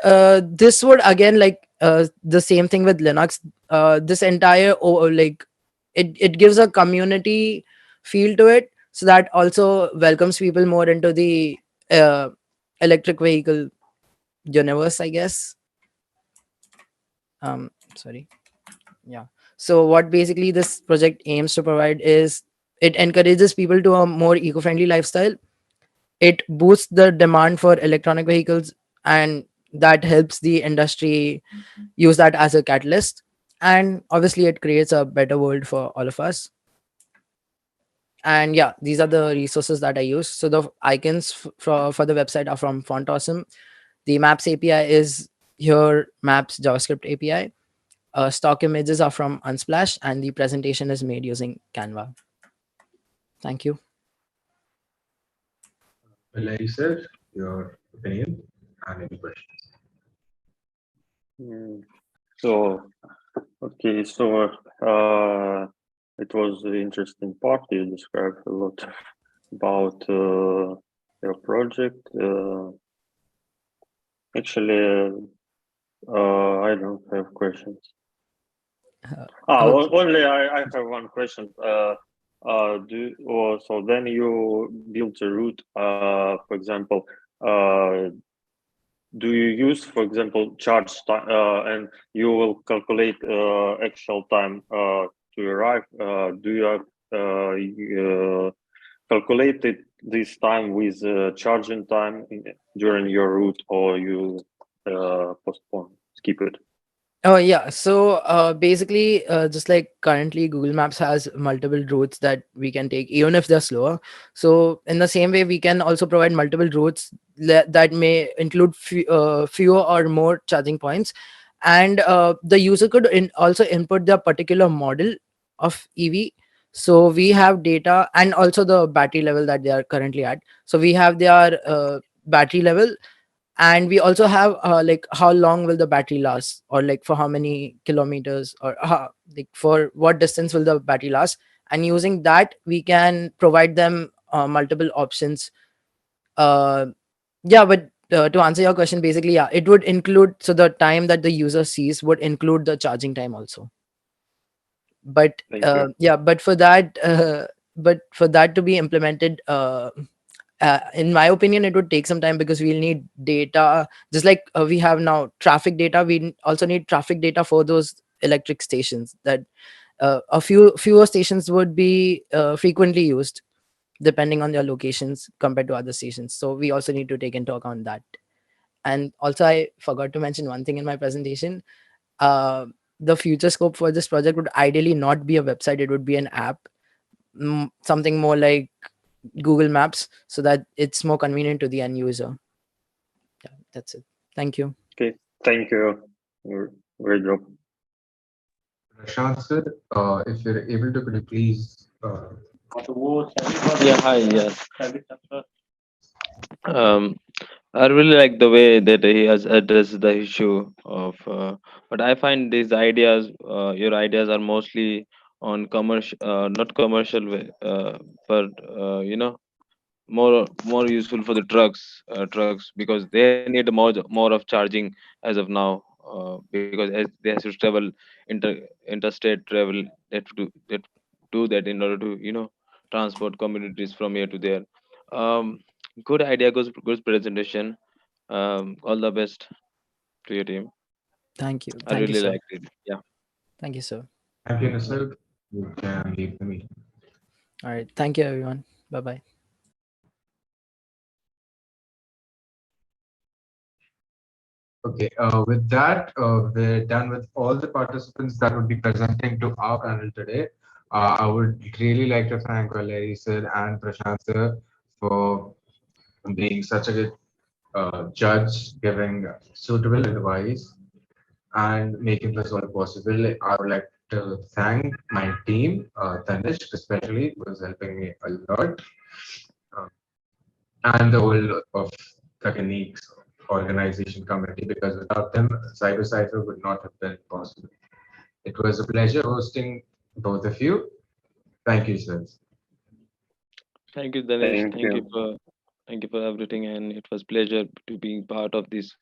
this would again, like the same thing with Linux. This entire like it gives a community feel to it, so that also welcomes people more into the uh, electric vehicle universe, I guess. Sorry. Yeah. So what basically this project aims to provide is, it encourages people to a more eco-friendly lifestyle. It boosts the demand for electronic vehicles, and that helps the industry use that as a catalyst. And obviously it creates a better world for all of us. And yeah, these are the resources that I use. So the icons for the website are from Font Awesome. The Maps API is here, Maps JavaScript API. Stock images are from Unsplash, and the presentation is made using Canva. Thank you. Larry sir, your opinion and any questions? So, okay, so it was an interesting part. You described a lot about your project. Actually, I don't have questions. Okay. Only I have one question. So then you build a route, for example, do you use, for example, charge time, and you will calculate actual time to arrive? Do you have calculated this time with charging time during your route, or you postpone, skip it? Oh yeah. So basically, just like currently, Google Maps has multiple routes that we can take, even if they're slower. So in the same way, we can also provide multiple routes that may include fewer or more charging points, and the user could also input their particular model of EV. So we have data, and also the battery level that they are currently at. So we have their battery level, and we also have like how long will the battery last, or like for how many kilometers, or like for what distance will the battery last. And using that, we can provide them multiple options. uh, yeah, but to answer your question, basically, yeah, it would include, so the time that the user sees would include the charging time also. But Thank you. yeah, but for that to be implemented, in my opinion, it would take some time, because we'll need data, just like we have now traffic data. Also need traffic data for those electric stations, that a fewer stations would be frequently used depending on their locations compared to other stations. So we also need to take into account that. And also, I forgot to mention one thing in my presentation. uh, the future scope for this project would ideally not be a website, it would be an app, something more like Google Maps, so that it's more convenient to the end user. Yeah, that's it. Thank you. Okay, thank you. Great job. Prashant sir, if you're able to, could you please Yeah, hi, yes. Um, I really like the way that he has addressed the issue of, but I find these ideas, your ideas are mostly on commercial, not commercial way, but more useful for the trucks, because they need more of charging as of now, because as they have to travel interstate travel, they have to do that in order to transport communities from here to there. um Good idea, good presentation. All the best to your team. Thank you. I Thank you, really sir. liked it. Yeah. Thank you, sir. thank you, Nisarg. You can leave the meeting. All right. Thank you, everyone. Bye bye. Okay, with that, we're done with all the participants that would be presenting to our panel today. I would really like to thank Valeri sir and Prashant sir for being such a good judge, giving suitable advice and making this all possible. I would like to thank my team, Tanishq especially, who was helping me a lot, uh, and the whole of the Techniques organization committee, because without them, Cypher would not have been possible. It was a pleasure hosting both of you. Thank you, sir. Thank you, Danish. Thank you. Thank you for everything, and it was pleasure to being part of this,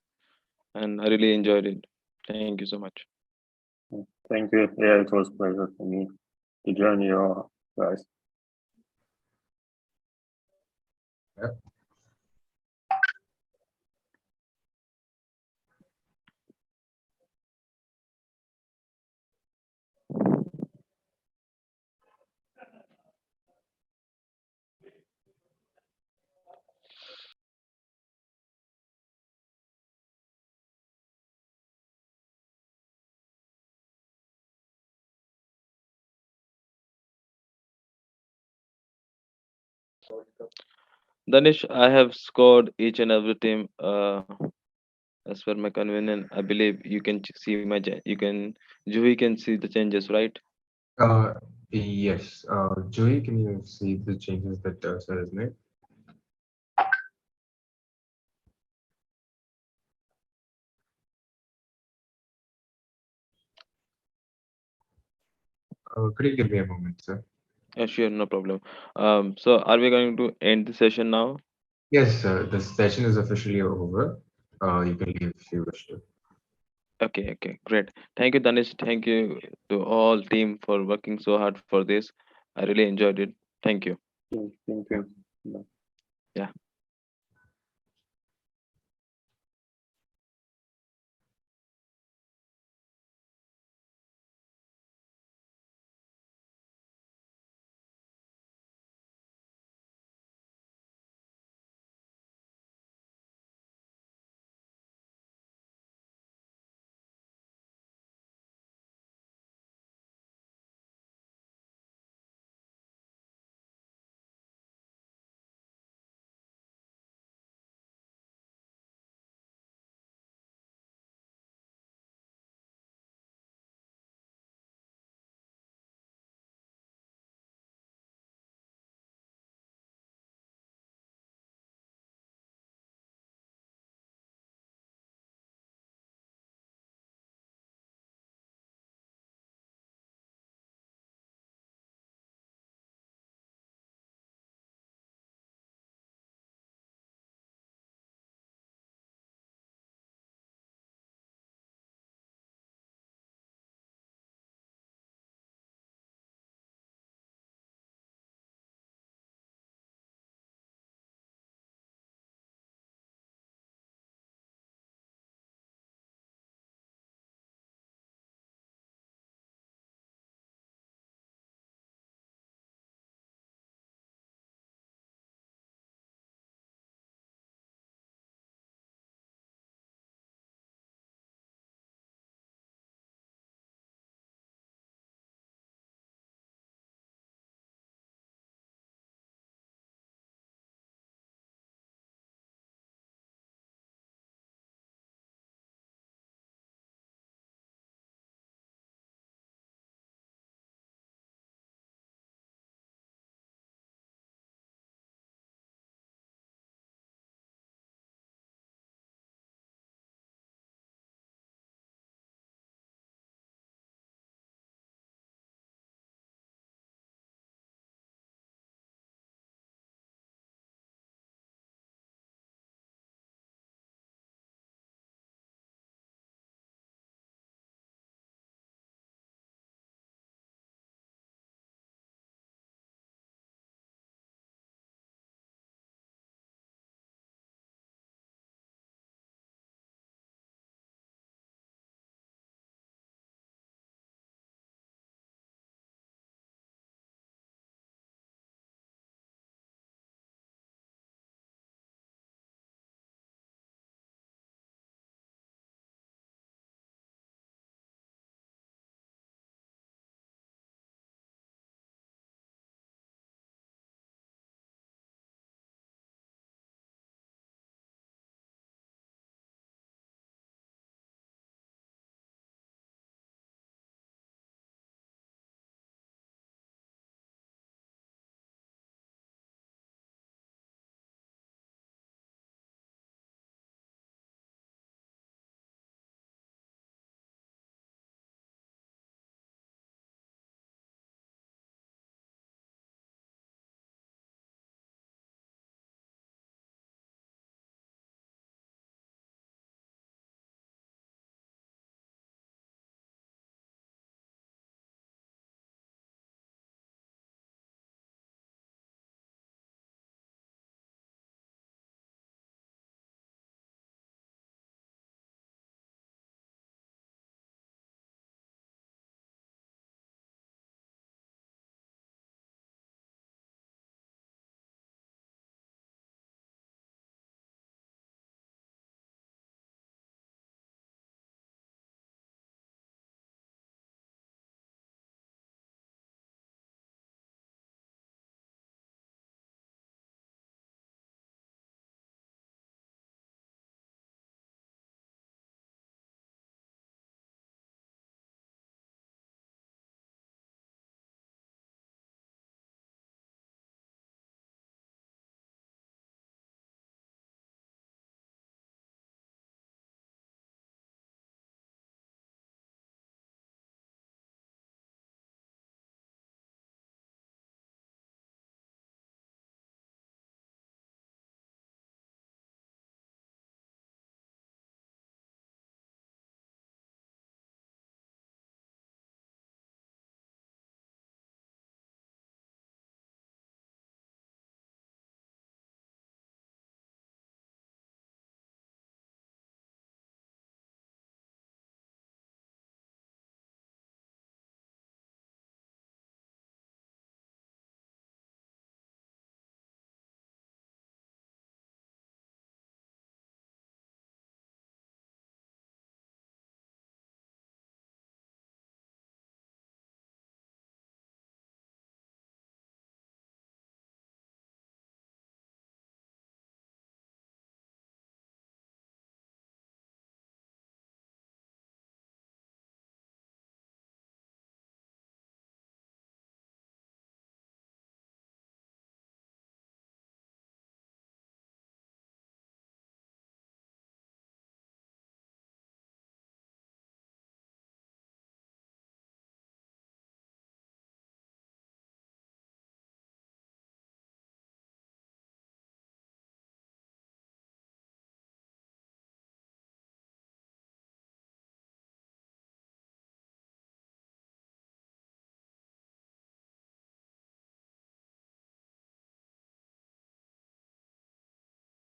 and I really enjoyed it. Thank you so much. Thank you. Yeah, it was pleasure for me to join you guys. Yep. Danish, I have scored each and every team as per my convenience. I believe you can see my you can Juhi can see the changes, right? Uh, yes. Joey, can you see the changes that sir has made? Could you give me a moment, sir? Yeah, sure, no problem. So are we going to end the session now? Yes, sir. The session is officially over. You can leave if you wish to. Okay, okay, great. Thank you, Danish. Thank you to all team for working so hard for this. I really enjoyed it. Thank you. Thank you. Yeah.